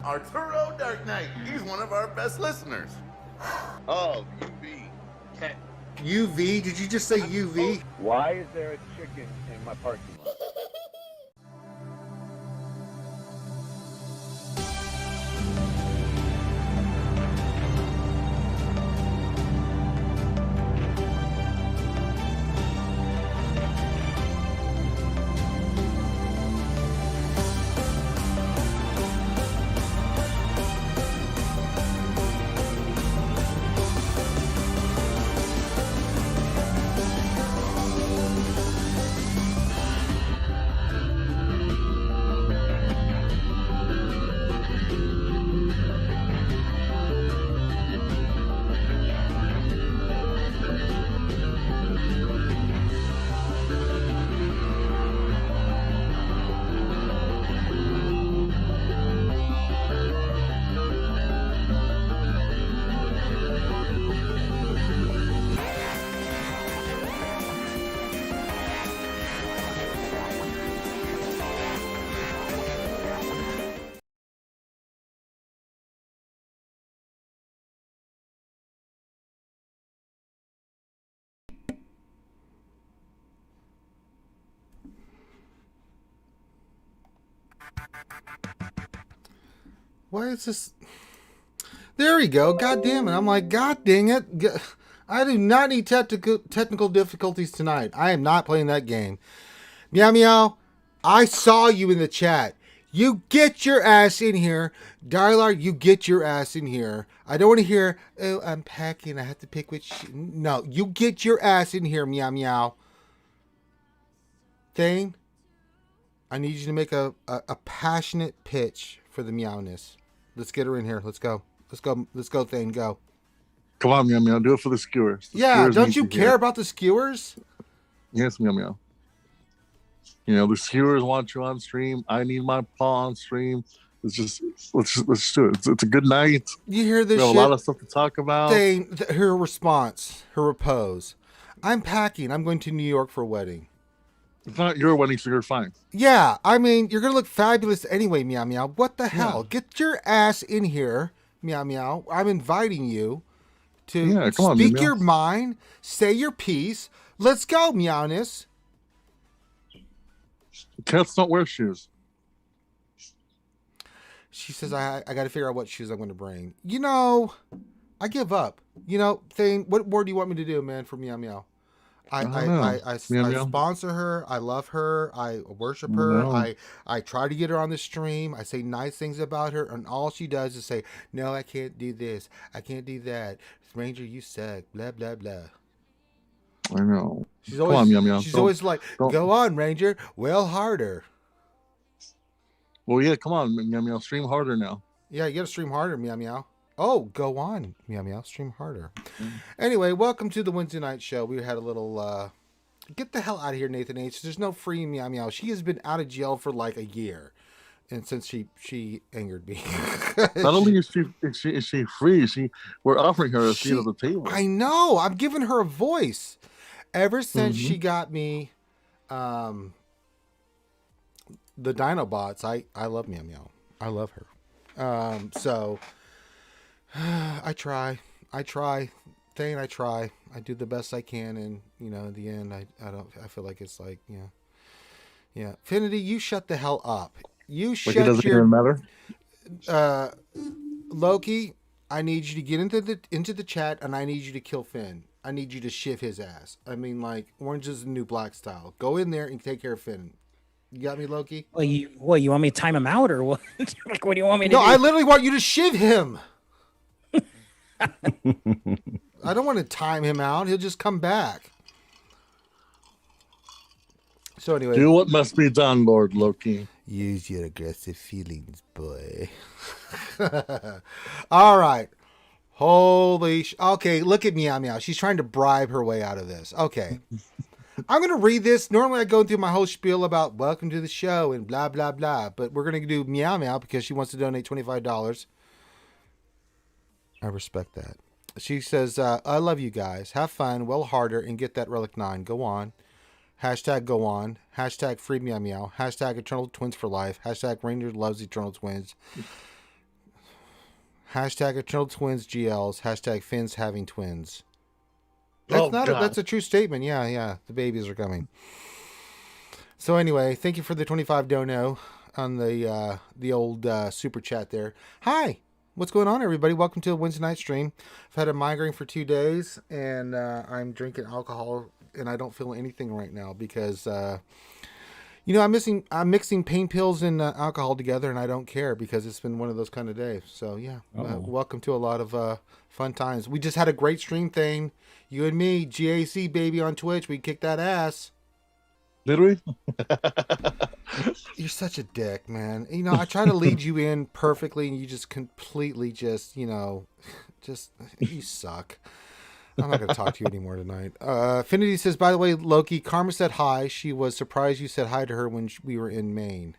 Arturo Dark Knight. He's one of our best listeners. Oh, UV. Cat. UV? Did you just say UV? Why is there a chicken in my parking lot? Why is this? There we go. God damn it. I'm like, God dang it. I do not need technical difficulties tonight. I am not playing that game. Meow meow. I saw you in the chat. You get your ass in here. Dialogue, you get your ass in here. I don't want to hear, oh, I'm packing. I have to pick which. No, you get your ass in here, meow meow. Thane, I need you to make a passionate pitch for the meowness. Let's get her in here. Let's go. Let's go, Thane. Go. Come on, Meow Meow. Do it for the skewers. Yeah, don't you care about the skewers? Yes, Meow Meow. You know, the skewers want you on stream. I need my paw on stream. Let's do it. It's a good night. You hear this we have shit? A lot of stuff to talk about. Thane, her response, her repose. I'm packing. I'm going to New York for a wedding. It's not your wedding, so you're fine. Yeah, I mean, you're going to look fabulous anyway, meow meow. What the hell? Get your ass in here, meow meow. I'm inviting you to speak your mind, say your piece. Let's go, meowness. Cats don't wear shoes. She says, I got to figure out what shoes I'm going to bring. You know, I give up. You know, Thane, what more do you want me to do, man, for meow meow? I sponsor her. I love her. I worship her. I try to get her on the stream. I say nice things about her, and all she does is say, "No, I can't do this. I can't do that. Ranger, you suck." Blah blah blah. I know. She's always like, "Go on, Ranger. Well, harder." Well, yeah, come on, Meow Meow. Stream harder now. Yeah, you got to stream harder, meow meow. Oh, go on, meow meow. Stream harder. Anyway, welcome to the Wednesday night show. We had a little. Get the hell out of here, Nathan H. There's no free meow meow. She has been out of jail for like a year, and since she angered me. Not only is she free, we're offering her a seat at the table. I know. I'm giving her a voice. Ever since she got me, the Dinobots. I love meow meow. I love her. So. I try, Thane, I try. I do the best I can, and you know, in the end, I feel like it's like, yeah. Finity, you shut the hell up. You shut your. It doesn't even matter. Loki, I need you to get into the chat, and I need you to kill Finn. I need you to shiv his ass. I mean, like Orange is the New Black style. Go in there and take care of Finn. You got me, Loki? Well, you want me to time him out, or what? Like, what do you want me to do? No, I literally want you to shiv him. I don't want to time him out. He'll just come back. So anyway. Do what must be done, Lord Loki. Use your aggressive feelings, boy. All right. Holy okay, look at Meow Meow. She's trying to bribe her way out of this. Okay. I'm going to read this. Normally I go through my whole spiel about welcome to the show and blah, blah, blah. But we're going to do Meow Meow because she wants to donate $25. I respect that. She says, I love you guys. Have fun, well harder, and get that Relic 9. Go on. Hashtag go on. Hashtag free meow meow. Hashtag eternal twins for life. Hashtag Ranger loves eternal twins. Hashtag Eternal Twins GLs. Hashtag Finn's having twins. That's that's a true statement. Yeah. The babies are coming. So anyway, thank you for the 25 dono on the old super chat there. Hi. What's going on, everybody? Welcome to a Wednesday night stream. I've had a migraine for 2 days, and I'm drinking alcohol, and I don't feel anything right now because, I'm mixing pain pills and alcohol together, and I don't care because it's been one of those kind of days. So, yeah, welcome to a lot of fun times. We just had a great stream thing. You and me, GAC, baby, on Twitch. We kicked that ass. Literally? You're such a dick, man. I try to lead you in perfectly, and you just completely you suck. I'm not going to talk to you anymore tonight. Affinity says, by the way, Loki, Karma said hi. She was surprised you said hi to her when we were in Maine.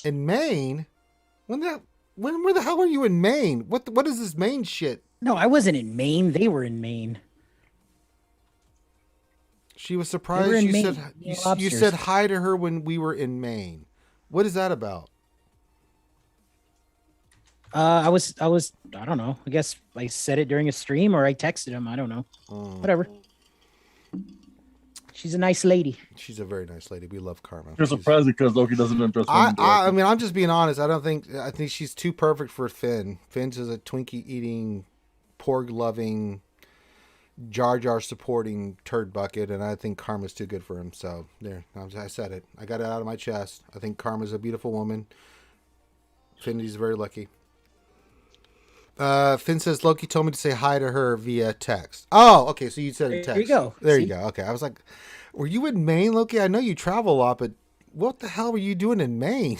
In Maine? Where the hell were you in Maine? What is this Maine shit? No, I wasn't in Maine. They were in Maine. She was surprised you said hi to her when we were in Maine. What is that about? I don't know. I guess I said it during a stream or I texted him. I don't know. Whatever. She's a nice lady. She's a very nice lady. We love Karma. You're surprised because Loki doesn't impress me. I mean, I'm just being honest. I think she's too perfect for Finn. Finn's is a Twinkie eating, porg loving, Jar Jar supporting turd bucket, and I think Karma's too good for him. So there, I said it. I got it out of my chest. I think Karma's a beautiful woman. Finnity's very lucky. Finn says Loki told me to say hi to her via text. Oh, okay. So you said a text. There you go. There you go. Okay. I was like, were you in Maine, Loki? I know you travel a lot, but what the hell were you doing in Maine?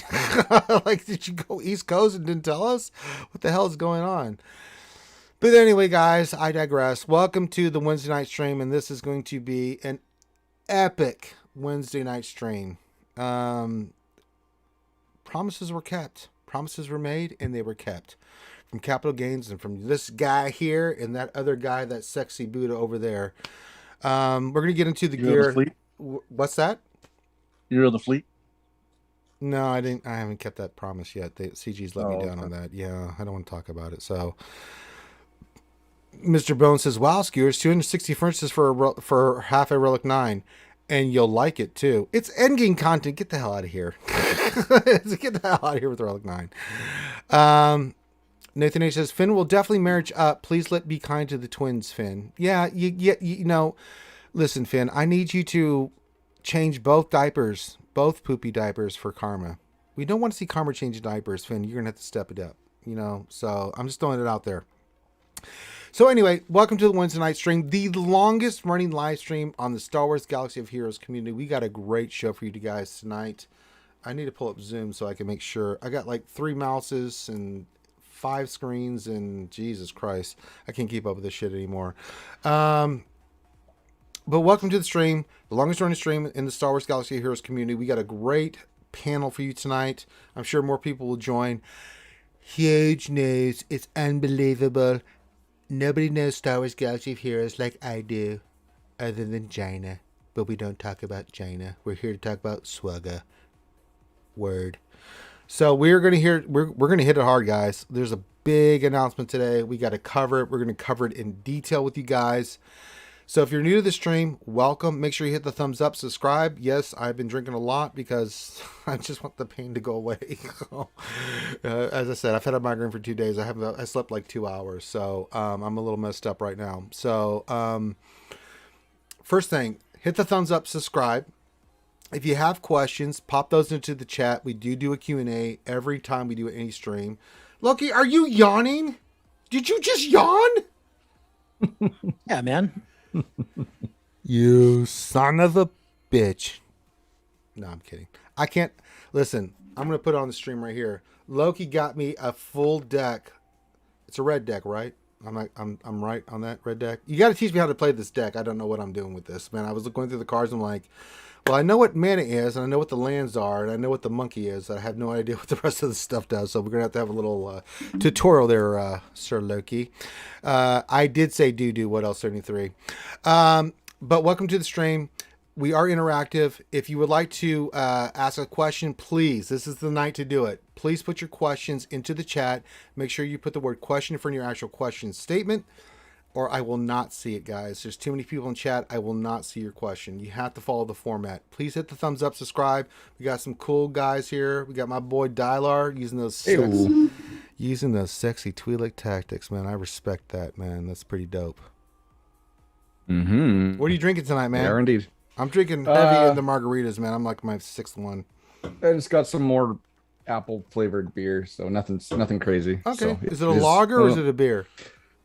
Like, did you go East Coast and didn't tell us? What the hell is going on? But anyway, guys, I digress. Welcome to the Wednesday night stream, and this is going to be an epic Wednesday night stream. Promises were kept. Promises were made, and they were kept. From Capital Gains and from this guy here and that other guy, that sexy Buddha over there. We're going to get into the gear. What's that? You're of the fleet? No, I didn't. I haven't kept that promise yet. CG's let me down on that. Yeah, I don't want to talk about it. So, Mr. Bone says, wow, skewers, 260 furnaces for half a Relic 9. And you'll like it, too. It's endgame content. Get the hell out of here. Get the hell out of here with Relic 9. Nathan H says, Finn will definitely marriage up. Please be kind to the twins, Finn. Yeah, listen, Finn, I need you to change both diapers, both poopy diapers for Karma. We don't want to see Karma change diapers, Finn. You're going to have to step it up, So I'm just throwing it out there. So anyway, welcome to the Wednesday night stream, the longest running live stream on the Star Wars Galaxy of Heroes community. We got a great show for you guys tonight. I need to pull up Zoom so I can make sure. I got like 3 mouses and 5 screens, and Jesus Christ, I can't keep up with this shit anymore. But welcome to the stream, the longest running stream in the Star Wars Galaxy of Heroes community. We got a great panel for you tonight. I'm sure more people will join. Huge news. It's unbelievable. Nobody knows Star Wars Galaxy of Heroes like I do, other than Jaina. But we don't talk about Jaina. We're here to talk about SWGOH. Word. So we're gonna hit it hard, guys. There's a big announcement today. We got to cover it. We're gonna cover it in detail with you guys. So if you're new to the stream, welcome. Make sure you hit the thumbs up, subscribe. Yes, I've been drinking a lot because I just want the pain to go away. As I said, I've had a migraine for 2 days. I slept like 2 hours, so I'm a little messed up right now. So first thing, hit the thumbs up, subscribe. If you have questions, pop those into the chat. We do a Q&A every time we do any stream. Loki, are you yawning? Did you just yawn? Yeah, man. You son of a bitch. No, I'm kidding. I can't. Listen, I'm going to put it on the stream right here. Loki got me a full deck. It's a red deck, right? I'm right on that red deck. You got to teach me how to play this deck. I don't know what I'm doing with this, man. I was going through the cards. I'm like, well, I know what mana is, and I know what the lands are, and I know what the monkey is. I have no idea what the rest of the stuff does, so we're going to have a little tutorial there, Sir Loki. I did say do what else 73. But welcome to the stream. we are interactive. If you would like to ask a question, please, this is the night to do it. Please put your questions into the chat. Make sure you put the word question in front of your actual question statement, or I will not see it, guys. There's too many people in chat. I will not see your question. You have to follow the format. Please hit the thumbs up, subscribe. We got some cool guys here. We got my boy Dylar using those sexy Twi'lek tactics, man. I respect that, man. That's pretty dope. Mm-hmm. What are you drinking tonight, man? Yeah, indeed. I'm drinking heavy in the margaritas, man. I'm like my sixth one. I just got some more apple flavored beer, so nothing crazy. Okay. So Is it a lager or is it a beer?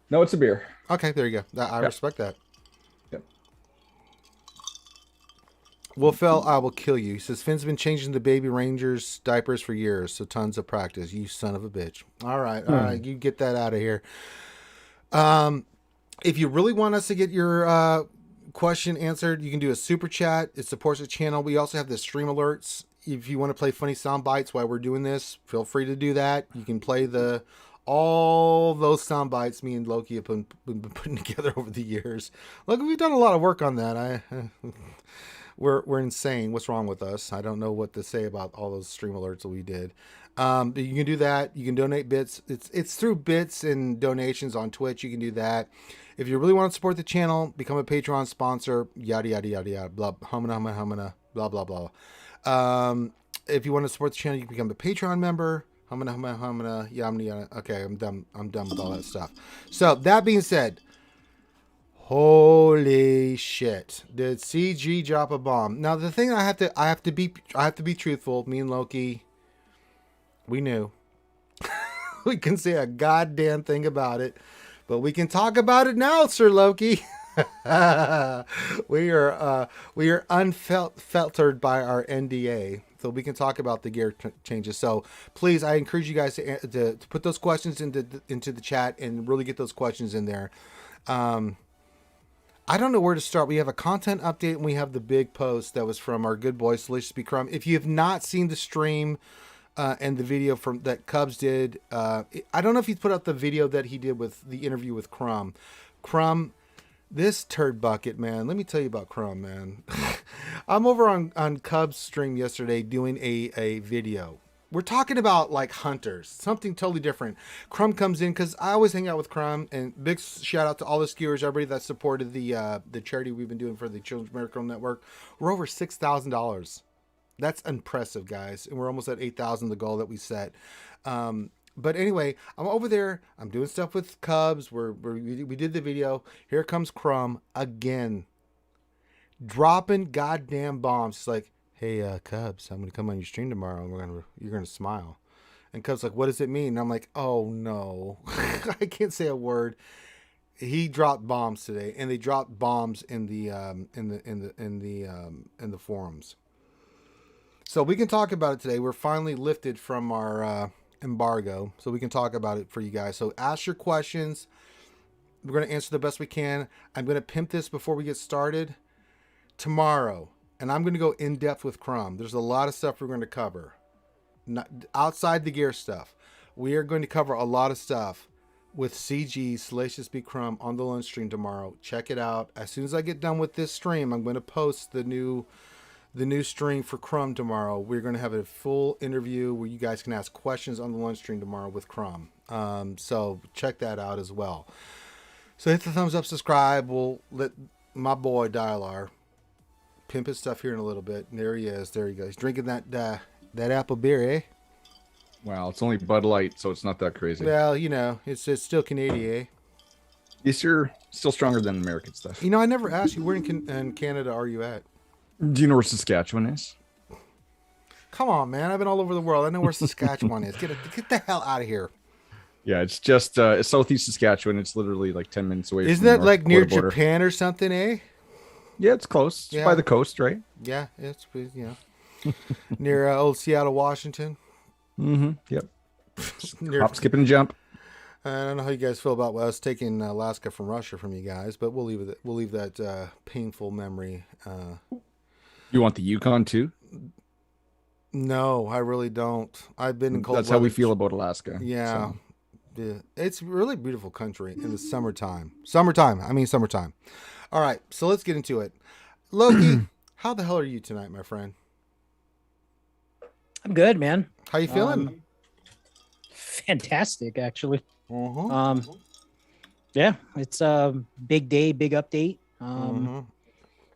No, it's a beer. Okay, there you go. I respect that. Yep. Well, Phil, I will kill you. He says, Finn's been changing the baby Rangers diapers for years, so tons of practice. You son of a bitch. All right. You get that out of here. If you really want us to get your question answered, you can do a super chat. It supports the channel. We also have the stream alerts. If you want to play funny sound bites while we're doing this, feel free to do that. You can play all those sound bites me and Loki have been putting together over the years. Look, we've done a lot of work on that. We're insane. What's wrong with us? I don't know what to say about all those stream alerts that we did. But you can do that. You can donate bits. It's through bits and donations on Twitch. You can do that. If you really want to support the channel, become a Patreon sponsor. Yada yada yada yada. Blah humana blah blah blah. If you want to support the channel, you can become a Patreon member. Humana yada yada. Okay, I'm done with all that stuff. So that being said, holy shit! Did CG drop a bomb? Now the thing I have to be truthful. Me and Loki, we knew. We can say a goddamn thing about it, but we can talk about it now, Sir Loki. We are unfiltered by our NDA, so we can talk about the gear changes. So please, I encourage you guys to put those questions into the chat and really get those questions in there. I don't know where to start. We have a content update and we have the big post that was from our good boy Salacious B. Crumb. If you have not seen the stream and the video from that Cubs did, I don't know if he put out the video that he did with the interview with Crumb. Crumb, this turd bucket, man. Let me tell you about Crumb, man. I'm over on Cubs stream yesterday doing a video. We're talking about like hunters, something totally different. Crumb comes in because I always hang out with Crumb, and big shout out to all the skiers, everybody that supported the charity we've been doing for the Children's Miracle Network. We're over $6,000. That's impressive, guys, and we're almost at 8,000, the goal that we set. But anyway, I'm over there. I'm doing stuff with Cubs. We did the video. Here comes Crumb again, dropping goddamn bombs. It's like, hey, Cubs, I'm gonna come on your stream tomorrow, and you're gonna smile. And Cubs like, what does it mean? And I'm like, oh no, I can't say a word. He dropped bombs today, and they dropped bombs in the forums. So we can talk about it today. We're finally lifted from our embargo, so we can talk about it for you guys. So ask your questions. We're going to answer the best we can. I'm going to pimp this before we get started tomorrow, and I'm going to go in depth with Crumb. There's a lot of stuff we're going to cover, not outside the gear stuff. We are going to cover a lot of stuff with CG Salacious B. Crumb on the lunch stream tomorrow. Check it out. As soon as I get done with this stream, I'm going to post the new stream for Crumb tomorrow. We're going to have a full interview where you guys can ask questions on the lunch stream tomorrow with Crumb. So check that out as well. So hit the thumbs up, subscribe. We'll let my boy Dylar pimp his stuff here in a little bit. And there he is. There he goes. He's drinking that apple beer, eh? Wow, it's only Bud Light, so it's not that crazy. Well, you know, it's still Canadian, eh? Yes, you're still stronger than American stuff. You know, I never asked you, where in Canada are you at? Do you know where Saskatchewan is? Come on, man. I've been all over the world. I know where Saskatchewan is. Get the hell out of here. Yeah, it's just it's southeast Saskatchewan. It's literally like 10 minutes away. Isn't from the that like North near Dakota border. Japan or something, eh? Yeah, it's close. It's by the coast, right? Yeah, it's, you know, near old Seattle, Washington. Mm-hmm. Yep. Near, Hop, skip, and jump. I don't know how you guys feel about us taking Alaska from Russia from you guys, but we'll leave that painful memory. You want the Yukon too? No, I really don't. I've been in cold That's weather. how we feel about Alaska. Yeah. So. Yeah. It's a really beautiful country in the summertime. I mean summertime. All right, so let's get into it. Loki, How the hell are you tonight, my friend? I'm good, man. How you feeling? Fantastic, actually. Uh-huh. Yeah, it's a big day, big update.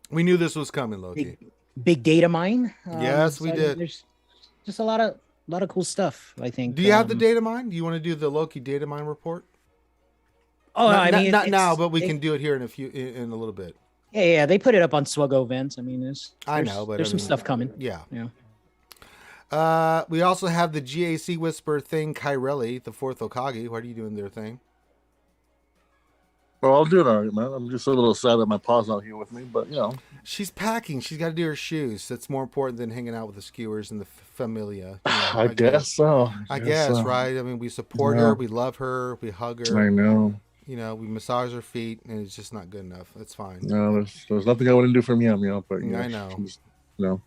We knew this was coming, Loki. Big data mine. Yes, we did. There's just a lot of cool stuff, I think. Do you have the data mine? Do you want to do the Loki data mine report? Oh, not, I mean, not now, but we can do it here in a little bit. Yeah, they put it up on SWGOH events. I mean, I know, but there's some stuff coming. Yeah. Yeah. We also have the GAC Whisper thing, Kyrelli, the fourth Okage. What are you doing their thing? Well, I'll do it all right, man. I'm just a little sad that my pa's not here with me, but you know. She's packing. She's got to do her shoes. That's more important than hanging out with the skewers and the familia. You know, I guess so. I guess, right? I mean, we support her. We love her. We hug her. I know. You know, we massage her feet, and it's just not good enough. It's fine. No, there's nothing I wouldn't do for Meow Meow, but you know, I know. just, no.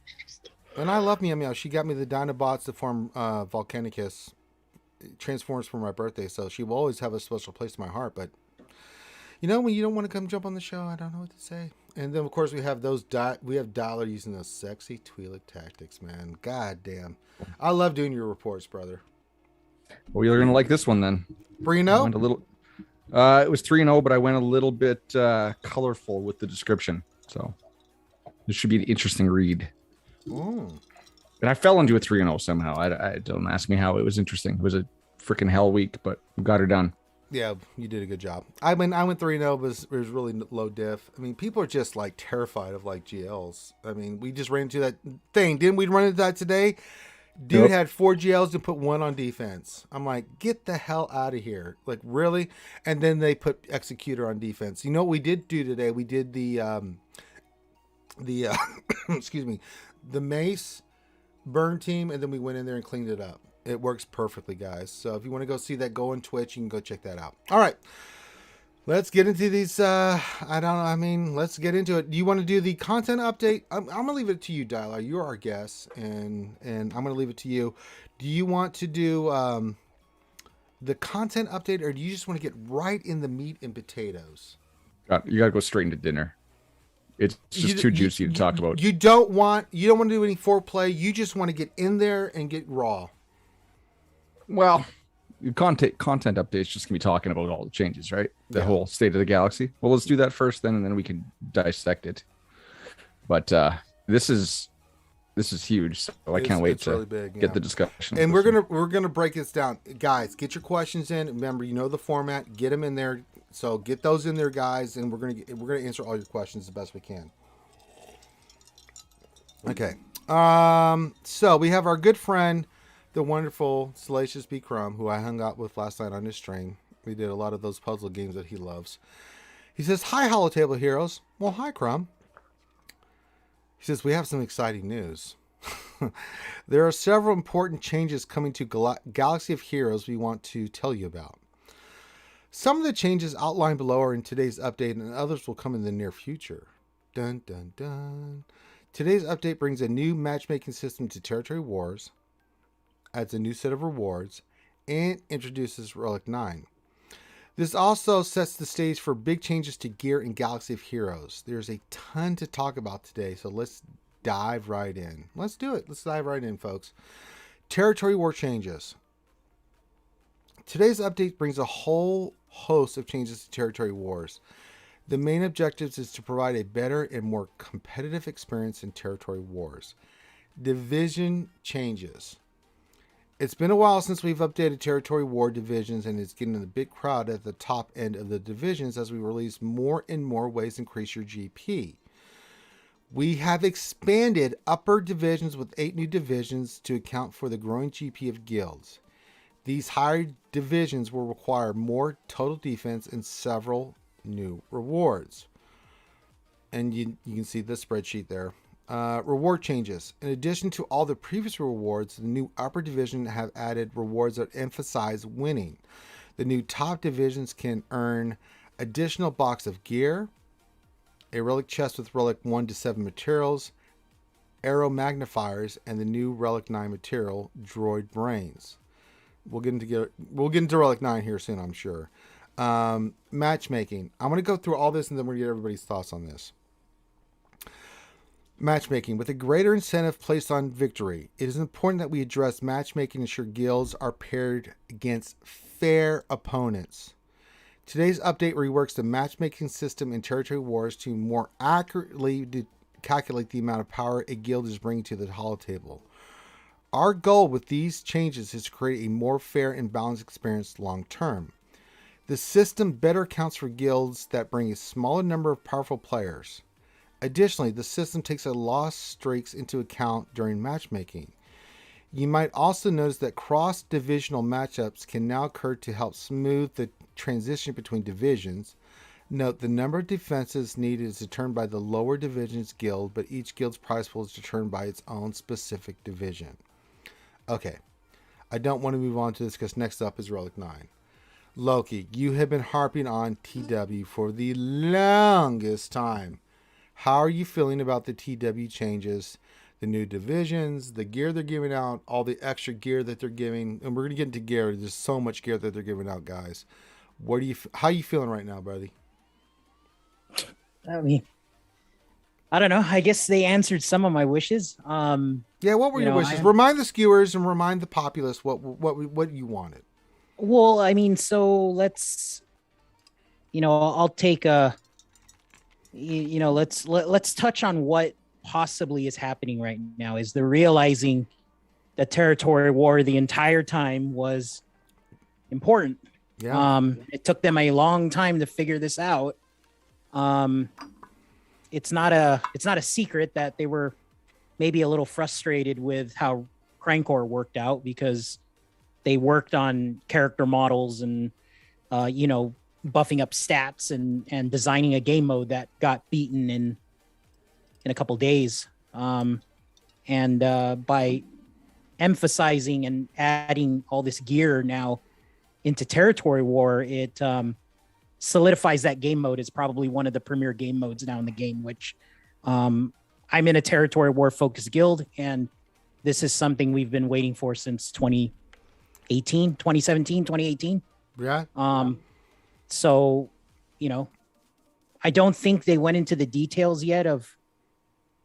And I love Meow Meow. She got me the Dinobots to form Volcanicus. It transforms for my birthday, so she will always have a special place in my heart. But you know, when you don't want to come jump on the show, I don't know what to say. And then, of course, we have we have Dollar using those sexy Twi'lek tactics, man. God damn. I love doing your reports, brother. Well, you're gonna like this one then. 3-0? Went a little. It was 3-0, but I went a little bit colorful with the description, so this should be an interesting read. Ooh. And I fell into a 3-0 somehow. I don't ask me how. It was interesting. It was a freaking hell week, but we got her done. Yeah, you did a good job. I went 3-0, but it was really low diff. I mean, people are just like terrified of like GLs. I mean, we just ran into that thing. Didn't we run into that today? Dude had 4 GLs and put 1 on defense. I'm like, get the hell out of here. Like, really? And then they put Executor on defense. You know what we did do today? We did the excuse me, the Mace burn team, and then we went in there and cleaned it up. It works perfectly, guys. So if you want to go see that, go on Twitch. You can go check that out. All right. Let's get into these. Let's get into it. Do you want to do the content update? I'm going to leave it to you, Dialar. You're our guest, and I'm going to leave it to you. Do you want to do the content update, or do you just want to get right in the meat and potatoes? You got to go straight into dinner. It's just too juicy to talk about. You don't want to do any foreplay. You just want to get in there and get raw. Well, content updates just gonna be talking about all the changes, right? The whole state of the galaxy. Well, let's do that first, then, and then we can dissect it. But this is huge, so I can't wait to really get the discussion. And we're gonna break this down, guys. Get your questions in. Remember, you know the format. Get them in there. So get those in there, guys, and we're gonna answer all your questions the best we can. Okay. So we have our good friend, the wonderful Salacious B. Crumb, who I hung out with last night on his stream. We did a lot of those puzzle games that he loves. He says, "Hi, Holotable Heroes." Well, hi, Crumb. He says, "We have some exciting news. There are several important changes coming to Galaxy of Heroes we want to tell you about. Some of the changes outlined below are in today's update, and others will come in the near future. Dun, dun, dun. Today's update brings a new matchmaking system to Territory Wars, adds a new set of rewards, and introduces Relic 9. This also sets the stage for big changes to gear in Galaxy of Heroes. There's a ton to talk about today, so let's dive right in. Let's do it. Let's dive right in, folks. Territory War changes. Today's update brings a whole host of changes to Territory Wars. The main objectives is to provide a better and more competitive experience in Territory Wars. Division changes. It's been a while since we've updated Territory War divisions, and it's getting a big crowd at the top end of the divisions as we release more and more ways to increase your GP. We have expanded upper divisions with 8 new divisions to account for the growing GP of guilds. These higher divisions will require more total defense and several new rewards. And you can see this spreadsheet there. Reward changes. In addition to all the previous rewards, the new upper division have added rewards that emphasize winning. The new top divisions can earn additional box of gear, a relic chest with relic 1 to 7 materials, arrow magnifiers, and the new relic 9 material, droid brains. We'll get into relic 9 here soon, I'm sure. Matchmaking. I'm going to go through all this, and then we're going to get everybody's thoughts on this. Matchmaking. With a greater incentive placed on victory, it is important that we address matchmaking and ensure guilds are paired against fair opponents. Today's update reworks the matchmaking system in Territory Wars to more accurately calculate the amount of power a guild is bringing to the holotable. Our goal with these changes is to create a more fair and balanced experience long term. The system better accounts for guilds that bring a smaller number of powerful players. Additionally, the system takes a loss streaks into account during matchmaking. You might also notice that cross-divisional matchups can now occur to help smooth the transition between divisions. Note, the number of defenses needed is determined by the lower division's guild, but each guild's prize pool is determined by its own specific division. Okay, I don't want to move on to this because next up is Relic 9. Loki, you have been harping on TW for the longest time. How are you feeling about the TW changes, the new divisions, the gear they're giving out, all the extra gear that they're giving? And we're going to get into gear. There's so much gear that they're giving out, guys. How are you feeling right now, buddy? I mean, I don't know. I guess they answered some of my wishes. Yeah, what were your wishes? Remind the skewers and remind the populace what you wanted. Well, I mean, so let's, I'll take let's touch on what possibly is happening right now. Is they're realizing that Territory War the entire time was important. Yeah. It took them a long time to figure this out. It's not a secret that they were maybe a little frustrated with how Crankcore worked out, because they worked on character models and buffing up stats and designing a game mode that got beaten in a couple days. By emphasizing and adding all this gear now into Territory War, it solidifies that game mode as probably one of the premier game modes now in the game, which I'm in a Territory War focused guild, and this is something we've been waiting for since 2018. Yeah. So, I don't think they went into the details yet of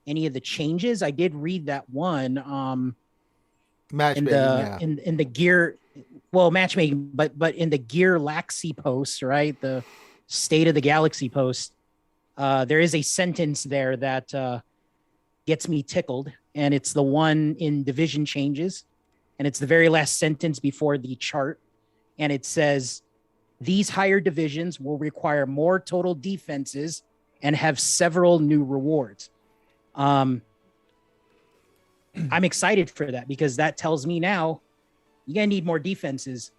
any of the changes. I did read that one matchmaking, in the gear, matchmaking, but in the Gear Laxi post, right? The State of the Galaxy post, there is a sentence there that gets me tickled, and it's the one in division changes, and it's the very last sentence before the chart, and it says, "These higher divisions will require more total defenses and have several new rewards." I'm excited for that, because that tells me now you're going to need more defenses,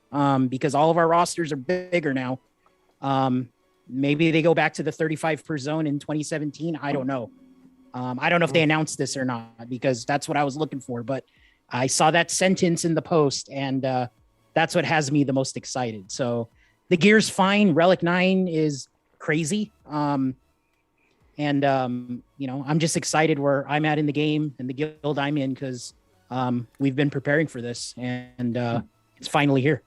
because all of our rosters are bigger now. Maybe they go back to the 35 per zone in 2017. I don't know. I don't know if they announced this or not, because that's what I was looking for. But I saw that sentence in the post, and that's what has me the most excited. So the gear's fine. Relic 9 is crazy. I'm just excited where I'm at in the game and the guild I'm in, because we've been preparing for this, and it's finally here.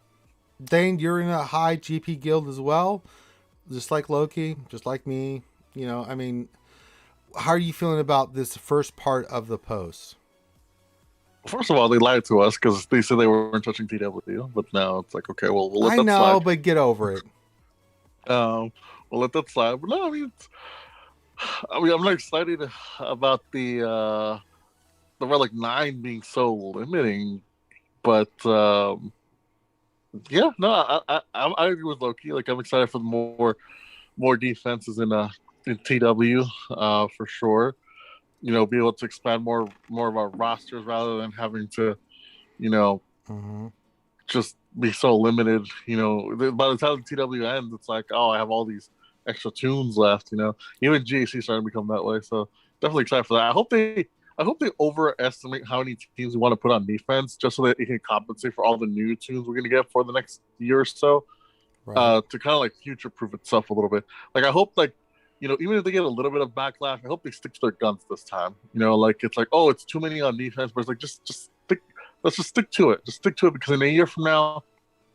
Dane, you're in a high GP guild as well, just like Loki, just like me. How are you feeling about this first part of the post? First of all, they lied to us because they said they weren't touching TW, but now it's like, okay, well, we'll let that slide. I know, but get over it. We'll let that slide. But no, I'm not excited about the Relic 9 being so limiting, but I agree with Loki. Like, I'm excited for more defenses in TW for sure. Be able to expand more of our rosters rather than having to, just be so limited. By the time the TW ends, it's like, oh, I have all these extra tunes left. Even GAC starting to become that way. So definitely excited for that. I hope they overestimate how many teams we want to put on defense, just so that it can compensate for all the new tunes we're going to get for the next year or so, right. To kind of like future-proof itself a little bit. Like, I hope, like, even if they get a little bit of backlash, I hope they stick to their guns this time. Like, it's like, oh, it's too many on defense, but it's like, just stick. Let's just stick to it. Just stick to it, because in a year from now,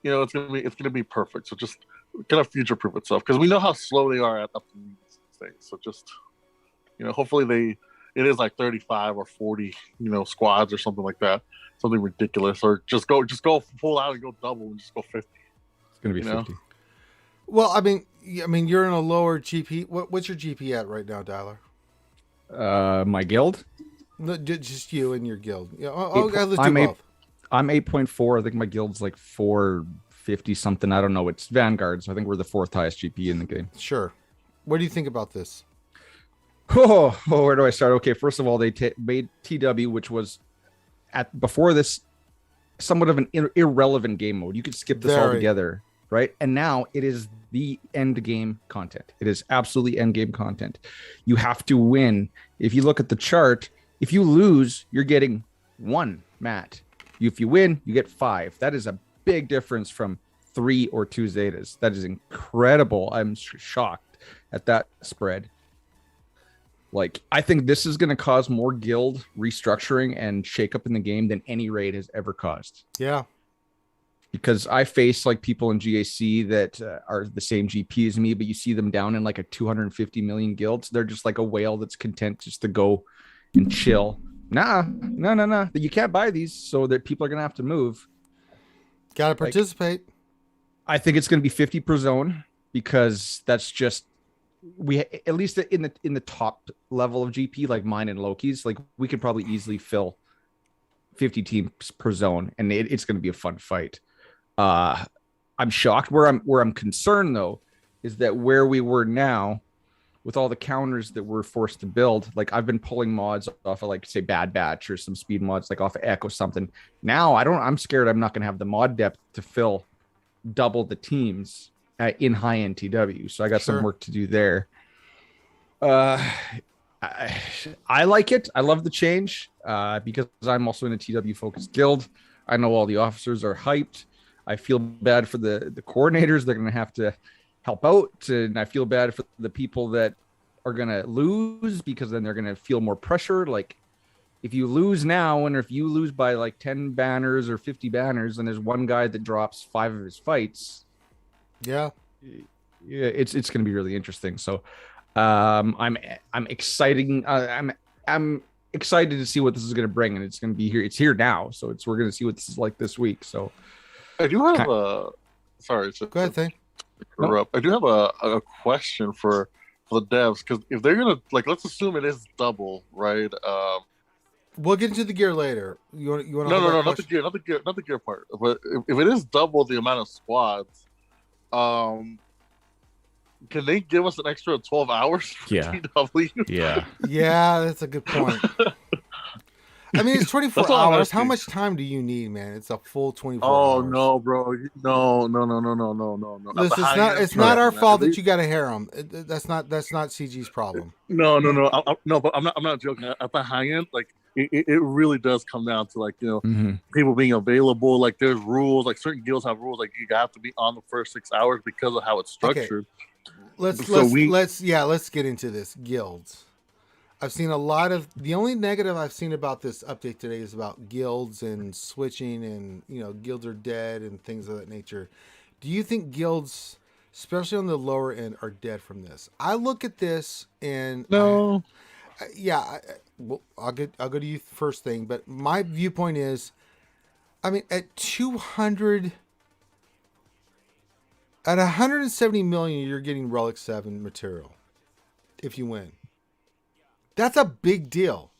it's gonna be perfect. So just kind of future-proof itself, because we know how slow they are at up to these things. So just, hopefully it is like 35 or 40, squads or something like that, something ridiculous. Or just go full out and go double and just go 50. It's gonna be 50. Well, I mean, you're in a lower GP. What's your GP at right now, Dialer? My guild. No, just you and your guild. Yeah. Let's do I'm both. I'm 8.4. I think my guild's like 450 something. I don't know. It's Vanguard, so I think we're the 4th highest GP in the game. Sure. What do you think about this? Oh, where do I start? Okay, first of all, they made TW, which was before this somewhat of an irrelevant game mode. You could skip this altogether, right? And now it is the end game content. It is absolutely end game content. You have to win. If you look at the chart, if you lose, you're getting 1 mat. If you win, you get 5. That is a big difference from 3 or 2 Zetas. That is incredible. I'm shocked at that spread. Like, I think this is going to cause more guild restructuring and shakeup in the game than any raid has ever caused. Yeah. Because I face like people in GAC that are the same GP as me, but you see them down in like a 250 million guilds. They're just like a whale that's content just to go and chill. No. You can't buy these, so that people are going to have to move. Got to participate. I think it's going to be 50 per zone because that's just at least in the top level of GP, like mine and Loki's, like we could probably easily fill 50 teams per zone, and it's going to be a fun fight. I'm shocked. Where I'm concerned though is that where we were now with all the counters that we're forced to build, like I've been pulling mods off of like say Bad Batch or some speed mods like off of Echo something. Now I'm scared I'm not going to have the mod depth to fill double the teams in high end TW. So I got some work to do there. I like it. I love the change because I'm also in a TW focused guild. I know all the officers are hyped. I feel bad for the coordinators. They're going to have to help out. And I feel bad for the people that are going to lose because then they're going to feel more pressure. Like if you lose now, and if you lose by like 10 banners or 50 banners, and there's one guy that drops 5 of his fights. Yeah, it's going to be really interesting. So I'm exciting. I'm excited to see what this is going to bring, and it's going to be here. It's here now. So we're going to see what this is like this week. So I do have sorry. Go ahead, Thing. I do have a question for the devs, because if they're gonna, like, let's assume it is double, right? We'll get into the gear later. You want no, not the gear part. But if it is double the amount of squads, can they give us an extra 12 hours for TW? Yeah, that's a good point. I mean, it's 24 hours. How much time do you need, man? It's a full 24 hours. Oh, no, bro. No. Listen, it's not our fault that you got a harem. That's not CG's problem. No. But I'm not joking. At the high end, like, it really does come down to, like, people being available. Like, there's rules. Like, certain guilds have rules. Like, you have to be on the first 6 hours because of how it's structured. Okay. Let's get into this. Guilds. I've seen a lot of, the only negative I've seen about this update today is about guilds and switching and, guilds are dead and things of that nature. Do you think guilds, especially on the lower end, are dead from this? I look at this and no. I'll go to you first thing, but my viewpoint is, I mean, at 170 million, you're getting Relic 7 material if you win. That's a big deal.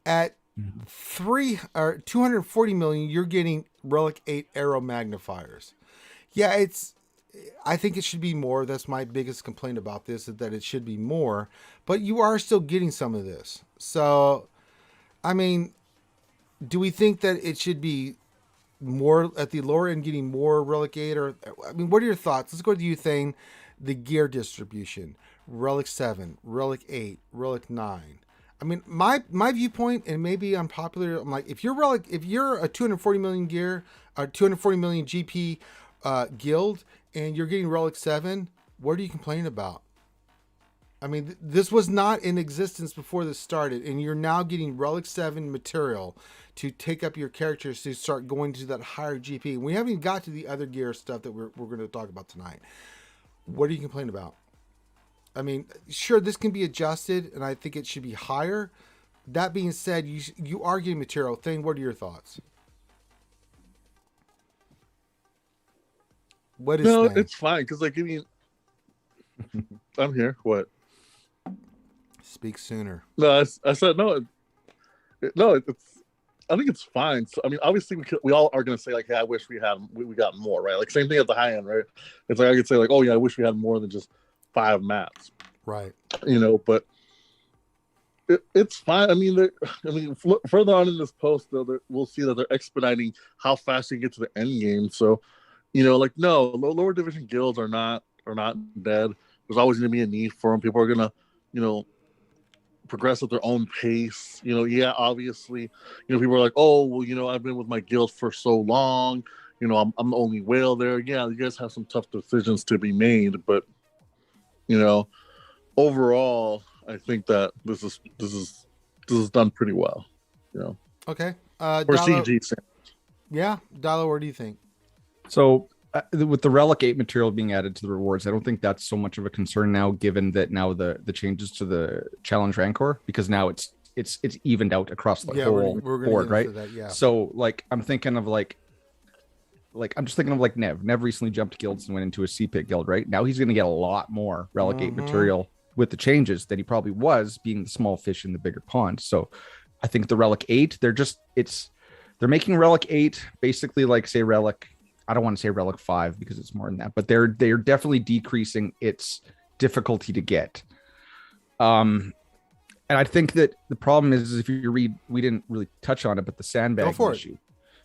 At 240 million, you're getting Relic 8 arrow magnifiers. Yeah, I think it should be more. That's my biggest complaint about this, is that it should be more, but you are still getting some of this. So, I mean, do we think that it should be more at the lower end, getting more Relic 8? Or, I mean, what are your thoughts? Let's go to you, Thing. The gear distribution. Relic 7, Relic 8, Relic 9. I mean, my viewpoint, and maybe I'm popular, I'm like, if you're a 240 million gear, 240 million GP guild, and you're getting Relic 7, what are you complaining about? I mean, this was not in existence before this started, and you're now getting Relic 7 material to take up your characters to start going to that higher GP. We haven't even got to the other gear stuff that we're going to talk about tonight. What are you complaining about? I mean, sure, this can be adjusted, and I think it should be higher. That being said, you are getting material. Thane, what are your thoughts? What is No, Thane? it's fine because like I mean, I'm here. What? Speak sooner. No, I said no. No, it's. I think it's fine. So I mean, obviously we all are gonna say like, "Hey, I wish we got more," right? Like same thing at the high end, right? It's like I could say like, "Oh yeah, I wish we had more than just 5 maps," Right. But it's fine. I mean, further on in this post, though, we'll see that they're expediting how fast you get to the end game. So, like no, lower division guilds are not dead. There's always going to be a need for them. People are gonna, progress at their own pace. Obviously, people are like, oh, well, I've been with my guild for so long. I'm the only whale there. Yeah, you guys have some tough decisions to be made, but overall, I think that this is done pretty well. Okay. For Dalo, CG standards. yeah, Dalo, what do you think? So with the Relic 8 material being added to the rewards, I don't think that's so much of a concern now, given that now the changes to the challenge rancor, because now it's evened out across the whole we're gonna board, get into right? that, yeah. So I'm just thinking of Nev. Nev recently jumped guilds and went into a CPIT guild, right? Now he's going to get a lot more Relic 8 material with the changes that he probably was, being the small fish in the bigger pond. So I think the Relic 8, they're making Relic 8 basically like, say, Relic, I don't want to say Relic 5 because it's more than that, but they're definitely decreasing its difficulty to get. And I think that the problem is if you read, we didn't really touch on it, but the sandbag issue.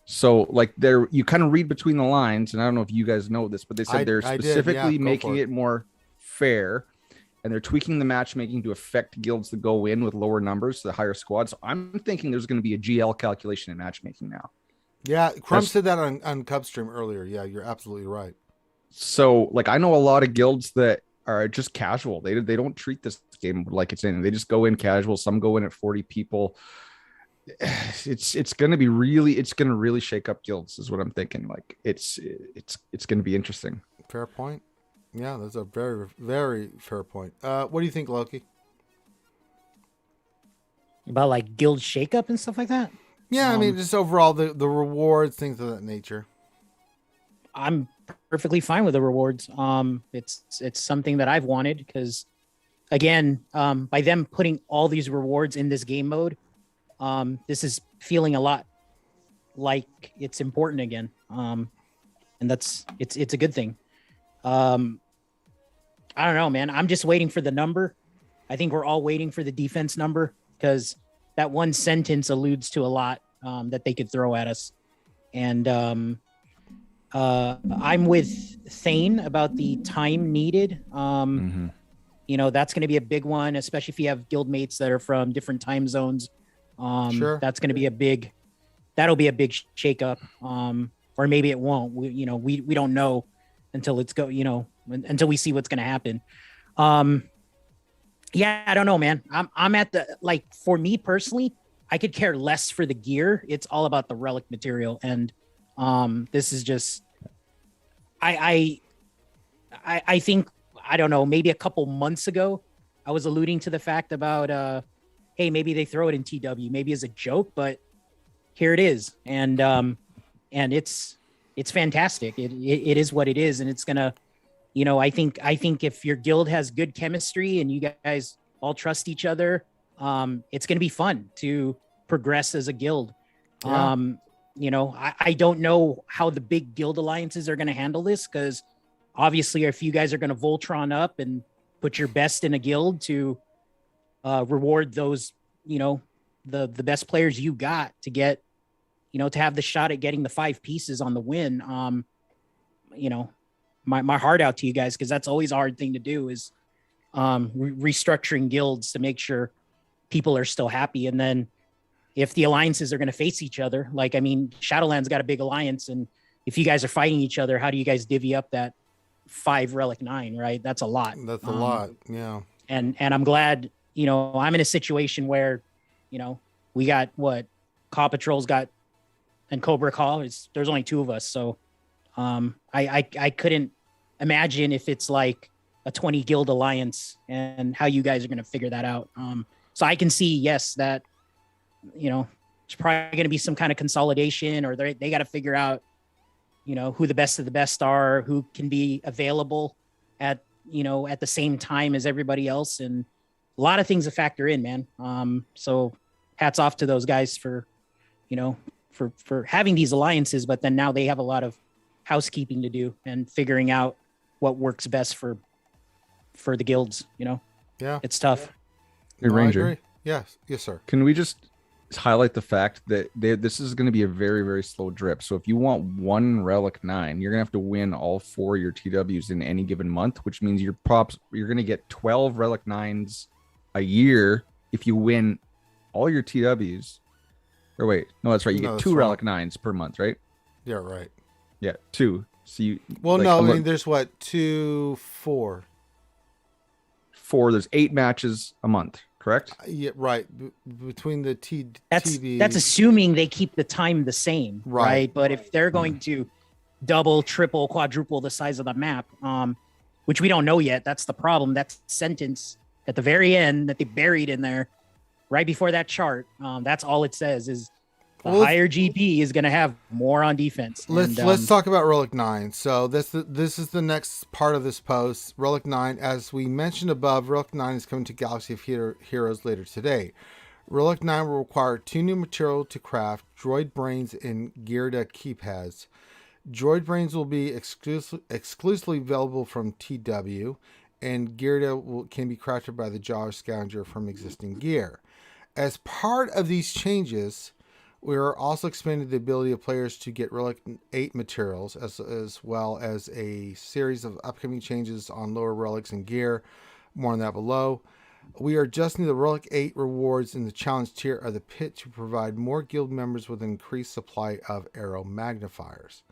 So like you kind of read between the lines, and I don't know if you guys know this, but they said they're specifically making it more fair, and they're tweaking the matchmaking to affect guilds that go in with lower numbers, the higher squads. So I'm thinking there's going to be a GL calculation in matchmaking now. Yeah, Crumb said that on Cubstream earlier. Yeah, you're absolutely right. So like I know a lot of guilds that are just casual. They don't treat this game like it's in. They just go in casual. Some go in at 40 people. It's going to really shake up guilds is what I'm thinking. Like it's going to be interesting. Fair point. Yeah, that's a very, very fair point. What do you think, Loki? About like guild shakeup and stuff like that? Yeah, I mean, just overall the rewards, things of that nature. I'm perfectly fine with the rewards. It's something that I've wanted because, again, by them putting all these rewards in this game mode, this is feeling a lot like it's important again. And it's a good thing. I don't know, man. I'm just waiting for the number. I think we're all waiting for the defense number because that one sentence alludes to a lot that they could throw at us. And I'm with Thane about the time needed. That's going to be a big one, especially if you have guild mates that are from different time zones. Sure. That's going to be that'll be a big shakeup. Or maybe it won't. We don't know until until we see what's going to happen. Yeah, I don't know, man. I'm at for me personally, I could care less for the gear. It's all about the relic material. And this is just, I think, I don't know, maybe a couple months ago, I was alluding to the fact about, hey, maybe they throw it in TW, maybe as a joke, but here it is. And it's fantastic. It is what it is. And it's going to, I think if your guild has good chemistry and you guys all trust each other, it's going to be fun to progress as a guild. Yeah. I don't know how the big guild alliances are going to handle this because obviously if you guys are going to Voltron up and put your best in a guild to reward those, the best players you got to get, to have the shot at getting the 5 pieces on the win. My heart out to you guys, because that's always a hard thing to do is restructuring guilds to make sure people are still happy. And then if the alliances are going to face each other, Shadowland's got a big alliance, and if you guys are fighting each other, how do you guys divvy up that 5 Relic 9, right? That's a lot. That's a lot, yeah. And I'm glad, I'm in a situation where, we got Caw Patrol's got, and Cobra Call, there's only 2 of us, so I couldn't imagine if it's like a 20 guild alliance and how you guys are going to figure that out. So I can see, yes, that, you know, there's probably going to be some kind of consolidation, or they got to figure out, you know, who the best of the best are, who can be available at, you know, at the same time as everybody else. And a lot of things to factor in, man. So hats off to those guys for, you know, for having these alliances, but then now they have a lot of housekeeping to do and figuring out what works best for the guilds, you know? Yeah. It's tough. Hey, No, I Ranger. agree. Yes, sir. Can we just highlight the fact that this is going to be a very, very slow drip? So if you want one Relic 9, you're going to have to win all 4 of your TWs in any given month, which means you're going to get 12 Relic 9s a year if you win all your TWs. Or wait, no, that's right. You No, get that's 2 wrong. Relic 9s per month, right? Yeah, right. Yeah, 2. So you No, I mean, there's what, 2, 4. 4. There's 8 matches a month, correct? Yeah, right. Between the That's TV. that's assuming they keep the time the same, Right. right? But if they're going to double, triple, quadruple the size of the map, which we don't know yet, that's the problem. That sentence at the very end that they buried in there, right before that chart. That's all it says is the Well, higher GP is going to have more on defense. Let's talk about Relic 9. So this is the next part of this post. Relic 9, as we mentioned above, Relic 9 is coming to Galaxy of Heroes later today. Relic 9 will require 2 new material to craft: Droid Brains and Gearda keypads. Droid Brains will be exclusively available from TW, and Gearda can be crafted by the Jar Scavenger from existing gear. As part of these changes, we are also expanding the ability of players to get Relic 8 materials, as well as a series of upcoming changes on lower relics and gear. More on that below. We are adjusting the Relic 8 rewards in the challenge tier of the pit to provide more guild members with an increased supply of arrow magnifiers.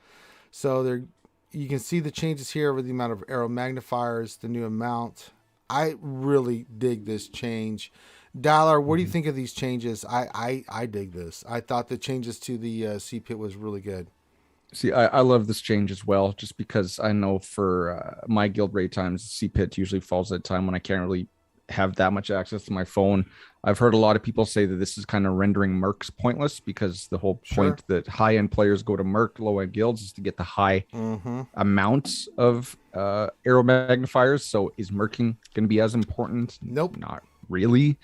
So there, you can see the changes here with the amount of arrow magnifiers, the new amount. I really dig this change. Dollar, what do you think of these changes? I dig this. I thought the changes to the C pit was really good. See, I love this change as well, just because I know for my guild raid times, C pit usually falls at a time when I can't really have that much access to my phone. I've heard a lot of people say that this is kind of rendering mercs pointless, because the whole point that high-end players go to merc low-end guilds is to get the high amounts of arrow magnifiers. So is merking going to be as important? Nope. Not really.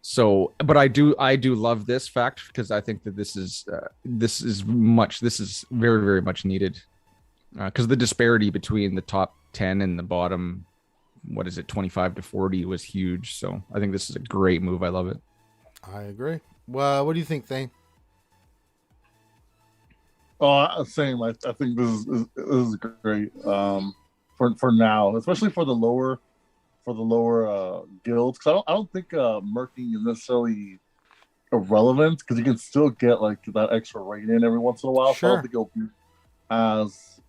So, but I do love this fact, because I think that this is very, very much needed, because the disparity between the top 10 and the bottom, 25 to 40 was huge. So I think this is a great move. I love it. I agree. Well, what do you think, Thane? Oh, same. I think this is great. For now, especially for the lower guilds, because I don't think merking is necessarily irrelevant, because you can still get like that extra raid in every once in a while. Sure. So I don't think it'll be as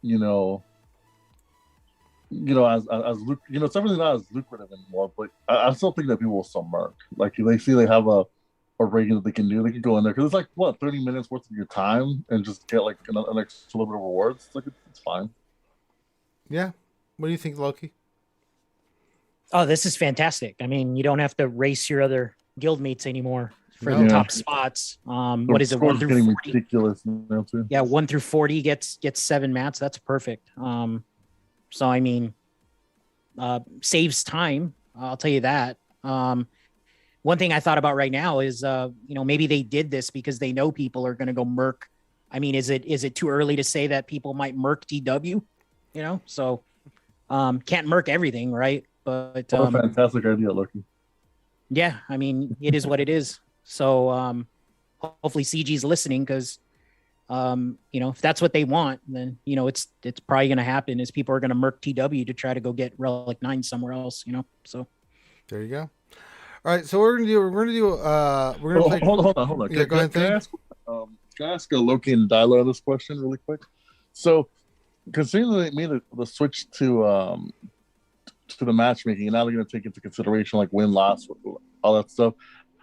it's definitely not as lucrative anymore. But I still think that people will still merc. Like if they see they have a raid that they can do, they can go in there, because it's like 30 minutes worth of your time and just get like an extra little bit of rewards. It's like it's fine. Yeah. What do you think, Loki? Oh, this is fantastic. I mean, you don't have to race your other guild mates anymore for the Yeah. top spots. What is it? Scores 1 through getting 40? ridiculous now too. Yeah, 1 through 40 gets 7 mats. That's perfect. So I mean, saves time. I'll tell you that. One thing I thought about right now is, maybe they did this because they know people are going to go merc. I mean, is it too early to say that people might merc TW? So can't merc everything, right? But What a fantastic idea, Loki. yeah, I mean, it is what it is. So hopefully CG's listening, because if that's what they want, then it's probably going to happen, is people are going to merc TW to try to go get Relic 9 somewhere else. So There you go. All right, so we're gonna play. Hold on. Yeah, go ahead, Thane. Can I ask Loki and Dyla this question really quick? So, considering they made the switch to the matchmaking, and now they're going to take into consideration like win, loss, all that stuff,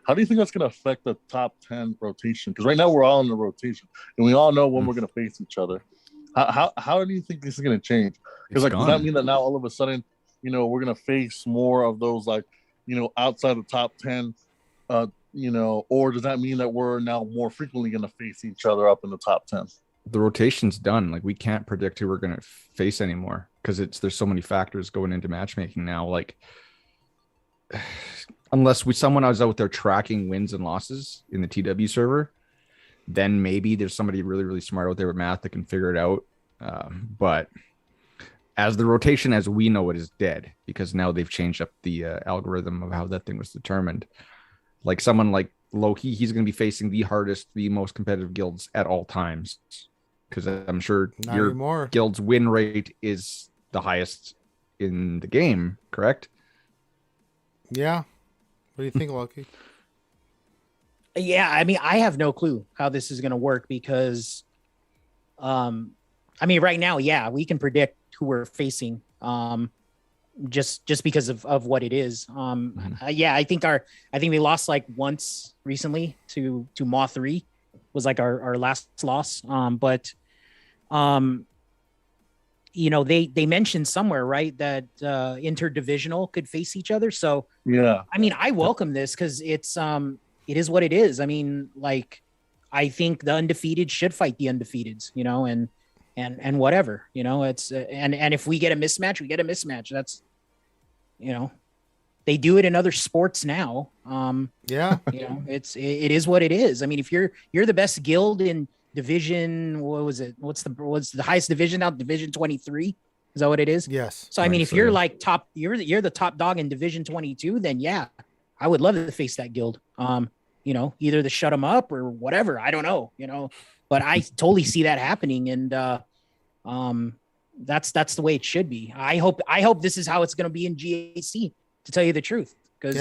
how do you think that's going to affect the top 10 rotation? Because right now we're all in the rotation, and we all know when we're going to face each other. How do you think this is going to change? Because does that mean that now all of a sudden we're gonna face more of those like, outside the top 10, or does that mean that we're now more frequently gonna face each other up in the top 10? The rotation's done. Like we can't predict who we're going to face anymore because there's so many factors going into matchmaking now. Like unless someone was out there tracking wins and losses in the TW server, then maybe there's somebody really, really smart out there with math that can figure it out. But as the rotation, as we know it, is dead because now they've changed up the algorithm of how that thing was determined. Like someone like Loki, he's going to be facing the hardest, the most competitive guilds at all times. Because I'm sure Not your anymore. guild's win rate is the highest in the game, correct? Yeah. What do you think, Loki? Yeah, I mean, I have no clue how this is going to work because, I mean, right now, yeah, we can predict who we're facing, just because of what it is. Yeah, I think we lost like once recently to Maw 3 was like our last loss. But they mentioned somewhere, right, that interdivisional could face each other. So Yeah. I mean, I welcome this because it is what it is. I mean, like, I think the undefeated should fight the undefeateds, and whatever, it's and if we get a mismatch, we get a mismatch. That's, they do it in other sports now. Yeah. It is what it is. I mean, if you're the best guild in division, what was it? What's the highest division now? Division 23. Is that what it is? Yes. So I mean, if you're like you're the top dog in Division 22, then yeah, I would love to face that guild. Either to shut them up or whatever. I don't know. But I totally see that happening, and that's the way it should be. I hope this is how it's going to be in GAC. To tell you the truth, because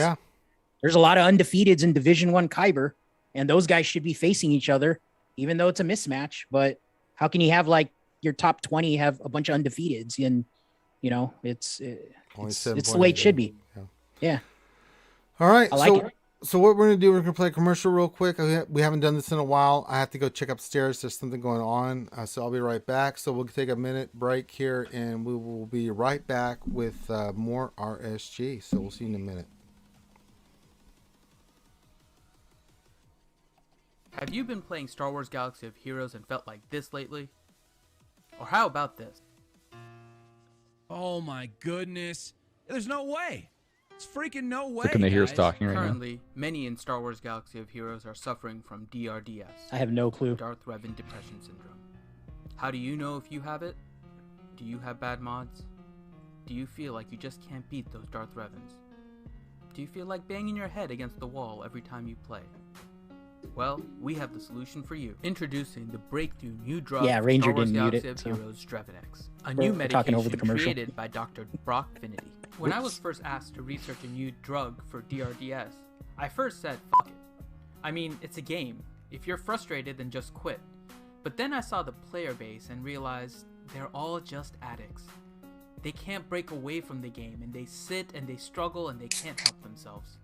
there's a lot of undefeateds in Division 1 Kyber, and those guys should be facing each other, even though it's a mismatch. But how can you have like your top 20 have a bunch of undefeateds? And it's the way it should be. Yeah. All right. I like it. So what we're going to do, we're going to play a commercial real quick. We haven't done this in a while. I have to go check upstairs. There's something going on. So I'll be right back. So we'll take a minute break here, and we will be right back with more RSG. So we'll see you in a minute. Have you been playing Star Wars Galaxy of Heroes and felt like this lately? Or how about this? Oh my goodness. There's no way. It's freaking no way. They can hear us guys. talking right now. Currently, many in Star Wars Galaxy of Heroes are suffering from DRDS. I have no clue. Darth Revan Depression Syndrome. How do you know if you have it? Do you have bad mods? Do you feel like you just can't beat those Darth Revans? Do you feel like banging your head against the wall every time you play? Well, we have the solution for you. Introducing the breakthrough new drug Yeah, Ranger Star Wars didn't mute Galaxy it, of so- Heroes Drevinex, a We're new talking over the medication commercial. created by Dr. Brockfinity. When I was first asked to research a new drug for DRDS, I first said, fuck it. I mean, it's a game. If you're frustrated, then just quit. But then I saw the player base and realized they're all just addicts. They can't break away from the game, and they sit and they struggle and they can't help themselves.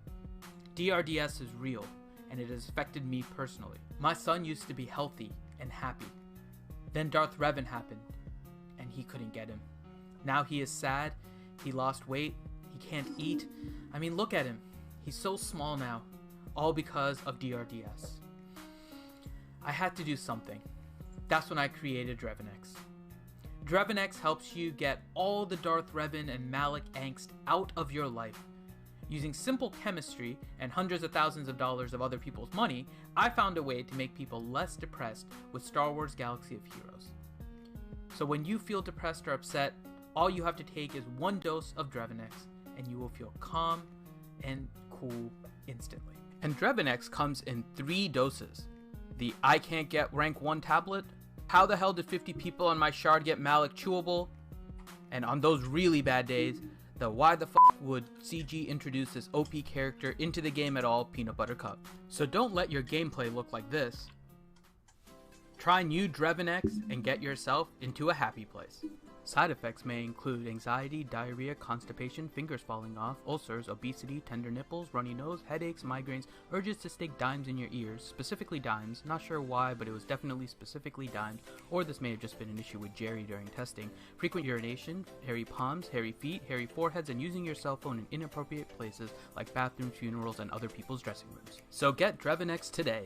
DRDS is real, and it has affected me personally. My son used to be healthy and happy. Then Darth Revan happened, and he couldn't get him. Now he is sad, he lost weight, he can't eat. I mean, look at him. He's so small now, all because of DRDS. I had to do something. That's when I created Drevinex. Drevinex helps you get all the Darth Revan and Malak angst out of your life. Using simple chemistry and hundreds of thousands of dollars of other people's money, I found a way to make people less depressed with Star Wars Galaxy of Heroes. So when you feel depressed or upset, all you have to take is one dose of Drevinex, and you will feel calm and cool instantly. And Drevinex comes in 3 doses. The I can't get rank 1 tablet, how the hell did 50 people on my shard get Malak chewable, and on those really bad days, the why the fuck would CG introduce this OP character into the game at all peanut butter cup. So don't let your gameplay look like this. Try new Drevin X and get yourself into a happy place. Side effects may include anxiety, diarrhea, constipation, fingers falling off, ulcers, obesity, tender nipples, runny nose, headaches, migraines, urges to stick dimes in your ears, specifically dimes, not sure why, but it was definitely specifically dimes, or this may have just been an issue with Jerry during testing, frequent urination, hairy palms, hairy feet, hairy foreheads, and using your cell phone in inappropriate places like bathrooms, funerals, and other people's dressing rooms. So get Drevin X today.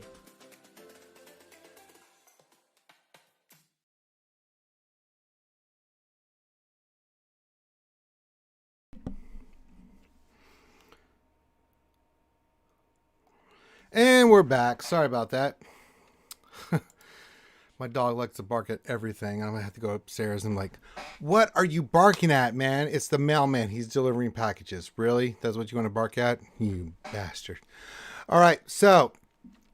And we're back. Sorry about that. My dog likes to bark at everything. I'm going to have to go upstairs and like, what are you barking at, man? It's the mailman. He's delivering packages. Really? That's what you want to bark at? You bastard. All right. So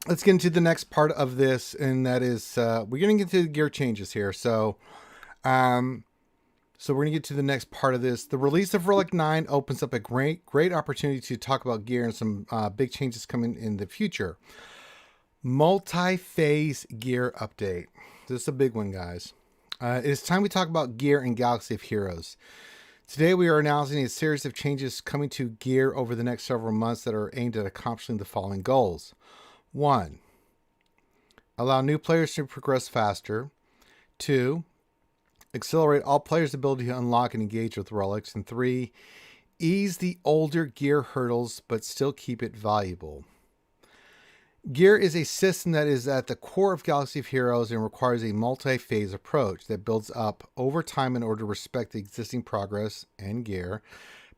let's get into the next part of this. And that is, we're going to get to the gear changes here. So we're going to get to the next part of this. The release of Relic 9 opens up a great opportunity to talk about gear and some big changes coming in the future. Multi-phase gear update. This is a big one, guys. It is time we talk about gear in Galaxy of Heroes. Today we are announcing a series of changes coming to gear over the next several months that are aimed at accomplishing the following goals. 1. Allow new players to progress faster. 2. Accelerate all players' ability to unlock and engage with relics. And 3, ease the older gear hurdles, but still keep it valuable. Gear is a system that is at the core of Galaxy of Heroes and requires a multi-phase approach that builds up over time in order to respect the existing progress and gear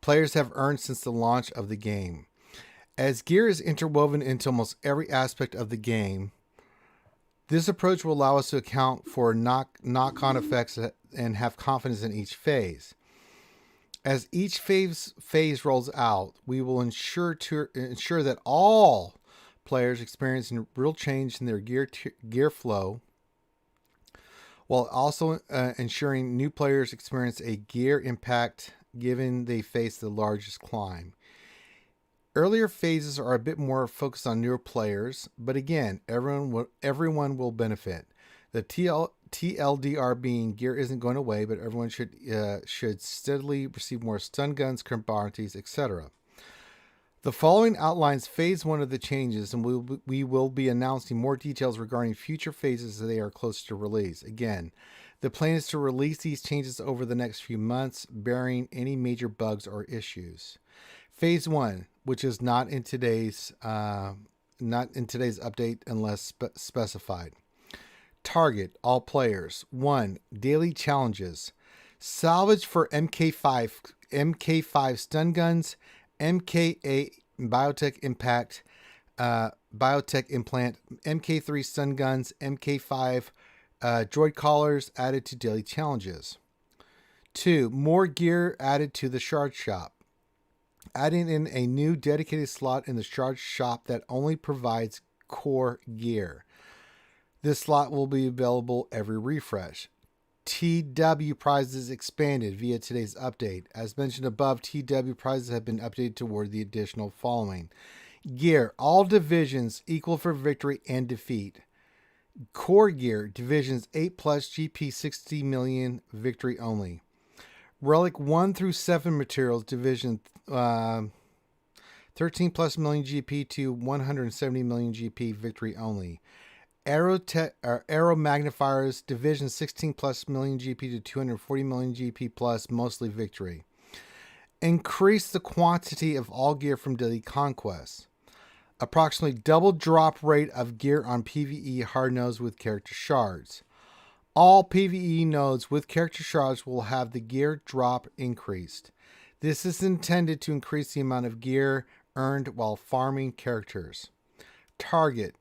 players have earned since the launch of the game. As gear is interwoven into almost every aspect of the game, this approach will allow us to account for knock-on effects and have confidence in each phase. As each phase rolls out, we will ensure that all players experience a real change in their gear flow, while also ensuring new players experience a gear impact given they face the largest climb. Earlier phases are a bit more focused on newer players, but again, everyone will benefit. The TLDR being gear isn't going away, but everyone should steadily receive more stun guns, current bounties, etc. The following outlines phase 1 of the changes, and we will be announcing more details regarding future phases as they are closer to release. Again, the plan is to release these changes over the next few months, bearing any major bugs or issues. Phase 1, which is not in today's update unless specified. Target all players. 1. Daily challenges. Salvage for MK5 stun guns, MK8 biotech implant, MK3 stun guns, MK5 droid collars added to daily challenges. 2. More gear added to the shard shop. Adding in a new dedicated slot in the shard shop that only provides core gear. This slot will be available every refresh. TW prizes expanded via today's update. As mentioned above, TW prizes have been updated toward the additional following. Gear, all divisions equal for victory and defeat. Core gear, divisions 8 plus GP 60 million, victory only. Relic 1 through 7 materials, division 13 plus million GP to 170 million GP, victory only. Arrow magnifiers, division 16 plus million GP to 240 million GP plus, mostly victory. Increase the quantity of all gear from daily conquests. Approximately double drop rate of gear on PvE hard nodes with character shards. All PvE nodes with character shards will have the gear drop increased. This is intended to increase the amount of gear earned while farming characters. Target.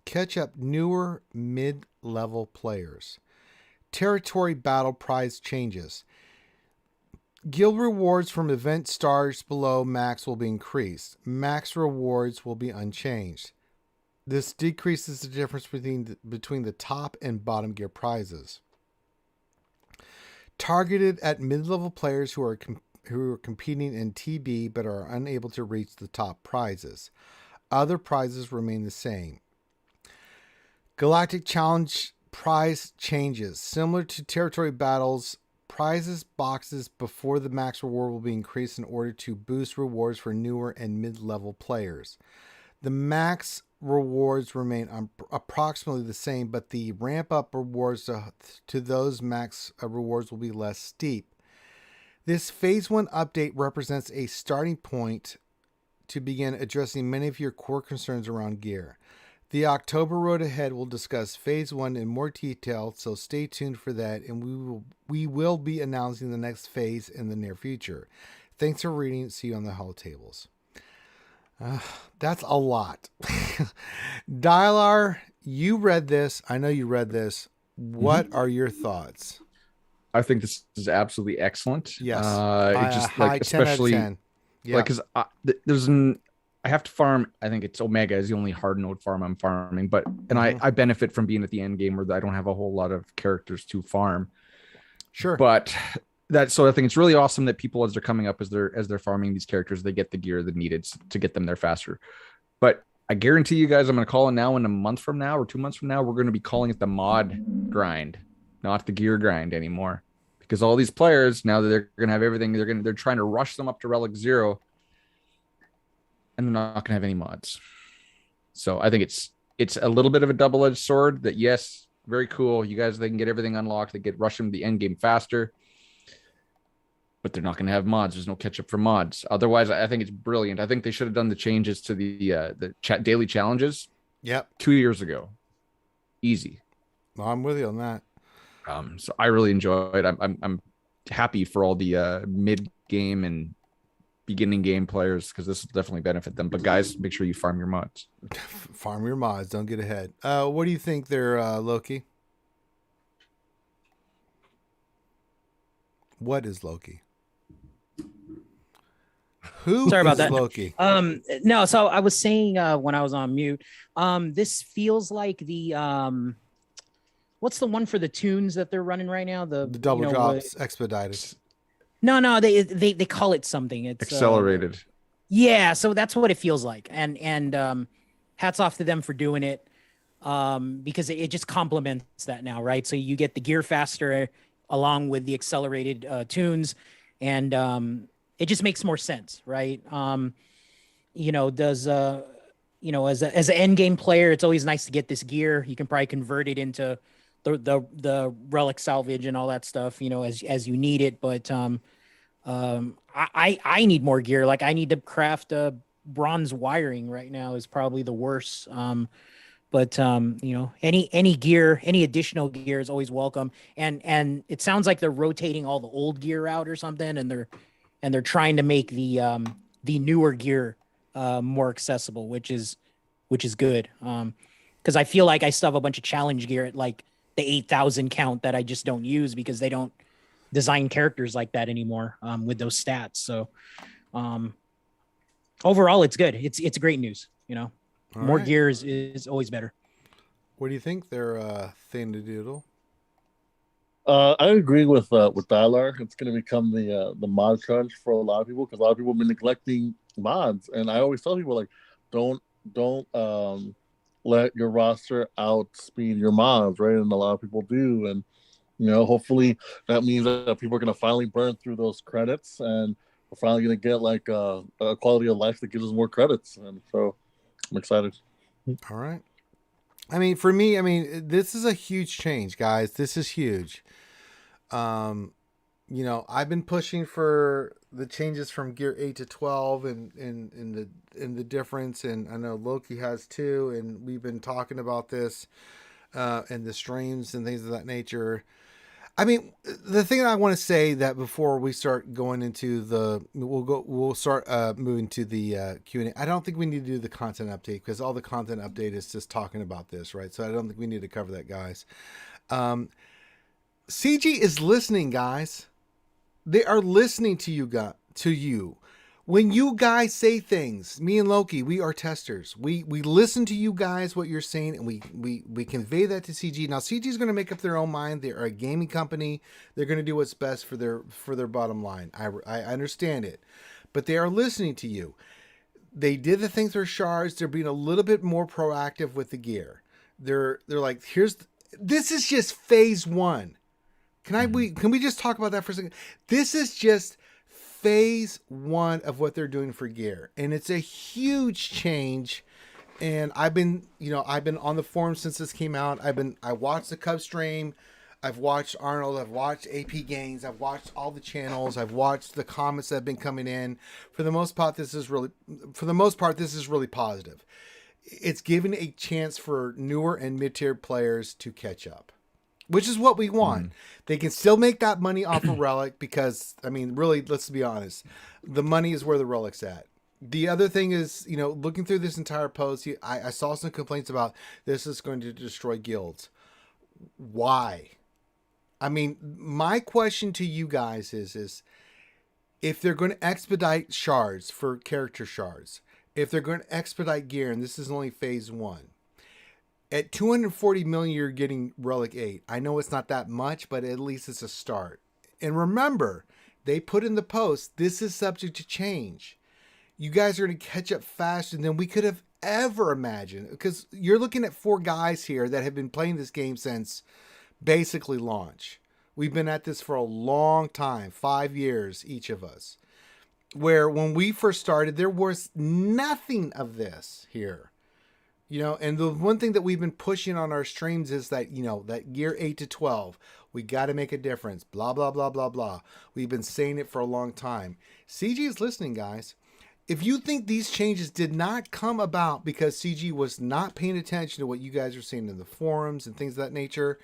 Catch up newer mid-level players. Territory battle prize changes. Guild rewards from event stars below max will be increased. Max rewards will be unchanged. This decreases the difference between the top and bottom gear prizes. Targeted at mid-level players who are competing in TB but are unable to reach the top prizes. Other prizes remain the same. Galactic Challenge prize changes. Similar to territory battles, prizes boxes before the max reward will be increased in order to boost rewards for newer and mid-level players. The max rewards remain approximately the same, but the ramp-up rewards to those max rewards will be less steep. This Phase 1 update represents a starting point to begin addressing many of your core concerns around gear. The October road ahead will discuss Phase 1 in more detail, so stay tuned for that, and we will be announcing the next phase in the near future. Thanks for reading. See you on the Hell Tables. That's a lot. Dialar, you read this. I know you read this. What are your thoughts? I think this is absolutely excellent. Yes. It just high like 10 out of especially 10. Yeah. like because I have to farm. I think it's Omega is the only hard node farm I'm farming, but I benefit from being at the end game where I don't have a whole lot of characters to farm. Sure. But so I think it's really awesome that people, as they're coming up, as they're farming these characters, they get the gear that needed to get them there faster. But I guarantee you guys, I'm going to call it now. In a month from now or 2 months from now, we're going to be calling it the mod grind, not the gear grind anymore, because all these players, now that they're going to have everything, they're trying to rush them up to Relic 0, and they're not going to have any mods. So I think it's a little bit of a double-edged sword. That yes, very cool. You guys, they can get everything unlocked. They get rushing the end game faster. But they're not going to have mods. There's no catch up for mods. Otherwise, I think it's brilliant. I think they should have done the changes to the daily challenges. Yep. 2 years ago. Easy. Well, I'm with you on that. So I really enjoy it. I'm happy for all the mid game and beginning game players, because this will definitely benefit them. But guys, make sure you farm your mods. Farm your mods. Don't get ahead. What do you think there, Loki? What is Loki? Who Sorry about is that. Loki? No, so I was saying when I was on mute, this feels like the what's the one for the tunes that they're running right now? The double drops expedited. No, they call it something. It's accelerated. Yeah, so that's what it feels like. And hats off to them for doing it. Because it just complements that now, right? So you get the gear faster along with the accelerated tunes, and it just makes more sense, right? As an end game player, it's always nice to get this gear. You can probably convert it into the relic salvage and all that stuff, as you need it. But I need more gear. Like I need to craft bronze wiring right now is probably the worst. But any gear, any additional gear is always welcome. And it sounds like they're rotating all the old gear out or something, and they're trying to make the newer gear more accessible, which is good. Because I feel like I still have a bunch of challenge gear at like the 8,000 count that I just don't use because they don't design characters like that anymore with those stats. So overall, it's good. It's great news. More gear is always better. What do you think there, thing to doodle? I agree with Dialar. It's going to become the mod crunch for a lot of people, because a lot of people have been neglecting mods, and I always tell people, like, don't let your roster outspeed your mods, right? And a lot of people do, and hopefully that means that people are going to finally burn through those credits, and we're finally going to get like a quality of life that gives us more credits, and so I'm excited. All right. I mean, for me, this is a huge change, guys. This is huge. I've been pushing for the changes from Gear 8 to 12 and the difference, and I know Loki has too, and we've been talking about this and the streams and things of that nature. I mean, the thing that I want to say that before we start going into we'll start moving to the Q&A. I don't think we need to do the content update, because all the content update is just talking about this, right? So I don't think we need to cover that, guys. CG is listening, guys. They are listening to you. When you guys say things, me and Loki, we are testers. We listen to you guys, what you're saying, and we convey that to CG. Now, CG is going to make up their own mind. They are a gaming company. They're going to do what's best for their bottom line. I understand it, but they are listening to you. They did the things for shards. They're being a little bit more proactive with the gear. They're like, this is just phase one. Can we just talk about that for a second? This is just phase one of what they're doing for gear, and it's a huge change. And I've been on the forum since this came out. I watched the Cub stream. I've watched Arnold. I've watched AP Games. I've watched all the channels. I've watched the comments that have been coming in. For the most part, this is really positive. It's given a chance for newer and mid-tier players to catch up, which is what we want. They can still make that money off of Relic because, I mean, really, let's be honest. The money is where the Relic's at. The other thing is, looking through this entire post, I saw some complaints about this is going to destroy guilds. Why? I mean, my question to you guys is if they're going to expedite shards for character shards, if they're going to expedite gear, and this is only phase one, at 240 million, you're getting Relic 8. I know it's not that much, but at least it's a start. And remember, they put in the post, this is subject to change. You guys are going to catch up faster than we could have ever imagined, because you're looking at 4 guys here that have been playing this game since basically launch. We've been at this for a long time, 5 years, each of us, where when we first started, there was nothing of this here. And the one thing that we've been pushing on our streams is that, that gear 8 to 12, we got to make a difference, blah, blah, blah, blah, blah. We've been saying it for a long time. CG is listening, guys. If you think these changes did not come about because CG was not paying attention to what you guys are saying in the forums and things of that nature,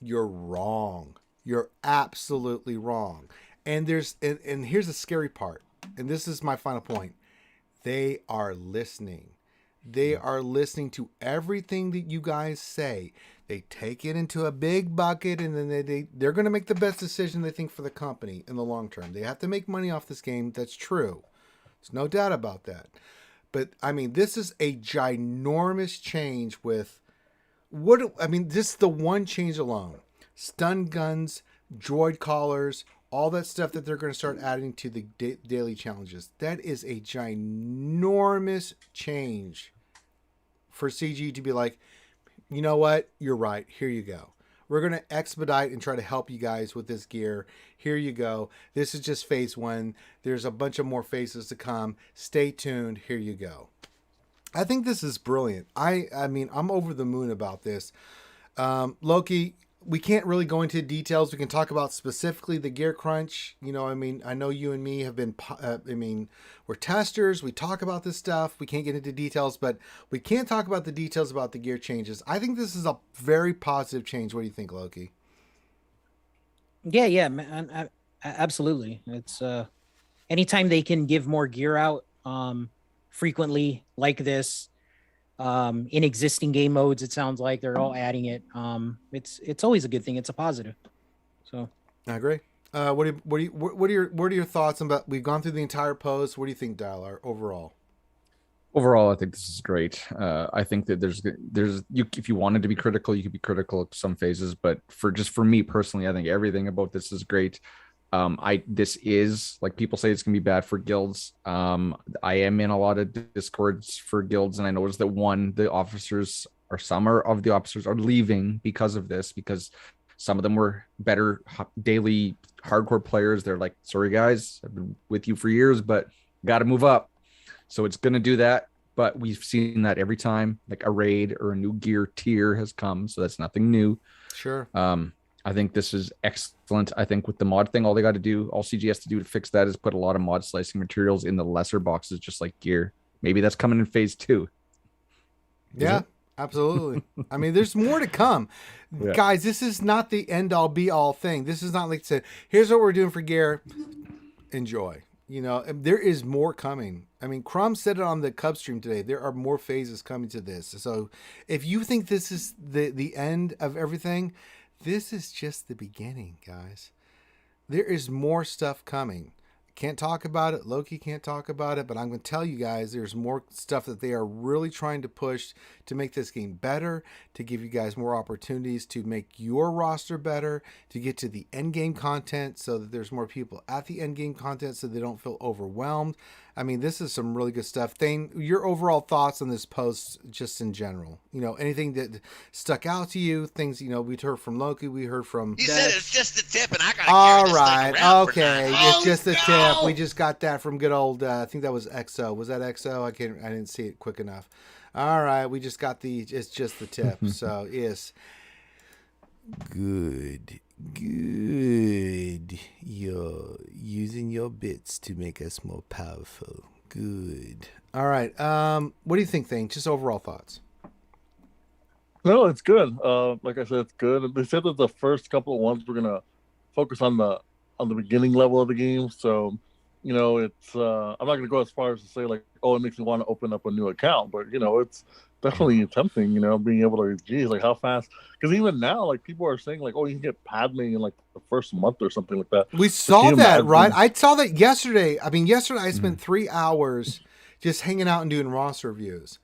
you're wrong. You're absolutely wrong. And and here's the scary part. And this is my final point. They are listening. They are listening to everything that you guys say. They take it into a big bucket, and then they're going to make the best decision they think for the company in the long term. They have to make money off this game. That's true. There's no doubt about that. But I mean, this is a ginormous change with just the one change alone. Stun guns, droid collars, all that stuff that they're going to start adding to the daily challenges. That is a ginormous change for CG to be like, you know what? You're right. Here you go. We're going to expedite and try to help you guys with this gear. Here you go. This is just phase one. There's a bunch of more phases to come. Stay tuned. Here you go. I think this is brilliant. I mean, I'm over the moon about this. Loki, we can't really go into details. We can talk about specifically the gear crunch. I know you and me have been, we're testers. We talk about this stuff. We can't get into details, but we can talk about the details about the gear changes. I think this is a very positive change. What do you think, Loki? Yeah, man, absolutely. It's anytime they can give more gear out frequently like this, in existing game modes, it sounds like they're all adding it. It's always a good thing. It's a positive. So I agree. What are your thoughts about? We've gone through the entire post. What do you think, Dialar, overall? Overall, I think this is great. I think that there's if you wanted to be critical, you could be critical of some phases, but for me personally, I think everything about this is great. This is, like people say, it's gonna be bad for guilds. I am in a lot of discords for guilds, and I noticed that some of the officers are leaving because of this, because some of them were better daily hardcore players. They're like, sorry guys, I've been with you for years, but got to move up. So it's going to do that. But we've seen that every time like a raid or a new gear tier has come. So that's nothing new. Sure. I think this is excellent. I think with the mod thing, all CG has to do to fix that is put a lot of mod slicing materials in the lesser boxes, just like gear. Maybe that's coming in phase 2. Yeah, absolutely. I mean, there's more to come. Yeah. Guys, this is not the end all be all thing. This is not like said, here's what we're doing for gear. Enjoy. There is more coming. I mean, Crumb said it on the Cub stream today. There are more phases coming to this. So if you think this is the end of everything, this is just the beginning, guys. There is more stuff coming. Can't talk about it. Loki can't talk about it, but I'm going to tell you guys there's more stuff that they are really trying to push to make this game better, to give you guys more opportunities to make your roster better, to get to the end game content so that there's more people at the end game content so they don't feel overwhelmed. I mean, this is some really good stuff. Thane, your overall thoughts on this post, just in general. Anything that stuck out to you? Things we'd heard from Loki, we heard from. You said it's just a tip, and I gotta All carry this right, thing around okay, for 9 it's just a tip. We just got that from good old. I think that was XO. Was that XO? I didn't see it quick enough. All right, we just got it's just the tip. So yes, good. You're using your bits to make us more powerful. Good. All right. What do you think, Thane? Just overall thoughts. No, it's good. Like I said, it's good. They said that the first couple of ones we're gonna focus on the beginning level of the game. So, it's I'm not gonna go as far as to say like, oh, it makes me want to open up a new account, but it's definitely tempting. Being able to, geez, like how fast? Because even now, like people are saying like, oh, you can get Padme in like the first month or something like that. We saw that, right? I saw that yesterday. I mean, yesterday I spent 3 hours just hanging out and doing roster reviews.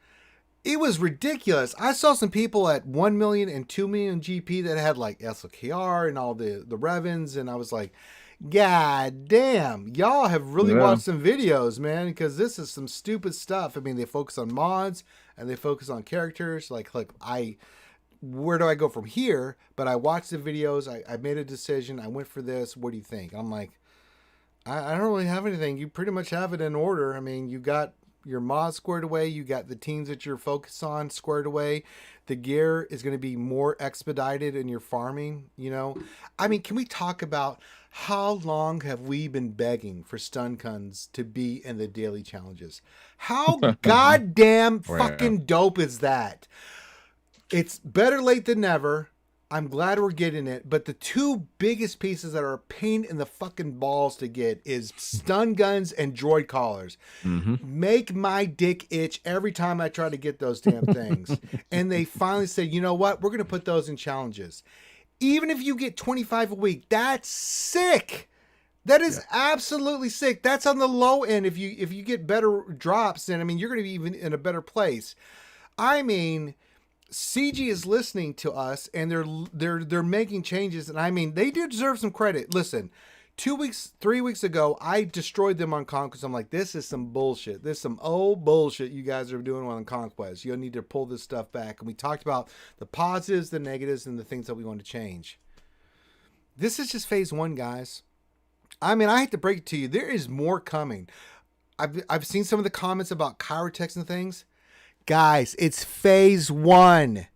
It was ridiculous. I saw some people at 1 million and 2 million GP that had like SLKR and all the Revens, and I was like, God damn, y'all have really watched some videos, man, because this is some stupid stuff. I mean, they focus on mods and they focus on characters. Like, look, where do I go from here? But I watched the videos. I made a decision. I went for this. What do you think? I'm like, I don't really have anything. You pretty much have it in order. I mean, you got your mods squared away. You got the teams that you're focused on squared away. The gear is going to be more expedited in your farming, I mean, can we talk about how long have we been begging for stun guns to be in the daily challenges? How goddamn fucking dope is that? It's better late than never. I'm glad we're getting it, but the two biggest pieces that are a pain in the fucking balls to get is stun guns and droid collars. Make my dick itch every time I try to get those damn things. And they finally said, you know what? We're going to put those in challenges. Even if you get 25 a week, that's sick. That is absolutely sick. That's on the low end. If you get better drops, then I mean, you're going to be even in a better place. I mean, CG is listening to us and they're making changes, and I mean they do deserve some credit. Listen, 3 weeks ago I destroyed them on Conquest. I'm like, this is some bullshit. This is some old bullshit you guys are doing on Conquest. You'll need to pull this stuff back. And we talked about the positives, the negatives, and the things that we want to change. This is just phase 1, guys. I mean, I hate to break it to you, there is more coming. I've seen some of the comments about Kyrotex and things. Guys, it's phase 1.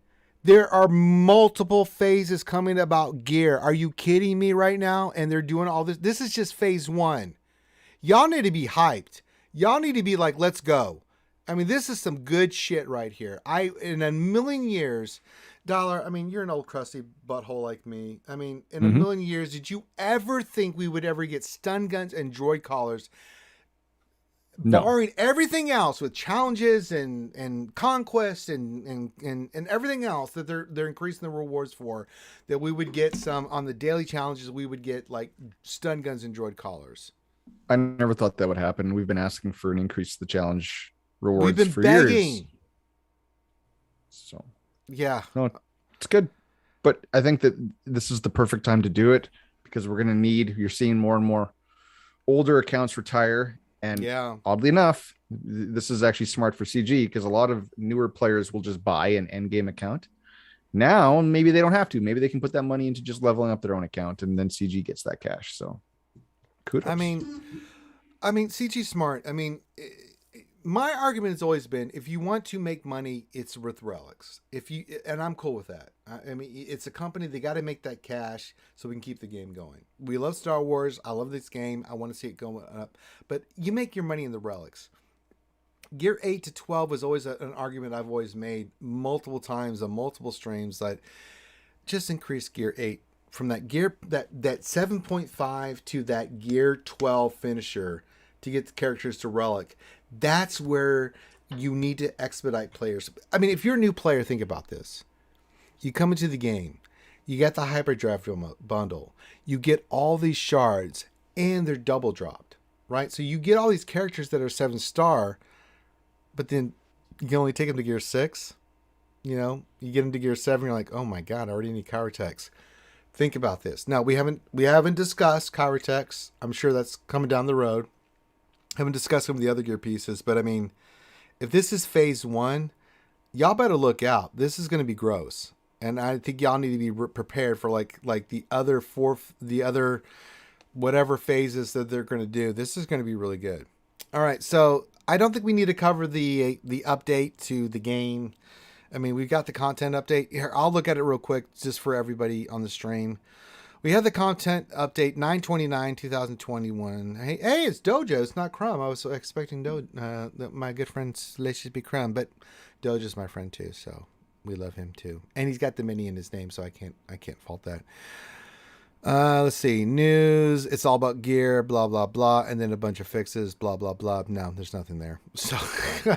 There are multiple phases coming about gear. Are you kidding me right now? And they're doing all this. This is just phase 1. Y'all need to be hyped. Y'all need to be like, let's go. I mean, this is some good shit right here. In a million years, Dollar, I mean, you're an old crusty butthole like me. I mean, in a million years, did you ever think we would ever get stun guns and droid collars? No. Barring everything else with challenges and conquest and everything else that they're increasing the rewards for, that we would get some on the daily challenges. We would get like stun guns and droid collars. I never thought that would happen. We've been asking for an increase to the challenge rewards. We've been for begging. Years. So yeah, no, it's good, but I think that this is the perfect time to do it because we're going to need. You're seeing more and more older accounts retire. And oddly enough, this is actually smart for CG because a lot of newer players will just buy an end game account. Now, maybe they don't have to. Maybe they can put that money into just leveling up their own account, and then CG gets that cash. So, kudos. I mean, CG's smart. I mean, my argument has always been, if you want to make money, it's with Relics. And I'm cool with that. I mean, it's a company, they got to make that cash so we can keep the game going. We love Star Wars. I love this game. I want to see it going up. But you make your money in the Relics. Gear 8 to 12 was always an argument I've always made multiple times on multiple streams, that just increase Gear 8 from that gear that 7.5 to that Gear 12 finisher to get the characters to Relic. That's where you need to expedite players. I mean, if you're a new player, think about this. You come into the game, you get the hyperdrive bundle, you get all these shards, and they're double dropped, right? So you get all these characters that are 7-star, but then you can only take them to Gear 6. You know, you get them to Gear 7, you're like, oh my god, I already need Kyrotex. Think about this. Now, we haven't discussed Kyrotex. I'm sure that's coming down the road. Haven't discussed some of the other gear pieces, but I mean, if this is phase 1, y'all better look out. This is going to be gross, and I think y'all need to be prepared for like the other whatever phases that they're going to do. This is going to be really good. All right, so I don't think we need to cover the update to the game. I mean, we've got the content update here. I'll look at it real quick just for everybody on the stream. We have the content update 9/29/2021. Hey, it's Dojo. It's not Crumb. I was expecting my good friend Slash to be Crumb, but Dojo's my friend too, so we love him too. And he's got the mini in his name, so I can't fault that. Let's see. News. It's all about gear, blah, blah, blah. And then a bunch of fixes, blah, blah, blah. No, there's nothing there. So,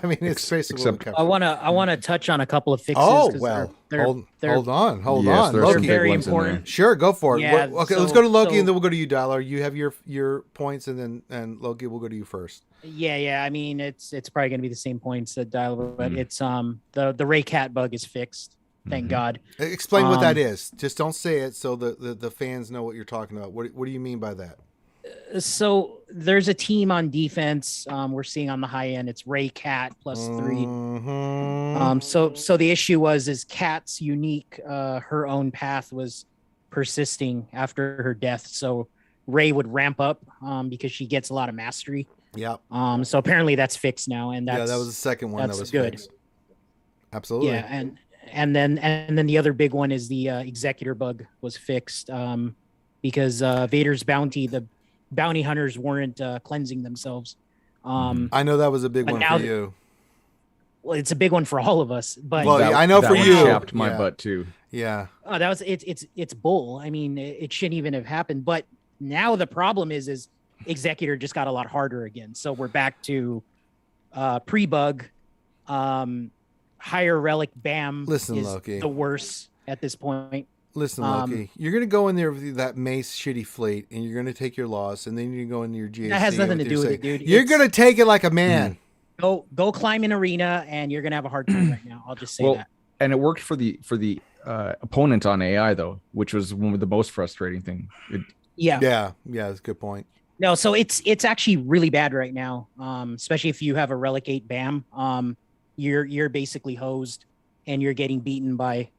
I mean, it's basically what we covered. I want to touch on a couple of fixes. Oh, well, they're hold on. They're Loki. very important. Sure, go for it. Yeah, Okay, let's go to Loki and then we'll go to you, Dialer. You have your points and Loki, we'll go to you first. Yeah. I mean, it's probably going to be the same points that Dialer, but it's the Ray Cat bug is fixed. Thank God. Explain what that is. Just don't say it so the fans know what you're talking about. What do you mean by that? So there's a team on defense. We're seeing on the high end. It's Ray Cat +3. So the issue is Cat's unique. Her own path was persisting after her death. So Ray would ramp up because she gets a lot of mastery. Yeah. So apparently that's fixed now, and that was the second one that was good. Fixed. Absolutely. Yeah, and then the other big one is the executor bug was fixed because Vader's bounty, the bounty hunters weren't cleansing themselves. I know that was a big one for you. Well, it's a big one for all of us, but I know for you. Chapped my butt too. Yeah. Oh, that was it's bull. I mean, it shouldn't even have happened. But now the problem is executor just got a lot harder again. So we're back to pre-bug. Higher relic BAM is Loki. The worst at this point. Listen, Loki, you're going to go in there with that Mace shitty fleet, and you're going to take your loss, and then you go into your GSC. That has nothing to do with it, dude. You're going to take it like a man. Go climb an arena, and you're going to have a hard time right now. I'll just say that. And it worked for the opponent on AI though, which was one of the most frustrating thing. Yeah, that's a good point. No, so it's actually really bad right now, especially if you have a Relic 8 BAM. You're basically hosed, and you're getting beaten by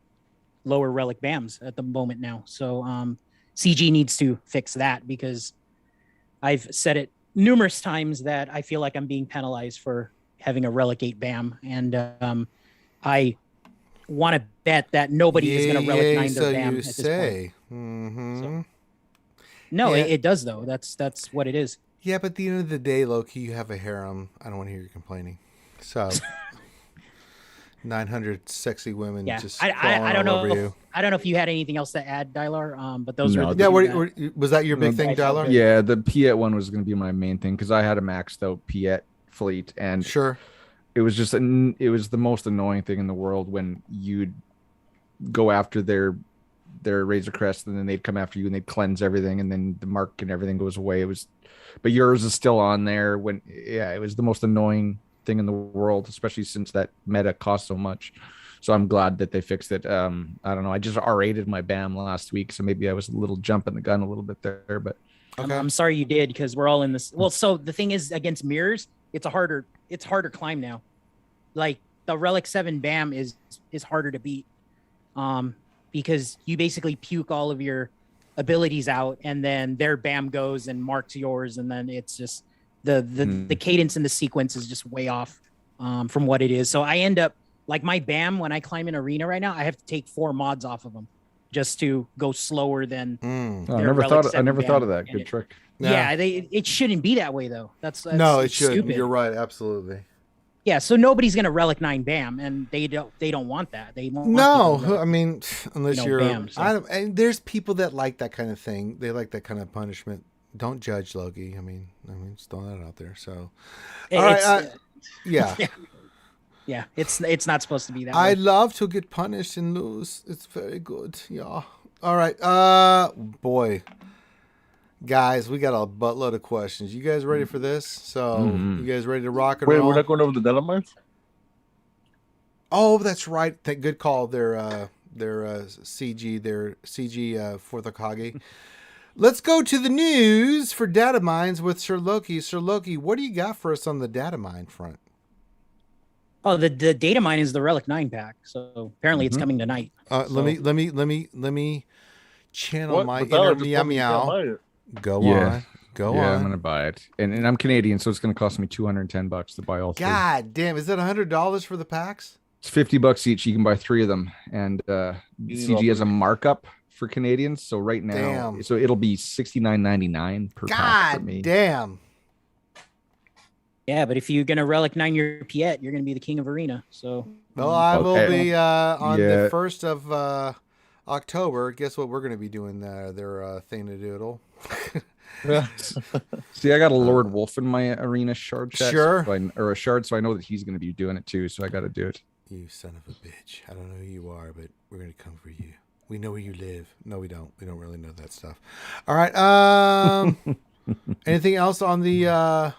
lower relic BAMs at the moment now. So CG needs to fix that, because I've said it numerous times that I feel like I'm being penalized for having a relic 8 BAM, and I want to bet that nobody is going to relic 9 their BAM at this point. So, no, it does though. That's what it is. Yeah, but at the end of the day, Loki, you have a harem. I don't want to hear you complaining. So 900 sexy women just I don't know over you. I don't know if you had anything else to add, Dylar. But those were was that your big thing, Dylar? Yeah, the Piet one was going to be my main thing, because I had a maxed out Piet fleet, and sure, it was just it was the most annoying thing in the world when you'd go after their Razor Crest, and then they'd come after you and they'd cleanse everything, and then the mark and everything goes away. But yours is still on there. It was the most annoying thing in the world, especially since that meta cost so much. So I'm glad that they fixed it. I don't know. I just R8'd my BAM last week, so maybe I was a little jumping the gun a little bit there. But okay. I'm sorry you did, because we're all in this. Well, so the thing is, against mirrors, it's harder climb now. Like the Relic 7 BAM is harder to beat, because you basically puke all of your abilities out, and then their BAM goes and marks yours, and then it's just the cadence and the sequence is just way off from what it is. So I end up, like, my BAM, when I climb an arena right now, I have to take 4 mods off of them just to go slower than I never thought of that. Good trick. Yeah, it shouldn't be that way though. That's no, it shouldn't. Stupid. You're right, absolutely. Yeah, so nobody's gonna Relic 9 BAM, and they don't want that. They want I mean, unless you're BAM, so. and there's people that like that kind of thing. They like that kind of punishment. Don't judge, Loki. I mean, just throw that out there. So, all right, yeah. Yeah, it's not supposed to be that I way. love to get punished and lose. It's very good. Yeah. All right. Boy. Guys, we got a buttload of questions. You guys ready for this? So, you guys ready to rock and roll? Wait, we're not going over the Delamines? Oh, that's right. Good call. Their CG, 4th Hokage. Let's go to the news for data mines with Sir Loki. Sir Loki, what do you got for us on the data mine front? Oh, the data mine is the Relic 9 pack. So apparently it's coming tonight. Let me channel What? my But Tyler inner just meow told me you can't meow. buy it. Go Yeah. on. Go Yeah, on. I'm gonna buy it, and I'm Canadian, so it's gonna cost me $210 to buy all three. God damn, is that $100 for the packs? It's $50 each. You can buy 3 of them, and need CG all has a three. markup for Canadians. So right now, Damn. so it'll be $69.99 per pack for God me. damn. Yeah, but if you're gonna Relic 9 your Piet, you're gonna be the king of Arena. So Well, I will Okay. be on the Yeah. 1st of October. Guess what we're going to be doing their thing to doodle. See, I got a Lord Wolf in my arena shard set, Sure. or a shard, so I know that he's going to be doing it too. So I got to do it. You son of a bitch. I don't know who you are, but we're going to come for you. We know where you live. No, we don't. We don't really know that stuff. All right. Anything else on the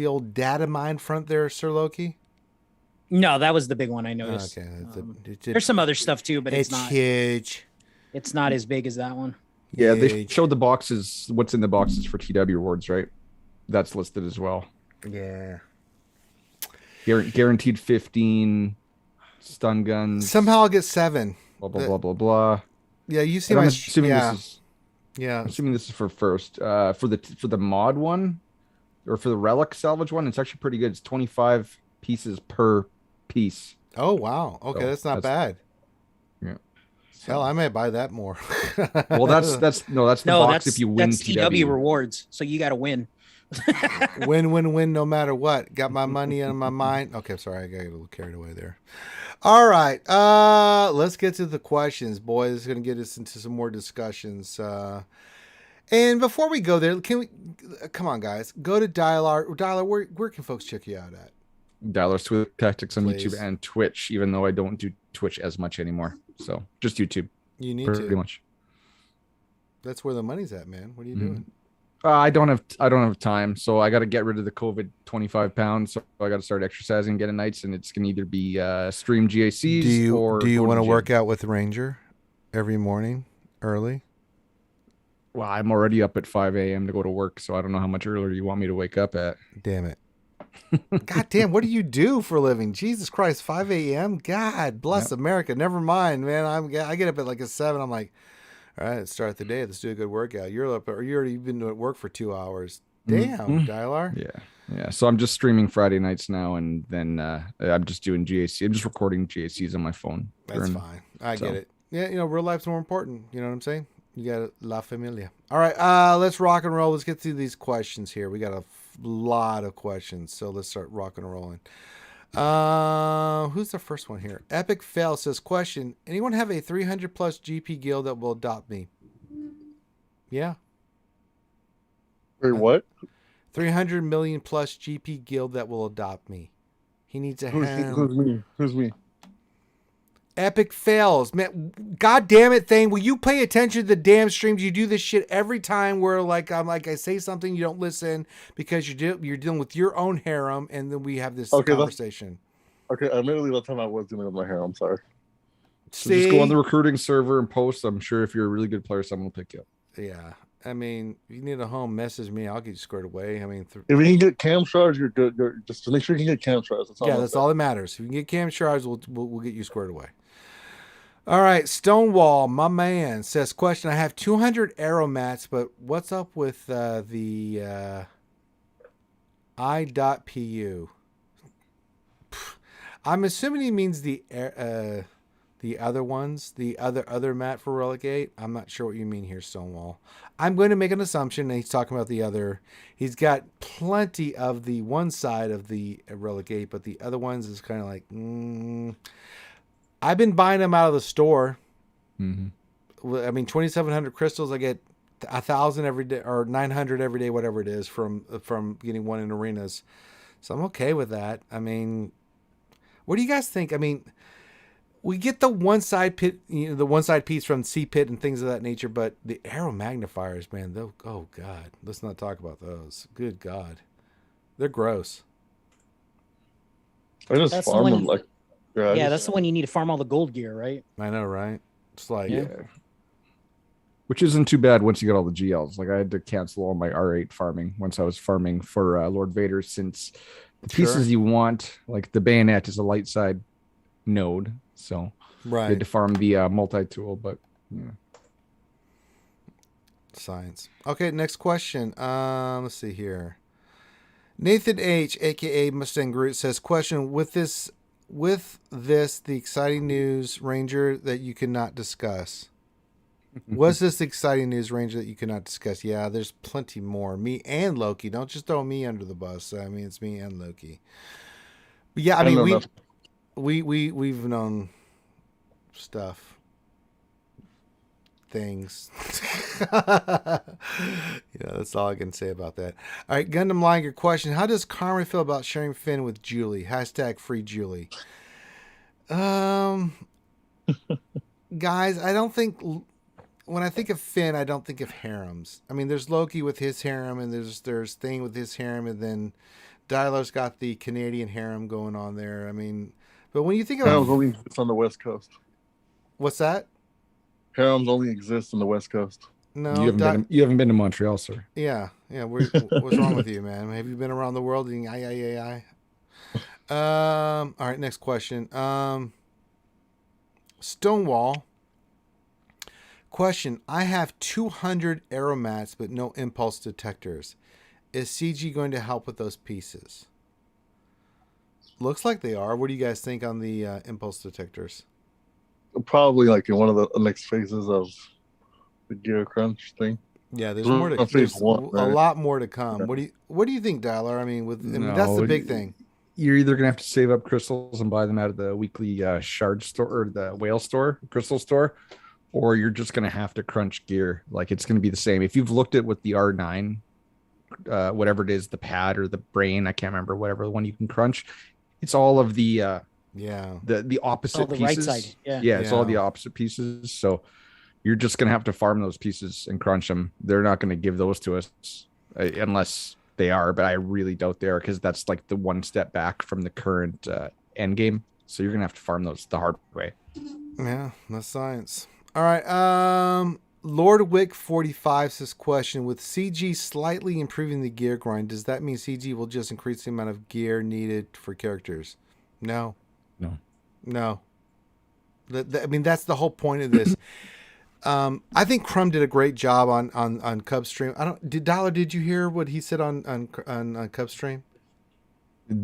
old data mine front there, Sir Loki? no, that was the big one I noticed. Okay. There's some other stuff too, but It's huge. it's not as big as that one. Yeah, they Huge. showed the boxes. What's in the boxes for TW rewards, right? That's listed as well. Yeah. Guaranteed 15 stun guns. Somehow I'll get 7. Blah blah blah blah blah. Yeah, you see And my I'm assuming yeah. this is. Yeah. I'm assuming this is for first. For the mod one, or for the relic salvage one, it's actually pretty good. It's 25 pieces per piece. Oh wow. Okay, So that's not bad. Yeah. Hell, I may buy that more. Well, that's the No, box that's if you win that's TW rewards. So you got to win. win, no matter what. Got my money in my mind. Okay, sorry, I got a little carried away there. All right, let's get to the questions, boys. This is gonna get us into some more discussions. And before we go there, can we? Come on, guys, go to Dialar. Dialar, where can folks check you out at? Dialer Swift Tactics on Please. YouTube and Twitch, even though I don't do Twitch as much anymore. So just YouTube, You need pretty to. much. That's where the money's at, man. What are you doing? I don't have time, so I got to get rid of the COVID 25 pounds. So I got to start exercising, get a nights, and it's gonna either be stream GACs Do you or do you go to want the to gym. work out with Ranger every morning early? Well, I'm already up at 5 a.m. to go to work, so I don't know how much earlier you want me to wake up at. Damn it. God damn, what do you do for a living? Jesus Christ, 5 a.m.? God bless America. Never mind, man. I get up at like a 7. I'm like, all right, let's start the day. Let's do a good workout. You're up, or you've already been at work for 2 hours. Damn, Dialar. Yeah. So I'm just streaming Friday nights now, and then I'm just doing GAC. I'm just recording GACs on my phone. That's fine. I get it. Yeah, real life's more important. You know what I'm saying? You got La Familia. All right, let's rock and roll. Let's get through these questions here. We got a lot of questions, so let's start rocking and rolling. Who's the first one here? Epic Fail says, question, anyone have a 300 plus GP guild that will adopt me? Yeah. Wait, what? 300 million plus GP guild that will adopt me. He needs a Who's me? Who's me? Epic Fails, man. God damn it, Thane. Will you pay attention to the damn streams? You do this shit every time where I say something, you don't listen because you're dealing with your own harem, and then we have this conversation. Okay, admittedly, that time I was dealing with my hair. I'm sorry. So just go on the recruiting server and post. I'm sure if you're a really good player, someone will pick you up. Yeah. I mean, if you need a home, message me. I'll get you squared away. I mean, if you can get cam shards, you're good. Just make sure you can get cam shards. That's all that matters. If you can get cam shards, we'll get you squared away. All right, Stonewall, my man, says, question, I have 200 arrow mats, but what's up with the I.pu? I'm assuming he means the other ones, the other mat for Relic 8. I'm not sure what you mean here, Stonewall. I'm going to make an assumption that he's talking about the other. He's got plenty of the one side of the Relic 8, but the other ones is kind of like, I've been buying them out of the store. Mm-hmm. I mean, 2,700 crystals. I get 1,000 every day or 900 every day, whatever it is, from getting one in arenas. So I'm okay with that. I mean, what do you guys think? I mean, we get the one side pit, the one side piece from C Pit and things of that nature, but the arrow magnifiers, man, oh God, let's not talk about those. Good God, they're gross. I just farm them like. Yeah, that's the one you need to farm all the gold gear, right? I know, right? It's like, Which isn't too bad once you get all the GLs. Like I had to cancel all my R8 farming once I was farming for Lord Vader, since the pieces you want, like the bayonet, is a light side node, so you had to farm the multi-tool. But yeah. Science. Okay, next question. Let's see here. Nathan H, aka Mustang Groot, says, question, with this the exciting news, Ranger, that you cannot discuss. Was this exciting news, Ranger, that you cannot discuss? Yeah, there's plenty more. Me and Loki. Don't just throw me under the bus. I mean, it's me and Loki. But yeah, I mean, we've known stuff. Things. That's all I can say about that. All right, Gundam Liger question. How does Carmen feel about sharing Finn with Julie? # free Julie. Guys, I don't think... When I think of Finn, I don't think of harems. I mean, there's Loki with his harem, and there's Thing with his harem, and then Dylar's got the Canadian harem going on there. I mean, but when you think of harems only exist on the West Coast. What's that? Harems only exist on the West Coast. No, you haven't been to Montreal, sir. Yeah. What's wrong with you, man? Have you been around the world? All right, next question. Stonewall. Question, I have 200 aromats but no impulse detectors. Is CG going to help with those pieces? Looks like they are. What do you guys think on the impulse detectors? Probably like in one of the next phases of the gear crunch thing. Yeah, there's more to there's a lot more to come. Yeah. What do you think, Dylar? I mean, that's the big thing. You're either gonna have to save up crystals and buy them out of the weekly shard store or the whale store, crystal store, or you're just going to have to crunch gear. Like it's going to be the same. If you've looked at what the R9, whatever it is, the pad or the brain, I can't remember, whatever one you can crunch, it's all of the the opposite the pieces. Right side. Yeah, it's all the opposite pieces. So you're just going to have to farm those pieces and crunch them. They're not going to give those to us unless they are, but I really doubt they are, because that's like the one step back from the current end game. So you're going to have to farm those the hard way. Yeah, that's science. All right, Lord Wick 45 says, question, with CG slightly improving the gear grind, does that mean CG will just increase the amount of gear needed for characters? No. I mean, that's the whole point of this. I think Crumb did a great job on Cub's stream. Did you hear what he said on Cub's stream?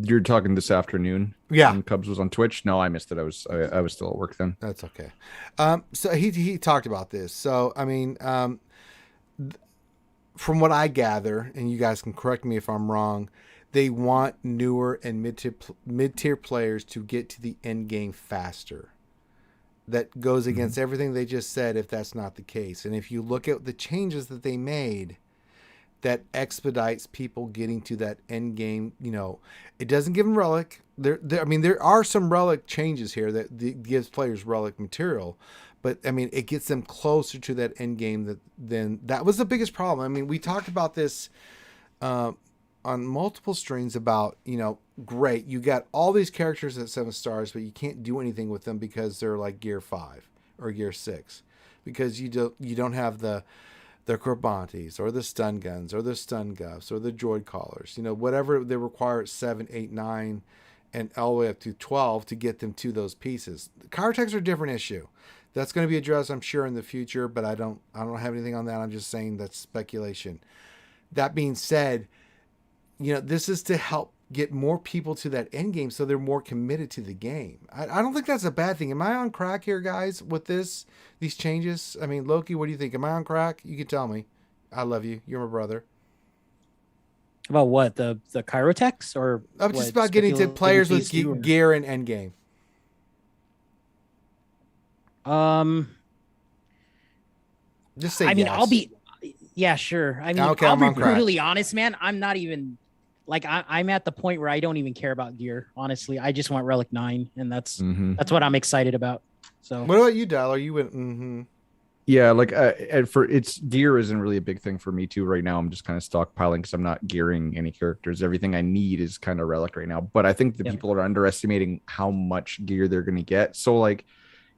You're talking this afternoon. Yeah. When Cubs was on Twitch. No, I missed it. I was still at work then. That's okay. So he talked about this. So I mean, from what I gather, and you guys can correct me if I'm wrong, they want newer and mid-tier players to get to the end game faster. That goes against everything they just said if that's not the case. And if you look at the changes that they made, that expedites people getting to that end game. It doesn't give them Relic. I mean, there are some Relic changes here that gives players Relic material, but I mean, it gets them closer to that end game. That was the biggest problem. I mean, we talked about this on multiple streams about, great, you got all these characters at 7 stars, but you can't do anything with them because they're like gear 5 or gear 6, because you don't have the Corbantes or the stun guns or the stun guffs or the droid collars, whatever they require at 7, 8, 9, and all the way up to 12 to get them to those pieces. The Chirotecs are a different issue. That's going to be addressed, I'm sure, in the future, but I don't have anything on that. I'm just saying that's speculation. That being said, this is to help get more people to that end game so they're more committed to the game. I don't think that's a bad thing. Am I on crack here, guys, with these changes? I mean, Loki, what do you think? Am I on crack? You can tell me. I love you. You're my brother. About what? The Chirotecs? Or I'm just about getting to players with gear and end game. Just say yes. Yeah, sure. I mean, okay, I'll be brutally honest, man. I'm not even... Like I'm at the point where I don't even care about gear. Honestly, I just want Relic 9, and that's what I'm excited about. So, what about you, Dylar? You went. Yeah, like gear isn't really a big thing for me too right now. I'm just kind of stockpiling because I'm not gearing any characters. Everything I need is kind of Relic right now. But I think the people are underestimating how much gear they're going to get. So like,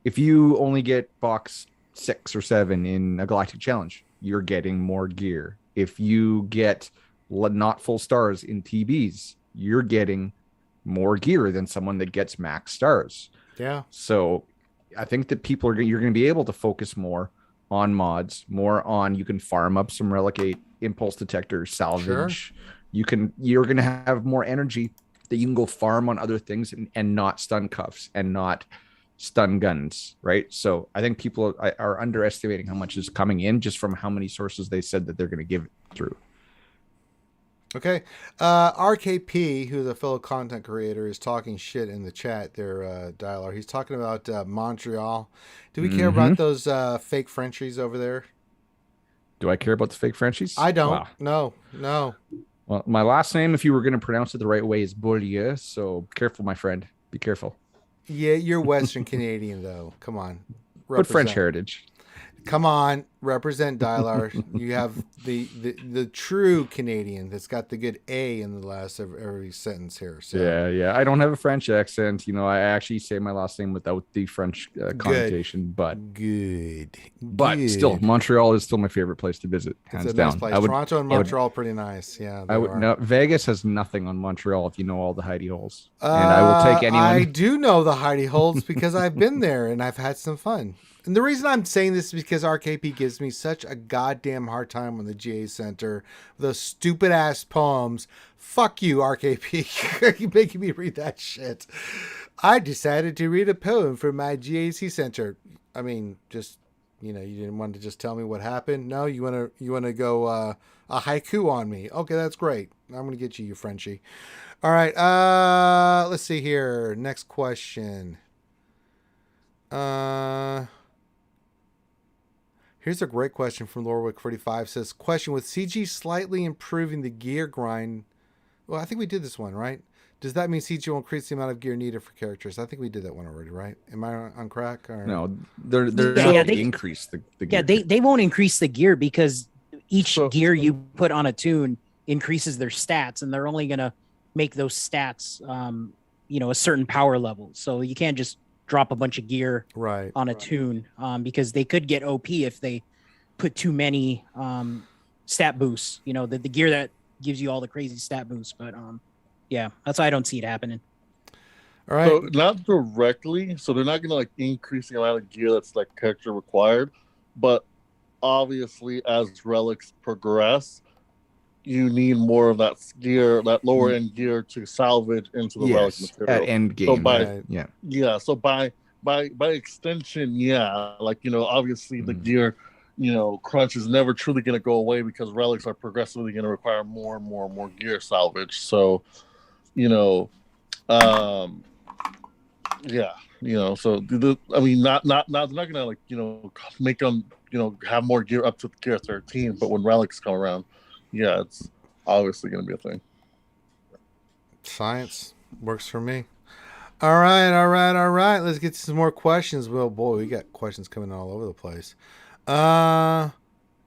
if you only get box 6 or 7 in a Galactic Challenge, you're getting more gear. If you get not full stars in TBs, you're getting more gear than someone that gets max stars. Yeah. So I think that you're going to be able to focus more on mods, more on, you can farm up some Relic 8 impulse detectors, salvage. Sure. You're going to have more energy that you can go farm on other things and not stun cuffs and not stun guns, right? So I think people are underestimating how much is coming in just from how many sources they said that they're going to give it through. Okay. RKP, who's a fellow content creator, is talking shit in the chat there, Dialar. He's talking about Montreal. Do we care about those fake Frenchies over there? Do I care about the fake Frenchies? I don't. Wow. No. Well, my last name, if you were going to pronounce it the right way, is Beaulieu. So careful, my friend. Be careful. Yeah, you're Western Canadian, though. Come on. But French heritage. Come on, represent Dialar. You have the true Canadian that's got the good A in the last of every sentence here. So. Yeah. I don't have a French accent. I actually say my last name without the French connotation. But good. Still, Montreal is still my favorite place to visit. Hands down. Nice place. Toronto and Montreal, pretty nice. Yeah. No, Vegas has nothing on Montreal if you know all the hidey holes. And I will take anyone. I do know the hidey holes because I've been there and I've had some fun. And the reason I'm saying this is because RKP gives me such a goddamn hard time on the GA Center. Those stupid ass poems. Fuck you, RKP. You're making me read that shit. I decided to read a poem for my GAC Center. I mean, just, you didn't want to just tell me what happened. No, you want to go a haiku on me. Okay, that's great. I'm going to get you Frenchie. All right. Let's see here. Next question. Here's a great question from Lorwick45. Says, question, with CG slightly improving the gear grind. Well, I think we did this one, right? Does that mean CG will increase the amount of gear needed for characters? I think we did that one already, right? Am I on crack? Or? No, they're not increase the gear. Yeah, they won't increase the gear because each gear you put on a tune increases their stats, and they're only going to make those stats, a certain power level. So you can't just drop a bunch of gear on a tune because they could get OP if they put too many stat boosts, the gear that gives you all the crazy stat boosts. But yeah, that's why I don't see it happening. All right. So not directly. So they're not going to increase the amount of gear that's character required. But obviously as relics progress, you need more of that gear, that lower end gear to salvage into the relic material. At end game. So So by extension, obviously the gear, crunch is never truly going to go away because relics are progressively going to require more and more and more gear salvage. So, so not going to make them have more gear up to gear 13, but when relics come around, yeah, it's obviously going to be a thing. Science works for me. All right. Let's get to some more questions. Well, boy, we got questions coming all over the place.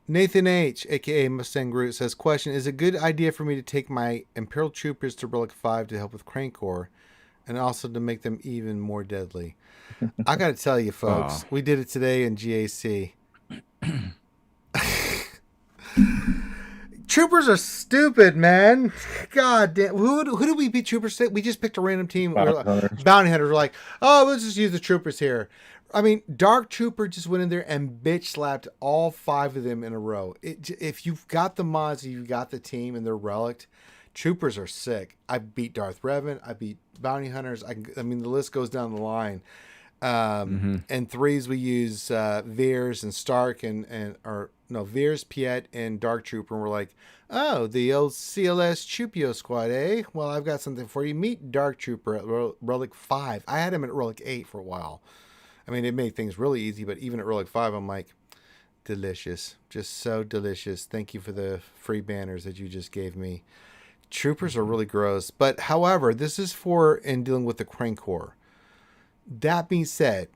Nathan H, a.k.a. Mustang Groot, says, question, is it a good idea for me to take my Imperial Troopers to Relic 5 to help with Crane Core and also to make them even more deadly? I got to tell you, folks, we did it today in GAC. Troopers are stupid, man. God damn. Who did we beat Troopers? We just picked a random team. Bounty Hunters. We're like, let's just use the Troopers here. I mean, Dark Trooper just went in there and bitch slapped all 5 of them in a row. If you've got the mods, you've got the team, and they're relic, Troopers are sick. I beat Darth Revan. I beat Bounty Hunters. I mean, the list goes down the line. And threes, we use Veers and Stark Veers, Piet, and Dark Trooper. And we're like, the old CLS Chupio squad, eh? Well, I've got something for you. Meet Dark Trooper at Relic 5. I had him at Relic 8 for a while. I mean, it made things really easy, but even at Relic 5, I'm like, delicious. Just so delicious. Thank you for the free banners that you just gave me. Troopers are really gross. But, however, this is in dealing with the Crane Core. That being said,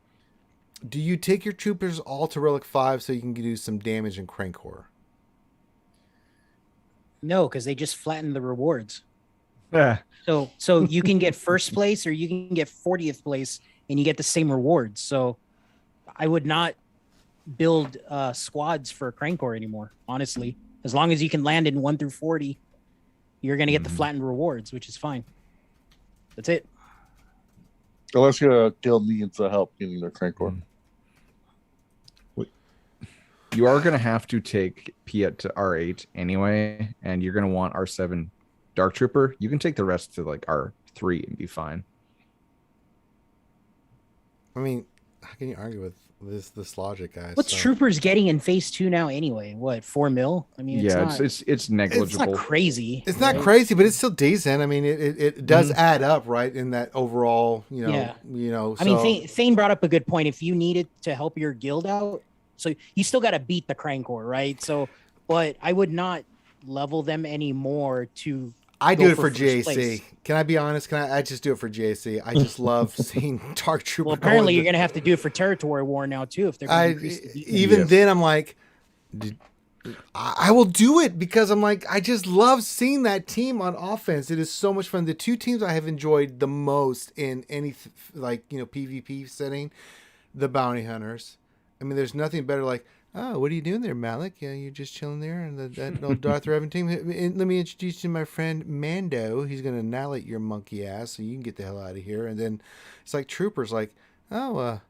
do you take your Troopers all to Relic 5 so you can do some damage in Crane Core? No, because they just flatten the rewards. Yeah. So you can get first place or you can get 40th place and you get the same rewards. So I would not build squads for Crankcore anymore. Honestly, as long as you can land in 1 through 40, you're gonna get the flattened rewards, which is fine. That's it. Unless your guild needs help getting their Crankcore. You are going to have to take Piet to R8 anyway, and you're going to want R7 Dark Trooper. You can take the rest to like R3 and be fine. I mean, how can you argue with this logic, guys? What's Troopers getting in phase 2 now anyway? What, 4 mil? I mean, it's negligible. It's not crazy. It's not crazy, but it's still decent. I mean, it does add up, right? In that overall, Yeah. So. I mean, Thane brought up a good point. If you needed to help your guild out, so you still got to beat the Crankcore, right? So, but I would not level them anymore to. I go do it for first GAC. place. Can I be honest? I just do it for GAC. I just love seeing Dark Trooper. Well, apparently you're going to have to do it for Territory War now too. If they're going to increase the defense. Then I'm like, I will do it because I'm like, I just love seeing that team on offense. It is so much fun. The two teams I have enjoyed the most in any PvP setting, the Bounty Hunters. I mean, there's nothing better like, oh, what are you doing there, Malik? Yeah, you're just chilling there and that old Darth Revan team. Let me introduce you to my friend Mando. He's going to annihilate your monkey ass so you can get the hell out of here. And then it's like Troopers like, oh, what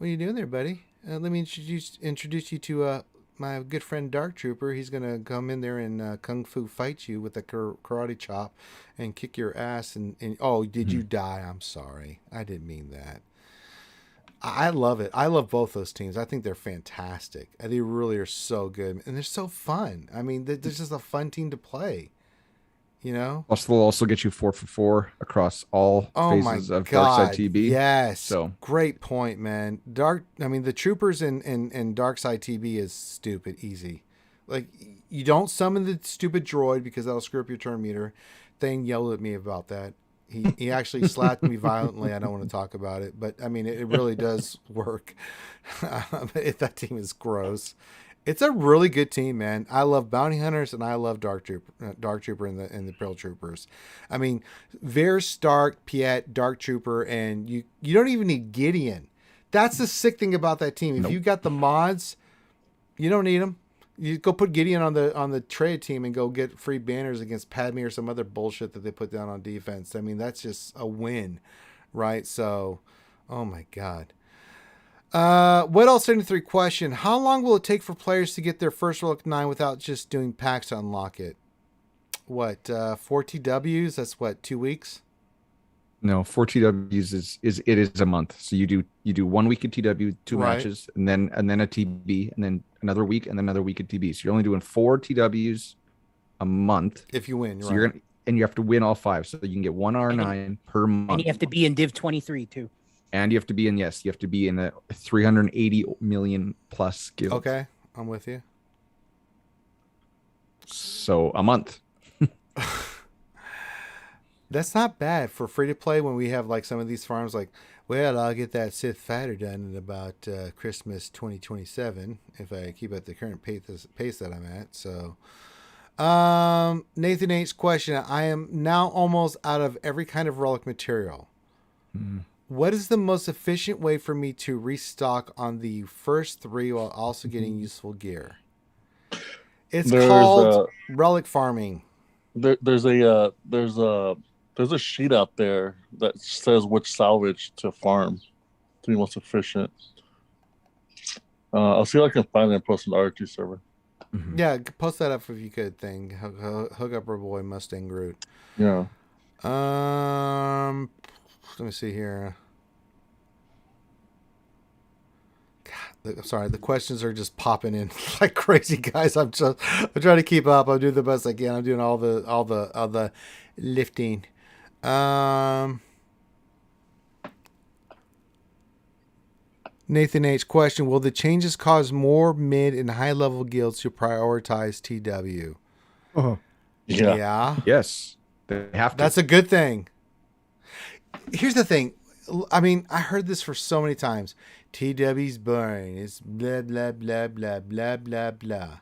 are you doing there, buddy? Let me introduce you to my good friend Dark Trooper. He's going to come in there and kung fu fight you with a karate chop and kick your ass. And oh, did you die? I'm sorry. I didn't mean that. I love it. I love both those teams. I think they're fantastic. They really are so good. And they're so fun. I mean, they're just a fun team to play. Also, they'll also get you 4 for 4 across all phases of Darkside TB. Yes. So great point, man. The Troopers and Darkside TB is stupid easy. Like, you don't summon the stupid droid because that'll screw up your turn meter. Thane yelled at me about that. He actually slapped me violently. I don't want to talk about it, but I mean, it really does work. That team is gross. It's a really good team, man. I love Bounty Hunters and I love Dark Trooper and the Pale Troopers. I mean, Ver, Stark, Piet, Dark Trooper, and you don't even need Gideon. That's the sick thing about that team. If you got the mods, you don't need them. You go put Gideon on the trade team and go get free banners against Padme or some other bullshit that they put down on defense. I mean, that's just a win, right? So, oh my God. What else? 73 question. How long will it take for players to get their first Relic 9 without just doing packs to unlock it? What, 4 TWs? That's what, 2 weeks? No, 4 TWs is a month. So you do 1 week of TW, 2 matches, and then a TB, and then another week, and then another week of TB. So you're only doing 4 TWs a month. If you win, so you're you have to win all 5, so you can get 1 R9 per month. And you have to be in Div 23 too. And you have to be in a 380 million plus guild. Okay, I'm with you. So a month. That's not bad for free to play when we have like some of these farms like, well, I'll get that Sith fighter done in about Christmas 2027 if I keep at the current pace that I'm at. So, Nathan H's question: I am now almost out of every kind of relic material. What is the most efficient way for me to restock on the first 3 while also getting useful gear? It's called relic farming. There's a sheet out there that says which salvage to farm to be most efficient. I'll see if I can find it and post an RT server. Yeah, post that up if you could. Thing hook up our boy Mustang Groot. Yeah. Let me see here. God, I'm sorry, the questions are just popping in like crazy, guys. I'm trying to keep up. I'm doing the best I can. I'm doing all the lifting. Nathan H. question: will the changes cause more mid and high level guilds to prioritize TW? Yeah. Yes. They have to. That's a good thing. Here's the thing. I mean, I heard this for so many times. TW's boring. It's blah, blah, blah, blah, blah, blah, blah.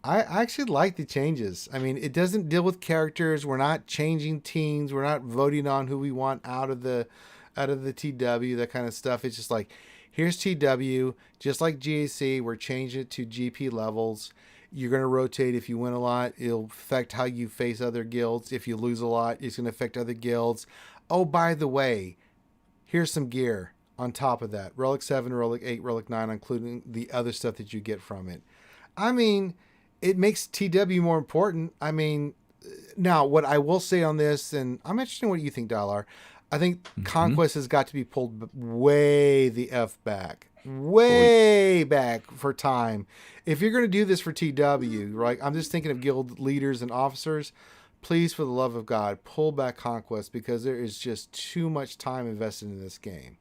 I actually like the changes. I mean, it doesn't deal with characters. We're not changing teams. We're not voting on who we want out of the TW, that kind of stuff. It's just like, here's TW, just like GAC, we're changing it to GP levels. You're going to rotate. If you win a lot, it'll affect how you face other guilds. If you lose a lot, it's going to affect other guilds. Oh, by the way, here's some gear on top of that. Relic 7, Relic 8, Relic 9, including the other stuff that you get from it. I mean, it makes TW more important. I mean, now, what I will say on this, and I'm interested in what you think, Dalar. I think Conquest has got to be pulled way the F back. Way back for time. If you're going to do this for TW, right? I'm just thinking of guild leaders and officers. Please, for the love of God, pull back Conquest because there is just too much time invested in this game.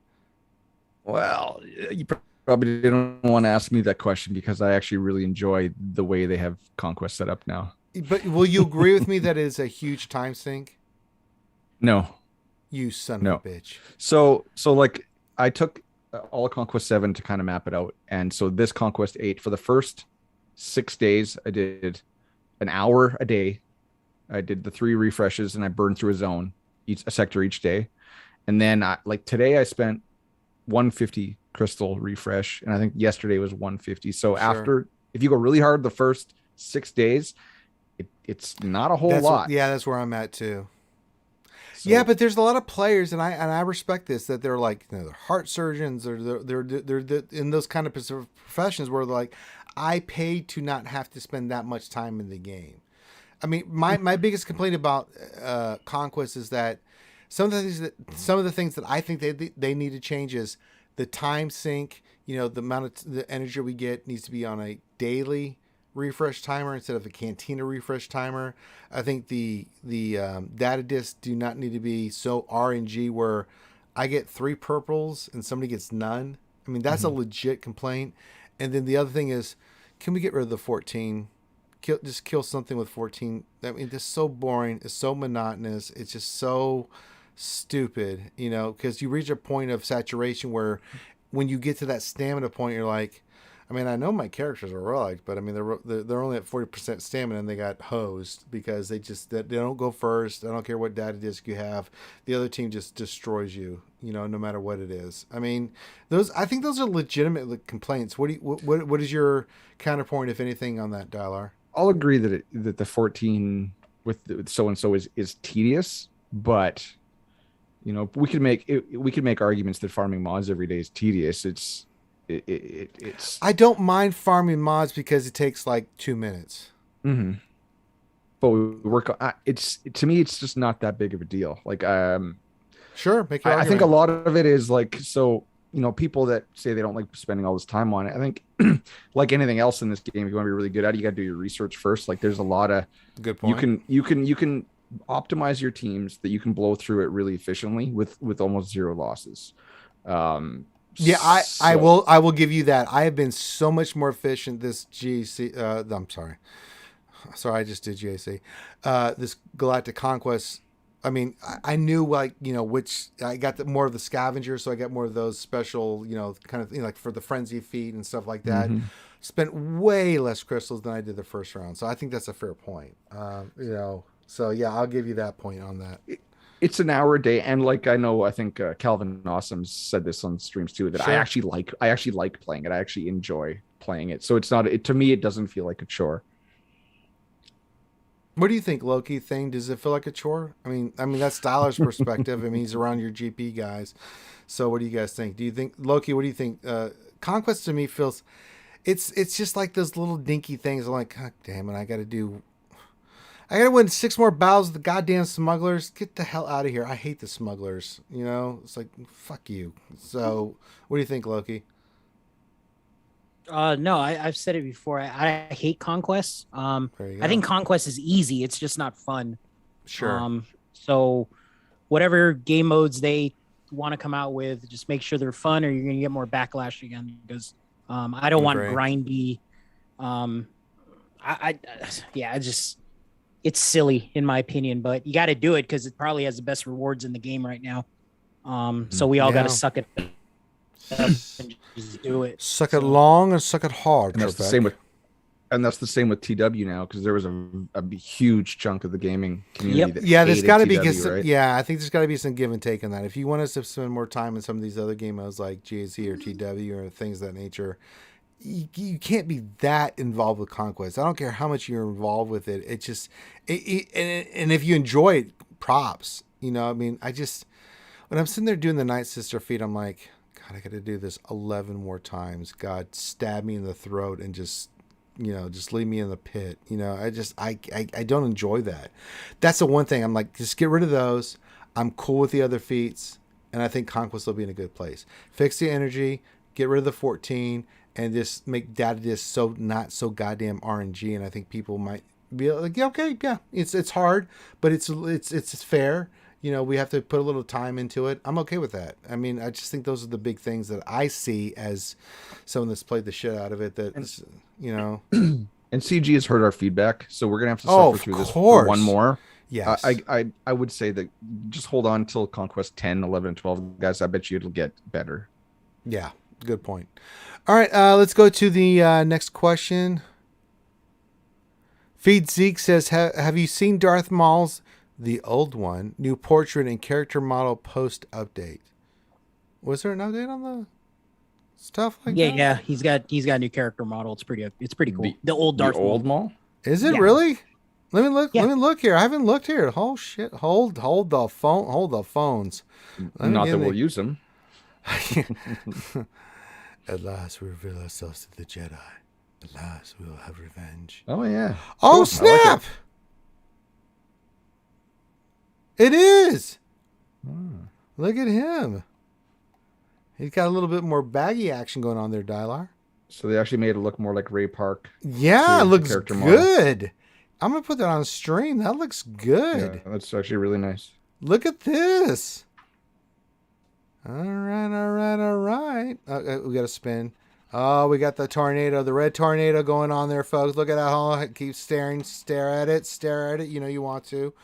Well, you probably didn't want to ask me that question because I actually really enjoy the way they have Conquest set up now. But will you agree with me that it is a huge time sink? No. You son of a bitch. So like I took all of Conquest 7 to kind of map it out. And so this Conquest 8, for the first 6 days, I did an hour a day. I did the 3 refreshes and I burned through a zone, a sector each day. And then like today I spent 150 crystal refresh. And I think yesterday was 150. So after, if you go really hard the first 6 days, it's not a whole lot. That's where I'm at too. So, yeah, but there's a lot of players, and I respect this, that they're like, you know, they're heart surgeons, or they're in those kind of professions where they're like, I paid to not have to spend that much time in the game. I mean, my biggest complaint about Conquest is that some of the things that I think they need to change is the time sink. You know, the amount of the energy we get needs to be on a daily refresh timer instead of a cantina refresh timer. I think the data discs do not need to be so RNG where I get 3 purples and somebody gets none. I mean, that's a legit complaint. And then the other thing is, can we get rid of the 14? Just kill something with 14. I mean, it's so boring. It's so monotonous. It's just so stupid, you know, because you reach a point of saturation where when you get to that stamina point, you're like, I mean, I know my characters are Relic, but I mean, they're only at 40% stamina and they got hosed because they don't go first. I don't care what data disc you have. The other team just destroys you, you know, no matter what it is. I mean, I think those are legitimate complaints. What is your counterpoint, if anything, on that, Dalar? I'll agree that the 14 with so-and-so is tedious, but you know, we could make arguments that farming mods every day is tedious. It's I don't mind farming mods because it takes like 2 minutes. Mm-hmm. But we work on to me it's just not that big of a deal. Like sure, make your I think a lot of it is like, so you know, people that say they don't like spending all this time on it, I think like anything else in this game, if you want to be really good at it, you got to do your research first. Like there's a lot of good point. You can optimize your teams that you can blow through it really efficiently with almost 0 losses. Yeah, I will give you that. I have been so much more efficient this GAC. I'm sorry, I just did GAC. This Galactic Conquest. I mean, I knew, like, you know, which I got more of the scavengers, so I got more of those special, you know, kind of, you know, like for the frenzy feat and stuff like that. Spent way less crystals than I did the first round, so I think that's a fair point. You know, so yeah, I'll give you that point on that. It's an hour a day, and like I think Calvin Awesome said this on streams too, that I actually like playing it. I actually enjoy playing it. So it's not to me, it doesn't feel like a chore. What do you think, Loki? Does it feel like a chore? I mean that's Styler's perspective. I mean, he's around your GP guys. So what do you guys think? Do you think, Loki? What do you think? Conquest to me feels, it's just like those little dinky things. I'm like, God damn it, I got to win 6 more battles with the goddamn smugglers. Get the hell out of here. I hate the smugglers. You know, it's like, fuck you. So, what do you think, Loki? No, I've said it before. I hate Conquest. I think Conquest is easy. It's just not fun. Sure. So, whatever game modes they want to come out with, just make sure they're fun, or you're going to get more backlash again. Because I don't want grindy. It's silly in my opinion, but you got to do it because it probably has the best rewards in the game right now. So we all got to suck it up and just do it. Suck it long and suck it hard. And that's And that's the same with TW now, because there was a huge chunk of the gaming community. That Yeah, there's hated got to be TW, right? yeah, I think there's got to be some give and take on that. If you want us to spend more time in some of these other game modes like GAC or TW or things of that nature, you can't be that involved with Conquest. I don't care how much you're involved with it. It just and if you enjoy it, props. You know, I mean, when I'm sitting there doing the Night Sister feat, I'm like, God, I got to do this 11 more times. God, stab me in the throat and just leave me in the pit. I don't enjoy that. That's the one thing I'm like, just get rid of those. I'm cool with the other feats, and I think Conquest will be in a good place. Fix the energy, get rid of the 14, and just make data disc not so goddamn RNG. And I think people might be like, yeah, okay, yeah, it's hard, but it's fair. We have to put a little time into it. I'm okay with that. I mean, I just think those are the big things that I see as someone that's played the shit out of it. And CG has heard our feedback, so we're gonna have to suffer through this for one more. Yes. I would say that just hold on till Conquest 10, 11, and 12, guys. I bet you it'll get better. Yeah, good point. All right, let's go to the next question. Feed Zeke says, have you seen Darth Maul's the old one, new portrait and character model post update? Was there an update on the stuff like that? Yeah, he's got a new character model. It's pretty cool. The old Darth Maul. Is it really? Let me look. Yeah. Let me look here. I haven't looked here. Oh shit! Hold the phone. Hold the phones. Not that we'll use them. At last, we reveal ourselves to the Jedi. At last, we will have revenge. Oh yeah. Oh cool. Snap! It is. Look at him. He's got a little bit more baggy action going on there, Dylar. So they actually made it look more like Ray Park. Yeah, it looks good. Model. I'm going to put that on stream. That looks good. Yeah, that's actually really nice. Look at this. All right. We got to spin. Oh, we got the tornado, the red tornado going on there, folks. Look at that. Keep stare at it. You want to.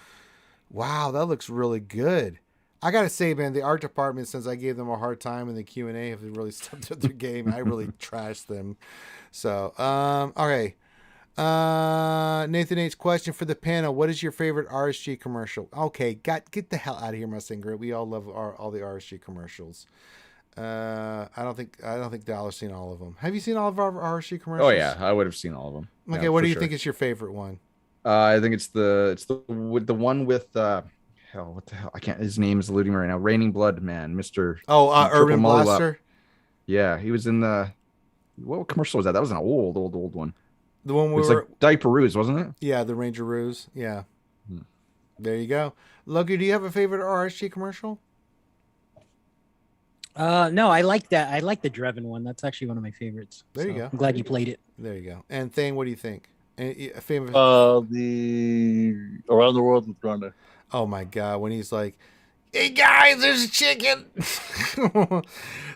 Wow, that looks really good. I gotta say, man, the art department, since I gave them a hard time in the Q&A, have really stepped up their game. I really trashed them. So, okay. Nathan H. question for the panel: what is your favorite RSG commercial? Okay, get the hell out of here, Mustang Group. We all love all the RSG commercials. I don't think Dallas seen all of them. Have you seen all of our RSG commercials? Oh yeah, I would have seen all of them. Okay, yeah, what do you think is your favorite one? I think it's the one with what the hell? I can't. His name is eluding me right now. Raining Blood Man, Mr. Urban Blaster. Yeah, he was in the. What commercial was that? That was an old one. The one where it was like Diaperoos, wasn't it? Yeah, the Rangeroos. Yeah. There you go. Loki, do you have a favorite RSG commercial? No, I like that. I like the Dreven one. That's actually one of my favorites. There you go. I'm glad you played it. There you go. And Thane, what do you think? A favorite? The Around the World with Grande. Oh my God, when he's like, "Hey guys, there's a chicken."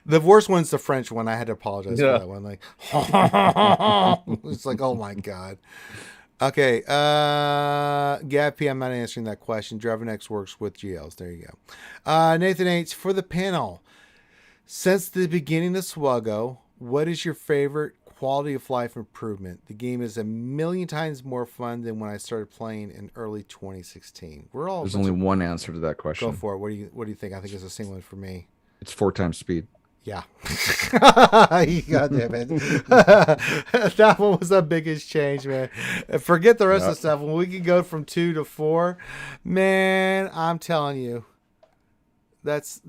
The worst one's the French one. I had to apologize for that one. Like, it's like, oh my God. Okay, Gab P, I'm not answering that question. Dravenex works with GLs. There you go. Nathan H, for the panel. Since the beginning of SWGOH, what is your favorite quality of life improvement? The game is a million times more fun than when I started playing in early 2016. There's only one answer to that question. Go for it. What do you think? I think it's the same one for me. It's 4 times speed. Yeah. God damn it. That one was the biggest change, man. Forget the rest of the stuff. When we can go from 2 to 4, man, I'm telling you. That's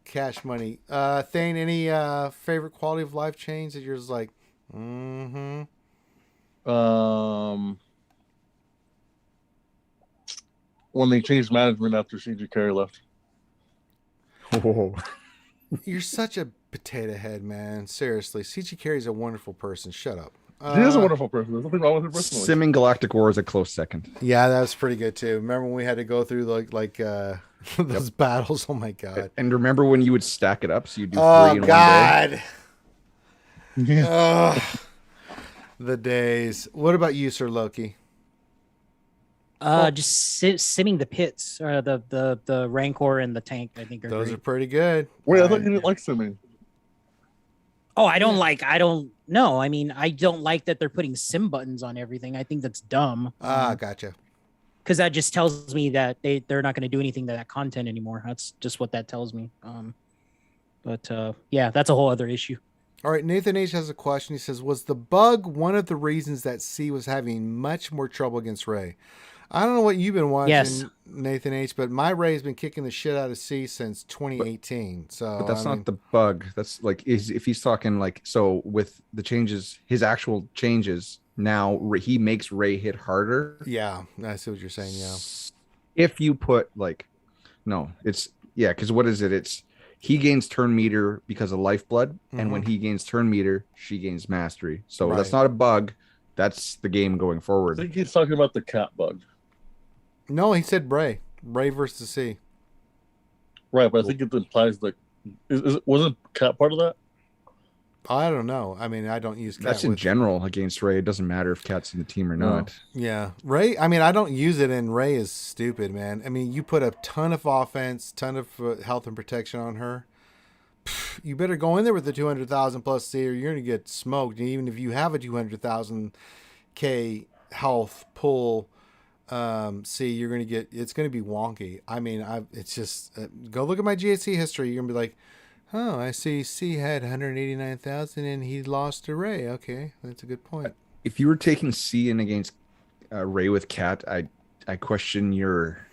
cash money. Thane, any favorite quality of life change that you're just like, when they changed management after CG Carey left. Oh. You're such a potato head, man. Seriously. CG Carey's a wonderful person. Shut up. He is a wonderful person. There's nothing wrong with him personally. Simming Galactic War is a close second. Yeah, that was pretty good too. Remember when we had to go through those battles? Oh my God. And remember when you would stack it up so you do 3 in one day? Oh, the days. What about you, Sir Loki? Just simming the pits, or the Rancor and the tank. I think those are pretty good. Wait, I thought you didn't like simming. Oh, I don't No, I mean, I don't like that they're putting sim buttons on everything. I think that's dumb. Gotcha. Because that just tells me that they're not going to do anything to that content anymore. That's just what that tells me. Yeah, that's a whole other issue. All right, Nathan H has a question. He says, was the bug one of the reasons that C was having much more trouble against Ray? I don't know what you've been watching, Yes. Nathan H, but my Ray's been kicking the shit out of C since 2018. But that's not the bug. That's like, if he's talking like, so with the changes, his actual changes, now he makes Ray hit harder. Yeah, I see what you're saying, yeah. If you put like, no, it's, yeah, because what is it? It's, he gains turn meter because of lifeblood, and when he gains turn meter, she gains mastery. So that's not a bug. That's the game going forward. I think he's talking about the cat bug. No, he said Ray. Ray versus C. Right, but I think it implies like, wasn't cat part of that? I don't know. I mean, I don't use cat. That's in general against Ray. It doesn't matter if cat's in the team or not. Yeah. Ray, I mean, I don't use it, and Ray is stupid, man. I mean, you put a ton of offense, ton of health and protection on her. You better go in there with the 200,000 plus C, or you're going to get smoked. And even if you have a 200,000 K health pull C, you're going to get, it's going to be wonky. I mean, it's just, go look at my GSC history. You're going to be like, oh, I see C had 189,000 and he lost to Ray. Okay, that's a good point. If you were taking C in against Ray with cat, I question your...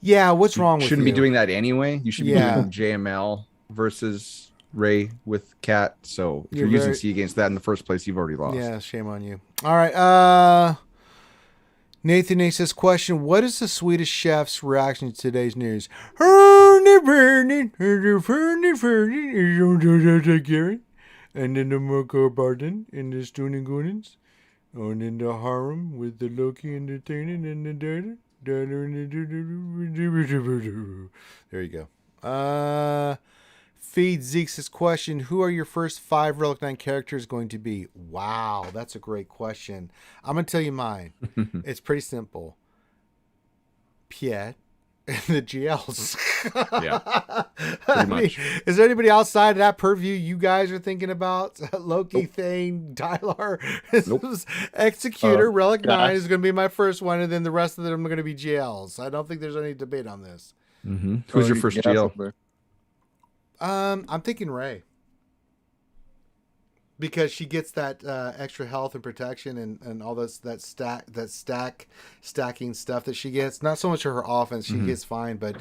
Yeah, what's wrong with you? Shouldn't be doing that anyway. You should be doing JML versus Ray with cat. So if you're using C against that in the first place, you've already lost. Yeah, shame on you. All right, Nathan A says, question, what is the Swedish chef's reaction to today's news? And then the Moko Barton in the Stooning Goonins. And in the harem with the Loki entertaining and the data. There you go. Feed Zeke's question, who are your first 5 Relic 9 characters going to be? Wow, that's a great question. I'm going to tell you mine. It's pretty simple. Piet and the GLs. Yeah, pretty much. Is there anybody outside of that purview you guys are thinking about? Loki, Thane, Dylar, Executor, Relic 9 is going to be my first one, and then the rest of them are going to be GLs. I don't think there's any debate on this. Who's your first GL? I'm thinking Ray. Because she gets that extra health and protection and all that stacking stuff that she gets. Not so much her offense, she gets fine, but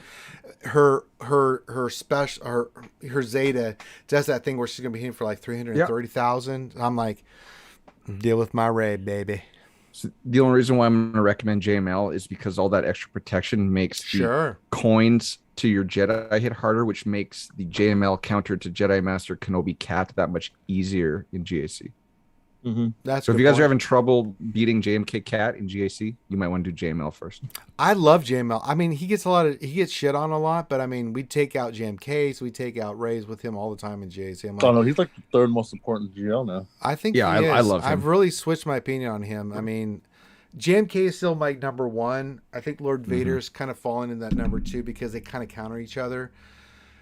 her special her Zeta does that thing where she's gonna be hitting for like 330,000. I'm like, deal with my Ray, baby. So the only reason why I'm going to recommend JML is because all that extra protection makes the coins to your Jedi hit harder, which makes the JML counter to Jedi Master Kenobi Cat that much easier in GAC. That's so if you guys are having trouble beating JMK Cat in GAC, you might want to do JML first. I love JML. I mean, he gets shit on a lot, but I mean, we take out JMKs, we take out Rays with him all the time in GAC. I'm like, oh no, he's like the third most important GL now. I think I love him. I've really switched my opinion on him. I mean, JMK is still my number 1. I think Lord Vader's kind of fallen in that number 2 because they kind of counter each other.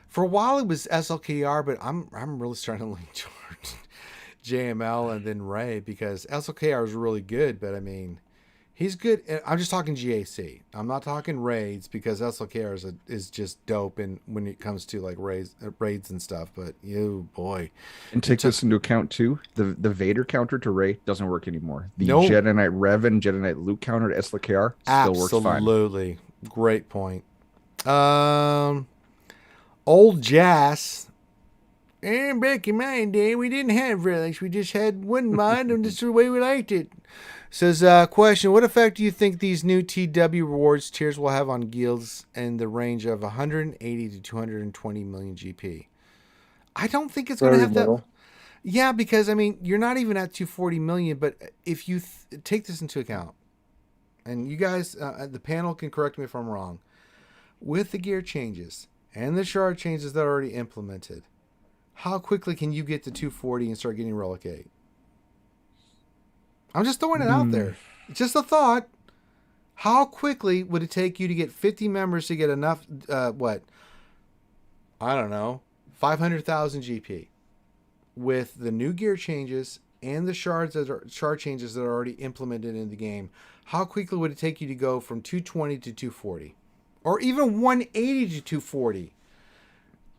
For a while it was SLKR, but I'm really starting to lean towards JML and then Ray because SLKR is really good, but I mean, he's good. I'm just talking GAC. I'm not talking raids because SLKR is just dope and when it comes to like raids and stuff. But boy, and take this into account too. The Vader counter to Ray doesn't work anymore. The Jedi Knight Revan, Jedi Knight Luke counter to SLKR still works fine. Absolutely, great point. Old Jazz. And back in my day, we didn't have relics. We just had one mod, and that's the way we liked it. Says, question, what effect do you think these new TW rewards tiers will have on guilds in the range of 180 to 220 million GP? I don't think it's going to have that. Yeah, because, I mean, you're not even at 240 million, but if you take this into account, and you guys, the panel can correct me if I'm wrong, with the gear changes and the shard changes that are already implemented, how quickly can you get to 240 and start getting Relic 8? I'm just throwing it out there. Just a thought. How quickly would it take you to get 50 members to get enough, I don't know, 500,000 GP with the new gear changes and the shard changes that are already implemented in the game, how quickly would it take you to go from 220 to 240, or even 180 to 240?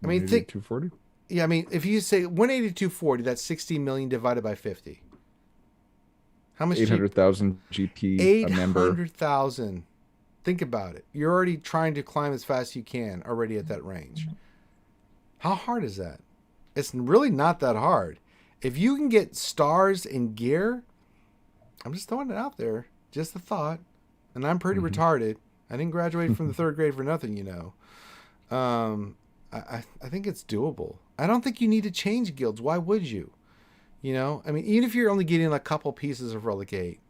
I mean, think 240. Yeah, I mean, if you say 180 to 240, that's 60 million divided by 50. How much? 800,000 GP a member. 800,000. Think about it. You're already trying to climb as fast as you can already at that range. How hard is that? It's really not that hard. If you can get stars in gear, I'm just throwing it out there. Just a thought. And I'm pretty retarded. I didn't graduate from the 3rd grade for nothing, you know. I think it's doable. I don't think you need to change guilds. Why would you? You know, I mean, even if you're only getting a couple pieces of Relic 8,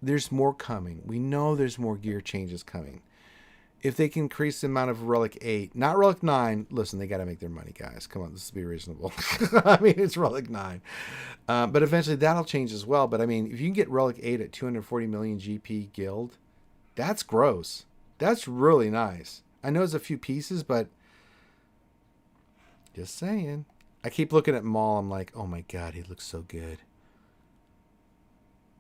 there's more coming. We know there's more gear changes coming. If they can increase the amount of Relic 8, not Relic 9, listen, they got to make their money, guys. Come on, let's be reasonable. I mean, it's Relic 9. But eventually that'll change as well. But I mean, if you can get Relic 8 at 240 million GP guild, that's gross. That's really nice. I know it's a few pieces, but just saying. I keep looking at Maul. I'm like, oh my God, he looks so good.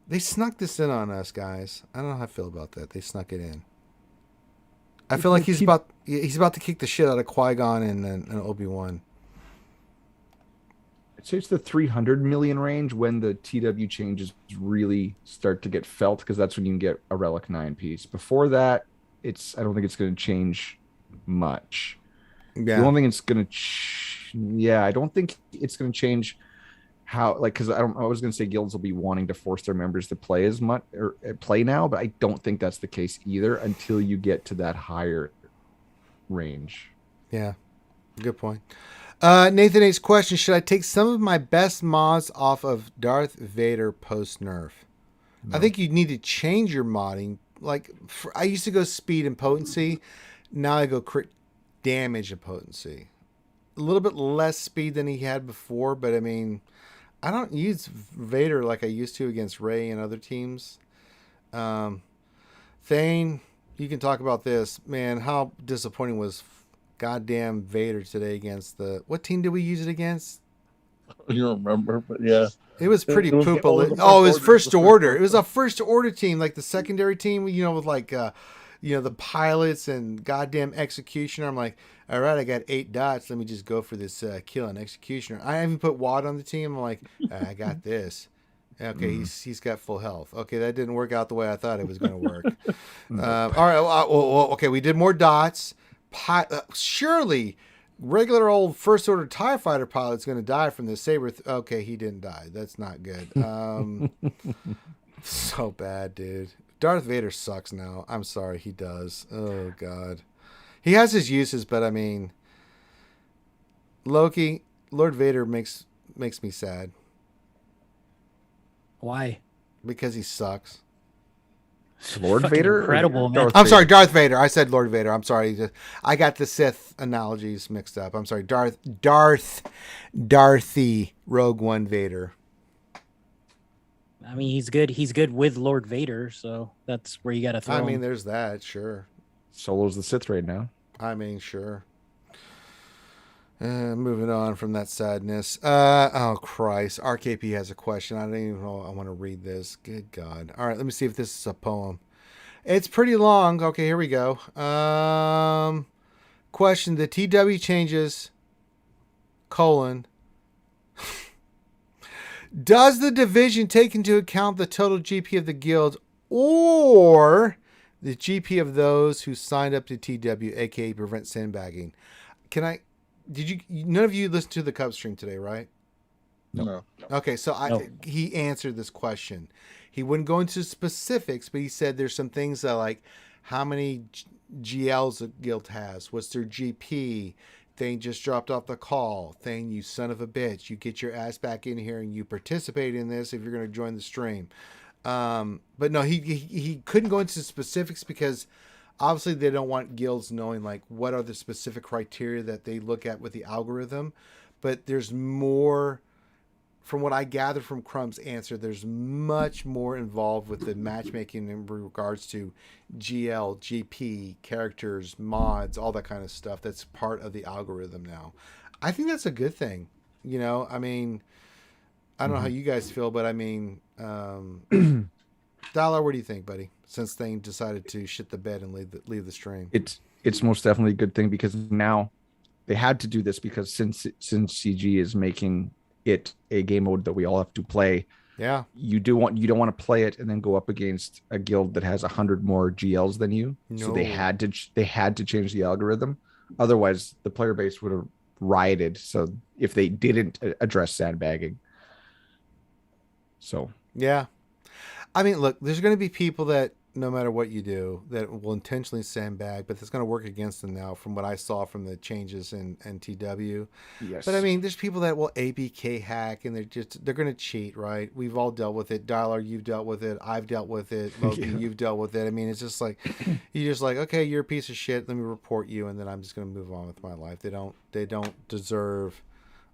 They snuck this in on us, guys. I don't know how I feel about that. They snuck it in. I feel like he's about to kick the shit out of Qui-Gon and Obi-Wan. I'd say it's the 300 million range when the TW changes really start to get felt, because that's when you can get a Relic 9 piece. Before that, I don't think it's going to change much. Yeah. The only thing it's going to, I don't think it's going to change how, like, because I was going to say guilds will be wanting to force their members to play as much or play now, but I don't think that's the case either until you get to that higher range. Yeah, good point. Nathan A's question: should I take some of my best mods off of Darth Vader post nerf? No. I think you need to change your modding. Like, I used to go speed and potency. Now I go crit damage and potency. A little bit less speed than he had before, but I mean, I don't use Vader like I used to against Rey and other teams. Thane, you can talk about this. Man, how disappointing was goddamn Vader today against what team did we use it against? You don't remember, but yeah. It was pretty poop. It was first order. It was a first order team, like the secondary team, you know, with like, the pilots and goddamn executioner. I'm like, all right, I got 8 dots. Let me just go for this kill and executioner. I even put Wad on the team. I'm like, I got this. Okay, he's got full health. Okay, that didn't work out the way I thought it was going to work. All right, okay, we did more dots. Surely, regular old first order TIE fighter pilot's going to die from this saber. Okay, he didn't die. That's not good. So bad, dude. Darth Vader sucks now. I'm sorry, he does. Oh God, he has his uses, but I mean, Loki, Lord Vader makes me sad. Why? Because he sucks. Lord Vader? Incredible, man. I'm sorry, Darth Vader. I said Lord Vader. I'm sorry. I got the Sith analogies mixed up. I'm sorry. Darthy Rogue One Vader. I mean, he's good. He's good with Lord Vader, so that's where you got to throw him. I mean, there's that, sure. Solo's the Sith right now. I mean, sure. Moving on from that sadness. Oh, Christ. RKP has a question. I don't even know I want to read this. Good God. All right, let me see if this is a poem. It's pretty long. Okay, here we go. Question. The TW changes, : does the division take into account the total GP of the guild or the GP of those who signed up to TW, aka prevent sandbagging? None of you listened to the Cub stream today, right? No. Okay, so he answered this question. He wouldn't go into specifics, but he said there's some things that, like, how many GLs a guild has, what's their GP. Thane just dropped off the call. Thane, you son of a bitch. You get your ass back in here and you participate in this if you're going to join the stream. But no, he couldn't go into specifics because obviously they don't want guilds knowing, like, what are the specific criteria that they look at with the algorithm. But there's more, from what I gathered from Crumb's answer, there's much more involved with the matchmaking in regards to GL, GP, characters, mods, all that kind of stuff. That's part of the algorithm now. I think that's a good thing. You know, I mean, I don't know how you guys feel, but I mean, Dollar, what do you think, buddy? Since Thane decided to shit the bed and leave the stream. It's most definitely a good thing, because now they had to do this, because since CG is making it a game mode that we all have to play. Yeah. You don't want to play it and then go up against a guild that has 100 more GLs than you. No. So they had to change the algorithm. Otherwise, the player base would have rioted. So if they didn't address sandbagging. So yeah, I mean, look, there's going to be people that no matter what you do that will intentionally sandbag, but it's going to work against them now from what I saw from the changes in TW. Yes. But I mean, there's people that will ABK hack and they're going to cheat, right? We've all dealt with it. Dialer, you've dealt with it. I've dealt with it. Loki, you've dealt with it. I mean, it's just like, you're just like, okay, you're a piece of shit. Let me report you. And then I'm just going to move on with my life. They don't deserve,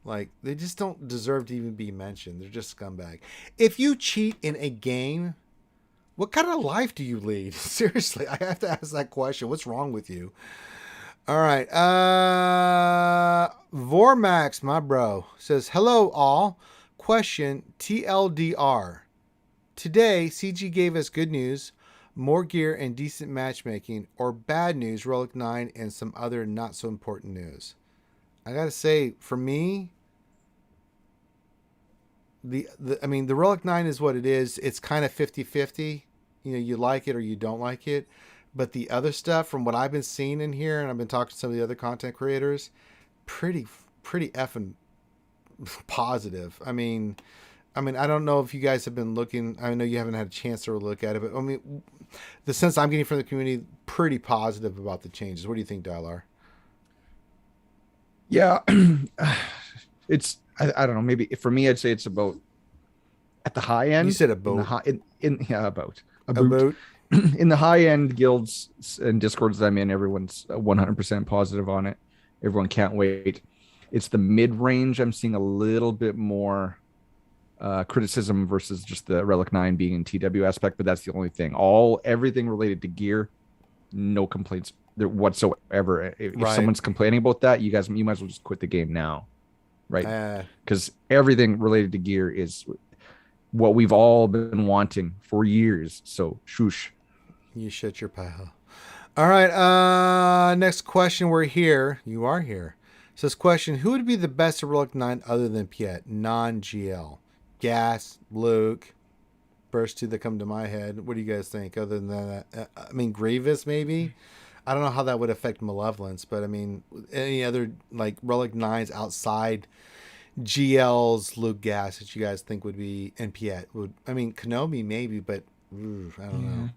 like, they just don't deserve to even be mentioned. They're just scumbag. If you cheat in a game, what kind of life do you lead? Seriously, I have to ask that question. What's wrong with you? All right. Vormax, my bro, says, hello all. Question, TLDR. Today, CG gave us good news, more gear and decent matchmaking, or bad news, Relic 9 and some other not so important news. I got to say, for me, the Relic 9 is what it is. It's kind of 50-50. You know, you like it or you don't like it. But the other stuff, from what I've been seeing in here, and I've been talking to some of the other content creators, pretty effing positive. I mean, I don't know if you guys have been looking. I know you haven't had a chance to look at it, but I mean, the sense I'm getting from the community, pretty positive about the changes. What do you think, Dialar? Yeah, it's I don't know. Maybe for me, I'd say it's about at the high end. You said about about in the high end guilds and discords that I'm in. Everyone's 100% positive on it. Everyone can't wait. It's the mid range. I'm seeing a little bit more criticism versus just the Relic 9 being in TW aspect, but that's the only thing. Everything related to gear, no complaints there whatsoever. If someone's complaining about that, you might as well just quit the game now, right? Because everything related to gear is what we've all been wanting for years. So shush. You shut your pile. All right. Next question. We're here. You are here. Says question: who would be the best at Relic 9 other than Piet? Non-GL. Gas, Luke. First two that come to my head. What do you guys think? Other than that, I mean, Grievous maybe. I don't know how that would affect Malevolence, but I mean, any other like Relic 9s outside GL's Luke, Gas that you guys think would be and Piet would. I mean, Kenobi maybe, but I don't know.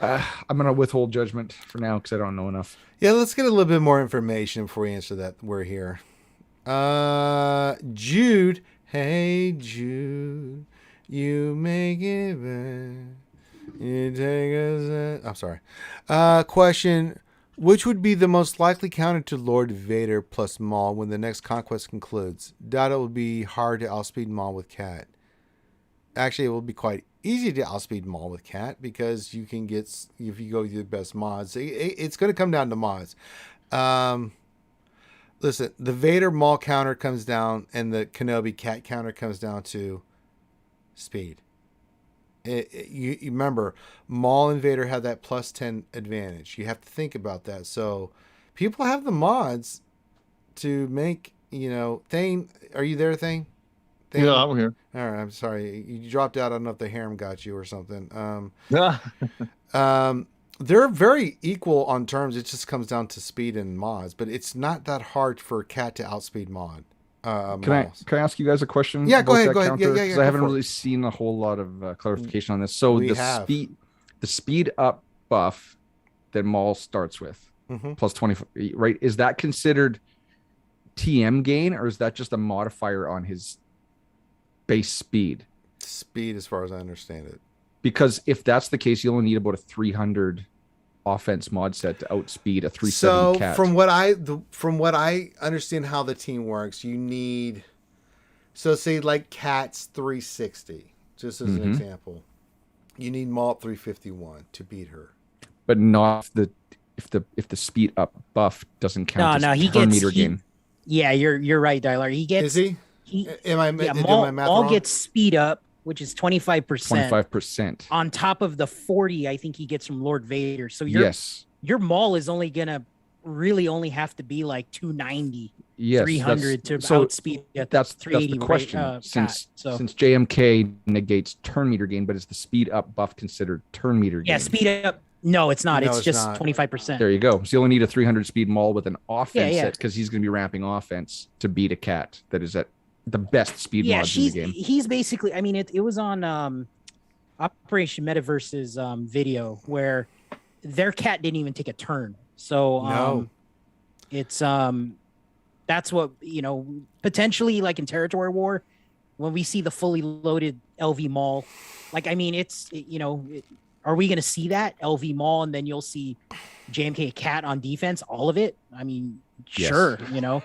I'm gonna withhold judgment for now because I don't know enough. Yeah, let's get a little bit more information before we answer that. We're here. Jude, hey Jude, you make it better. You take us. I'm sorry. Question: which would be the most likely counter to Lord Vader plus Maul when the next conquest concludes? Doubt it would be hard to outspeed Maul with Cat. Actually, it will be quite easy to outspeed Maul with Cat because you can get, if you go with the best mods, it's going to come down to mods. Listen, the Vader Maul counter comes down and the Kenobi Cat counter comes down to speed. You remember, Maul and Vader have that plus 10 advantage. You have to think about that. So people have the mods to make, Thane, are you there, Thane? Yeah, I'm here. All right, I'm sorry. You dropped out. I don't know if the harem got you or something. They're very equal on terms. It just comes down to speed and mods, but it's not that hard for a Cat to outspeed mod. Can I ask you guys a question? Yeah, go ahead. Yeah, because I haven't really seen a whole lot of clarification on this. So the speed up buff that Maul starts with, plus 20, right? Is that considered TM gain, or is that just a modifier on his base speed? Speed, as far as I understand it. Because if that's the case, you only need about a 300 offense mod set to outspeed a 370 Cat. From what I understand how the team works, you need, so say like Cat's 360, just as an example, you need Maul 351 to beat her. But not the if the speed up buff doesn't count No, as he turn gets meter gain. Yeah, you're right, Dylar. He gets. Is he? Am I Yeah, doing Maul, my math Maul wrong? gets speed up, which is 25%. 25%. On top of the 40, I think he gets from Lord Vader. So your Maul is only gonna really only have to be like 290, 300 to outspeed at that's 380 the question. since JMK negates turn meter gain, but is the speed up buff considered turn meter gain? Yeah, speed up. No, it's not. No, it's it's just not. 25%. There you go. So you only need a 300 speed Maul with an offense Yeah. set because he's going to be ramping offense to beat a cat that is at the best speed Yeah, mods in the game. he's basically. I mean, it was on Operation Metaverse's video where their cat didn't even take a turn. So No. it's that's what potentially like in Territory War when we see the fully loaded LV Maul. Like, I mean, are we going to see that LV Maul and then you'll see JMK cat on defense, all of it? I mean, Yes. sure, Yes.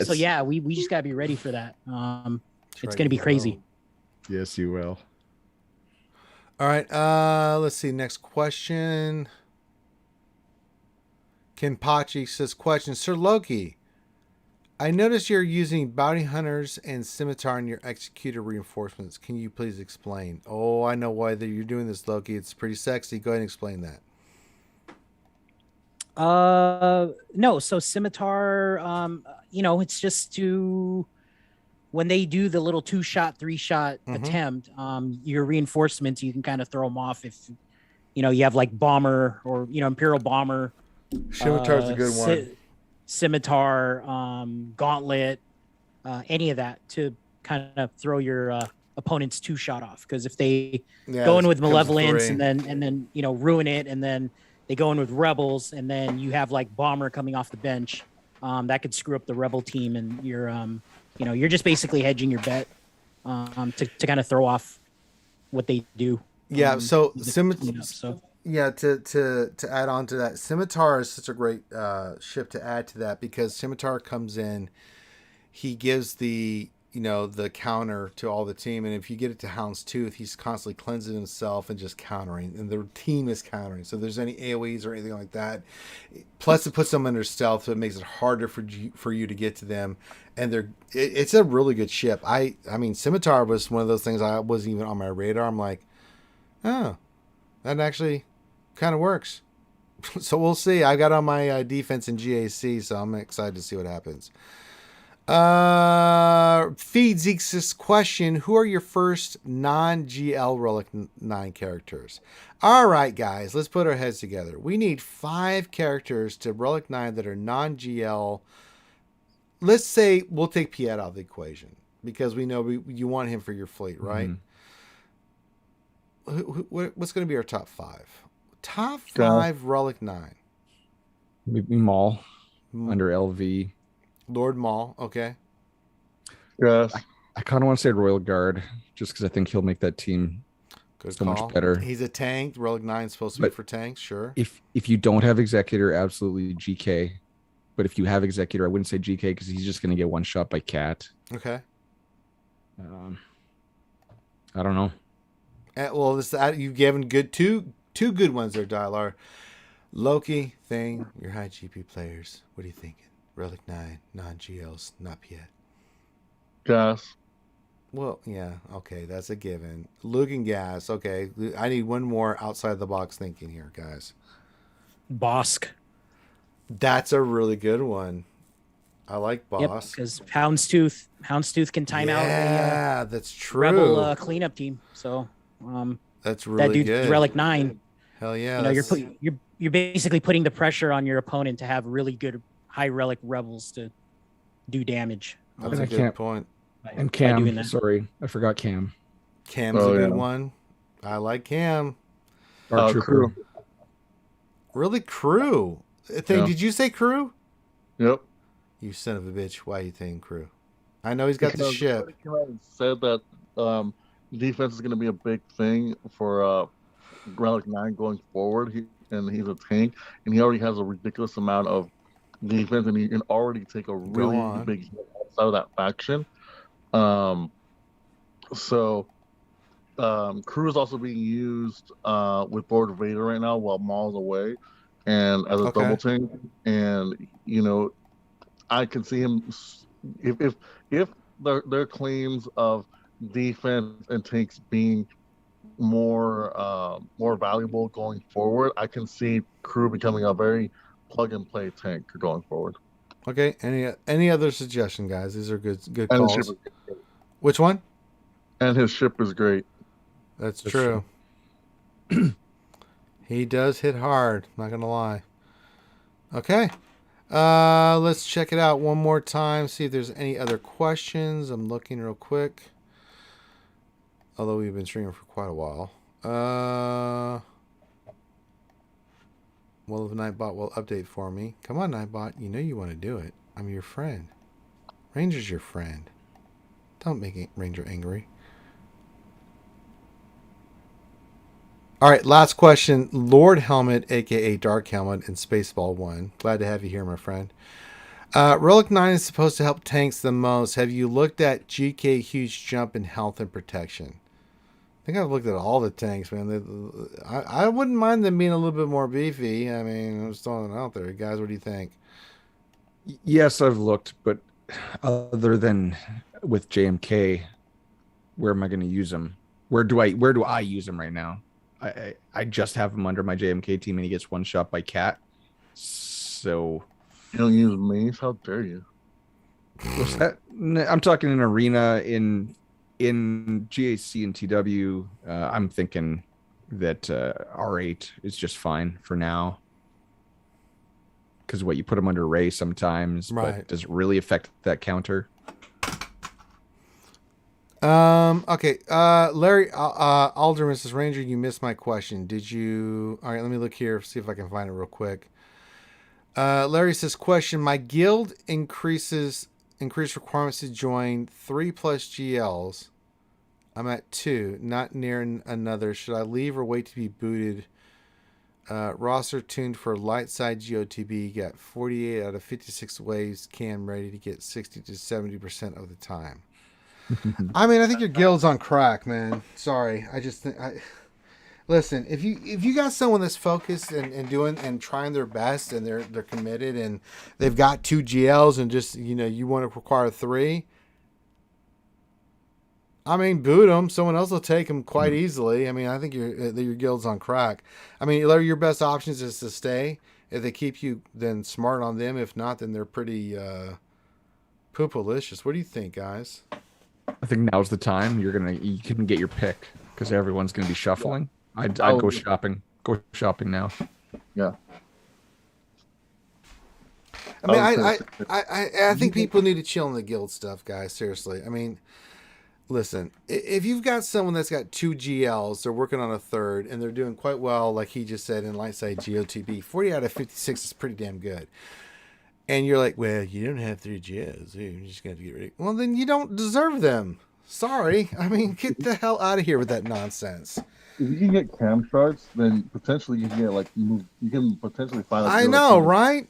So yeah, we just got to be ready for that. It's right, going to be you crazy. Yes, you will. All right. Let's see. Next question. Kenpachi says, question, Sir Loki, I noticed you're using bounty hunters and scimitar in your executor reinforcements. Can you please explain? Oh, I know why you're doing this, Loki. It's pretty sexy. Go ahead and explain that. No. So scimitar, it's just to when they do the little 2-shot, 3-shot attempt, your reinforcements, you can kind of throw them off if you have like bomber or Imperial bomber. Scimitar's a good one. Scimitar, gauntlet, any of that to kind of throw your opponent's 2-shot off. Because if they go in with malevolence and then ruin it, and then they go in with rebels, and then you have like bomber coming off the bench, that could screw up the rebel team, and you're just basically hedging your bet to kind of throw off what they do. Yeah. So so. Yeah, to add on to that, Scimitar is such a great ship to add to that because Scimitar comes in, he gives the counter to all the team, and if you get it to Houndstooth, he's constantly cleansing himself and just countering, and the team is countering. So if there's any AoEs or anything like that, plus it puts them under stealth, so it makes it harder for you to get to them. And it's a really good ship. I mean, Scimitar was one of those things I wasn't even on my radar. I'm like, oh, that actually kind of works. So we'll see. I got on my defense in GAC, so I'm excited to see what happens. Feed Zeke's question, who are your first non-GL Relic 9 characters? All right, guys, let's put our heads together. We need 5 characters to Relic 9 that are non-GL. Let's say we'll take Piet out of the equation because we know you want him for your fleet, right? What's going to be our top 5? Top 5 Relic 9. Maybe Maul under LV. Lord Maul, okay. Yes. I kind of want to say Royal Guard just because I think he'll make that team so much better. He's a tank. Relic 9 is supposed to be for tanks, sure. If you don't have Executor, absolutely GK. But if you have Executor, I wouldn't say GK because he's just going to get one shot by Cat. Okay. I don't know. Well, you've given two good ones there, Dylar. Loki, Thing, your high GP players. What are you thinking? Relic 9, non-GLs, not Piet. Gas. Well, yeah, okay, that's a given. Luke and Gas, okay. I need one more outside the box thinking here, guys. Bosk. That's a really good one. I like Bosk. Because Houndstooth can time out. Yeah, that's true. Rebel cleanup team. So that's really that dude's good. Relic 9. Hell yeah. You're basically putting the pressure on your opponent to have really good high relic rebels to do damage. That's a good point. And Cam, sorry, I forgot Cam. Cam's a good one. I like Cam. Dark Trooper. Crew. Really, Crew? Did you say Crew? Yep. You son of a bitch. Why you saying Crew? I know he's got the ship. Said that defense is going to be a big thing for Relic 9 going forward. He's a tank, and he already has a ridiculous amount of defense, and he can already take a really big hit outside of that faction. Crew is also being used with Lord Vader right now while Maul's away. and as a Okay. double tank, and I can see him if their claims of defense and tanks being more valuable going forward, I can see Crew becoming a very plug and play tank going forward. Okay. Any other suggestion, guys? These are good And his ship calls. is great. Which one? And his ship is great. That's true. He does hit hard. Not gonna lie. Okay. Let's check it out one more time. See if there's any other questions. I'm looking real quick. Although we've been streaming for quite a while. Well, if Nightbot will update for me. Come on, Nightbot. You know you want to do it. I'm your friend. Ranger's your friend. Don't make Ranger angry. All right, last question. Lord Helmet, a.k.a. Dark Helmet, in Spaceball 1. Glad to have you here, my friend. Relic 9 is supposed to help tanks the most. Have you looked at GK huge jump in health and protection? I think I've looked at all the tanks, man. I wouldn't mind them being a little bit more beefy. I mean, I'm just throwing it out there. Guys, what do you think? Yes, I've looked, but other than with JMK, where am I going to use them? Where do I use them right now? I just have him under my JMK team, and he gets one shot by Cat. So you don't use mace? How dare you? What's that? I'm talking in arena in GAC and TW. I'm thinking that R8 is just fine for now. Because you put him under Ray sometimes, right? But does it really affect that counter? Okay. Larry Alderman says, Ranger, you missed my question. Did you? All right, let me look here, see if I can find it real quick. Larry says, question, my guild increased requirements to join 3+ GLs. I'm at 2, not near another. Should I leave or wait to be booted? Roster tuned for light side GOTB. Got 48 out of 56 waves. Cam ready to get 60 to 70% of the time. I mean, I think your guild's on crack, man. Sorry, I just think listen. If you got someone that's focused and doing and trying their best and they're committed and they've got 2 GLs and just you want to require 3. I mean, boot them. Someone else will take them quite easily. I mean, I think your guild's on crack. I mean, Larry, your best options is to stay. If they keep you, then smart on them. If not, then they're pretty poopalicious. What do you think, guys? I think now's the time. You can get your pick because everyone's gonna be shuffling. I'd go shopping. Go shopping now. Yeah. I mean, I think people need to chill on the guild stuff, guys. Seriously. I mean, listen, if you've got someone that's got 2 GLs, they're working on a 3rd, and they're doing quite well, like he just said in light side GOTB, 40 out of 56 is pretty damn good. And you're like, well, you don't have 3 GLs. You're just going to get rid of. Well, then you don't deserve them. Sorry. I mean, get the hell out of here with that nonsense. If you can get cam shards, then potentially you can get you can potentially find. I know, right?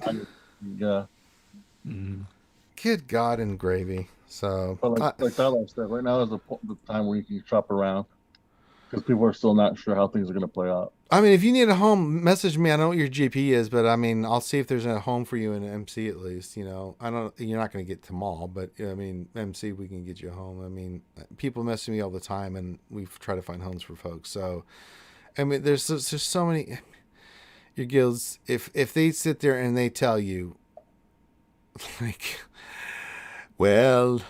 Yeah. Mm-hmm. Good God and gravy. So, but like Tyler said, right now is the time where you can shop around because people are still not sure how things are going to play out. I mean, if you need a home, message me. I don't know what your GP is, but I mean, I'll see if there's a home for you in MC at least. You're not going to get to mall, but I mean, MC, we can get you a home. I mean, people message me all the time, and we try to find homes for folks. So, I mean, there's so many. Your guilds, if they sit there and they tell you, like, well,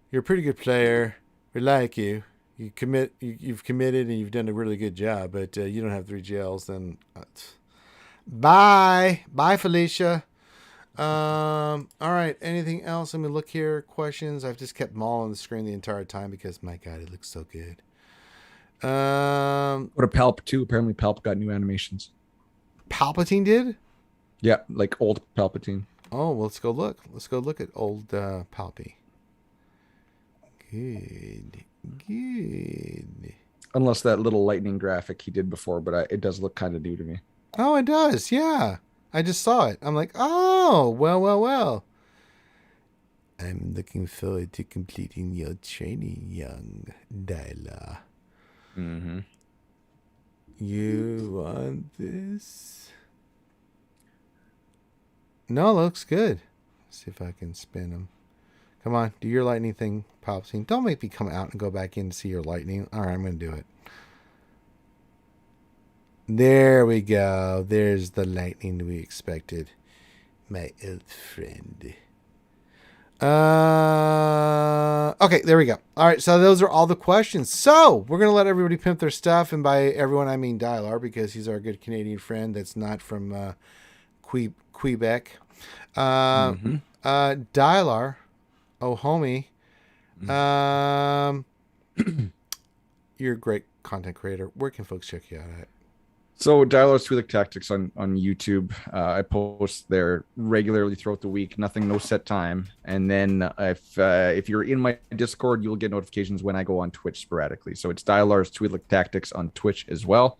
you're a pretty good player, we like you. You've committed and you've done a really good job, but you don't have 3 GLs. Then bye, Felicia. All right. Anything else? Let me look here. Questions. I've just kept them all on the screen the entire time because my God, it looks so good. What a Palp too. Apparently, Palp got new animations. Palpatine did? Yeah, like old Palpatine. Oh, well, let's go look. Let's go look at old Palpy. Good. Unless that little lightning graphic he did before, but it does look kind of new to me. Oh, it does. Yeah. I just saw it. I'm like, oh, well. I'm looking forward to completing your training, young Dyla. Mm-hmm. You want this? No, looks good. Let's see if I can spin them. Come on, do your lightning thing, Palpatine. Don't make me come out and go back in to see your lightning. All right, I'm going to do it. There we go. There's the lightning we expected. My old friend. Okay, there we go. All right, so those are all the questions. So we're going to let everybody pimp their stuff. And by everyone, I mean Dylar, because he's our good Canadian friend that's not from Quebec. Dylar, oh, homie. You're a great content creator. Where can folks check you out at? So Dylar's Relic Tactics on YouTube. I post there regularly throughout the week. No set time. And then if you're in my Discord, you'll get notifications when I go on Twitch sporadically. So it's Dylar's Relic Tactics on Twitch as well.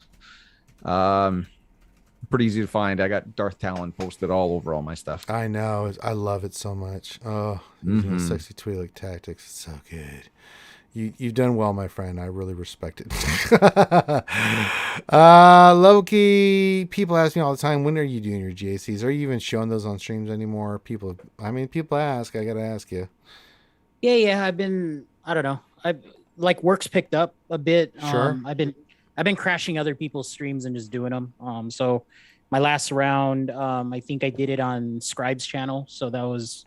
Pretty easy to find. I got Darth Talon posted all over all my stuff. I know. I love it so much. Oh, sexy Twi'lek tactics. It's so good. You've done well, my friend. I really respect it. Loki, people ask me all the time, when are you doing your GACs? Are you even showing those on streams anymore? People ask. I got to ask you. Yeah. I don't know. Work's picked up a bit. Sure. I've been crashing other people's streams and just doing them. So my last round, I think I did it on Scribe's channel. So that was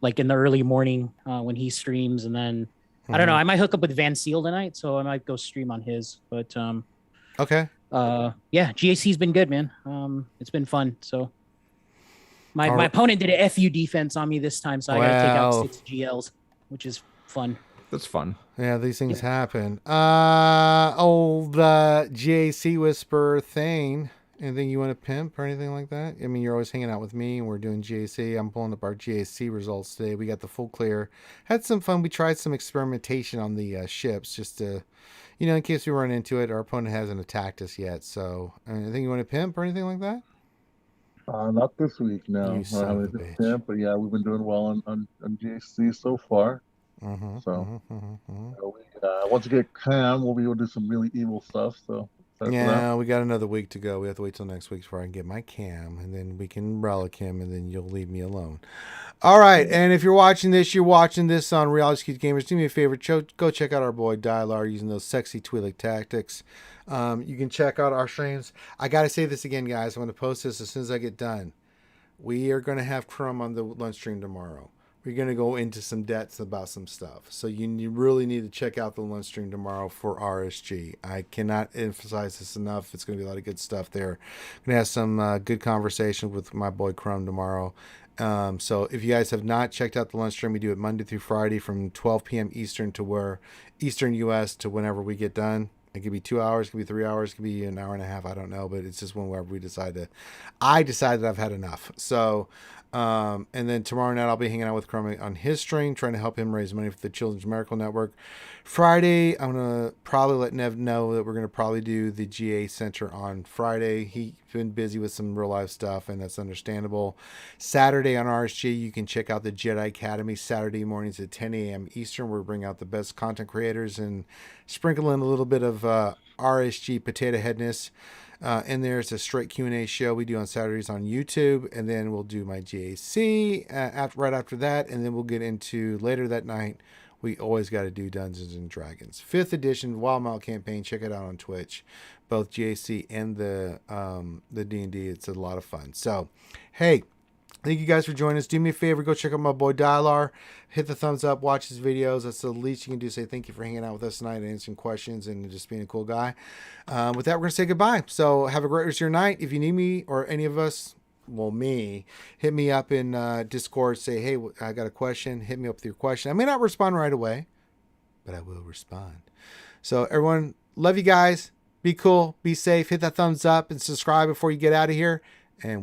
like in the early morning when he streams. And then I don't know. I might hook up with Van Seal tonight, so I might go stream on his. But okay. Yeah, GAC's been good, man. It's been fun. So my opponent did a FU defense on me this time, so I got to take out 6 GLs, which is fun. That's fun. Yeah, these things happen. Old GAC Whisperer Thane. Anything you want to pimp or anything like that? I mean, you're always hanging out with me and we're doing GAC. I'm pulling up our GAC results today. We got the full clear. Had some fun. We tried some experimentation on the ships just to, in case we run into it. Our opponent hasn't attacked us yet. So anything you want to pimp or anything like that? Not this week, no. You son of a bitch. Pimp, but yeah, we've been doing well on GAC so far. Once we get Cam, we'll be able to do some really evil stuff. So yeah, we got another week to go. We have to wait till next week before I can get my Cam, and then we can relic him, and then you'll leave me alone. All right, and if you're watching this on Reality Skewed Gamers, do me a favor, go check out our boy Dylar using those sexy Twi'lek tactics. You can check out our streams. I got to say this again, guys. I'm going to post this as soon as I get done. We are going to have Crumb on the lunch stream tomorrow. We're going to go into some depths about some stuff. So you really need to check out the lunch stream tomorrow for RSG. I cannot emphasize this enough. It's going to be a lot of good stuff there. I'm going to have some good conversation with my boy Crumb tomorrow. So if you guys have not checked out the lunch stream, we do it Monday through Friday from 12 p.m. Eastern to Eastern U.S. to whenever we get done. It could be 2 hours, it could be 3 hours, it could be an hour and a half. I don't know, but it's just whenever we I decided I've had enough. So, and then tomorrow night I'll be hanging out with Crummy on his stream, trying to help him raise money for the Children's Miracle Network. Friday, I'm going to probably let Nev know that we're going to probably do the GA Center on Friday. He's been busy with some real life stuff, and that's understandable. Saturday on RSG, you can check out the Jedi Academy Saturday mornings at 10 a.m. Eastern. We're bringing out the best content creators and sprinkle in a little bit of RSG potato headness. And there's a straight Q&A show we do on Saturdays on YouTube, and then we'll do my GAC right after that, and then we'll get into later that night. We always got to do Dungeons and Dragons 5th edition Wild Mile campaign. Check it out on Twitch, both GAC and the D&D. It's a lot of fun. So, hey, thank you guys for joining us. Do me a favor, go check out my boy Dylar. Hit the thumbs up, watch his videos. That's the least you can do. Say thank you for hanging out with us tonight and answering questions and just being a cool guy. With that, we're going to say goodbye. So have a great rest of your night. If you need me or any of us, me, hit me up in Discord. Say, hey, I got a question. Hit me up with your question. I may not respond right away, but I will respond. So everyone, love you guys. Be cool. Be safe. Hit that thumbs up and subscribe before you get out of here.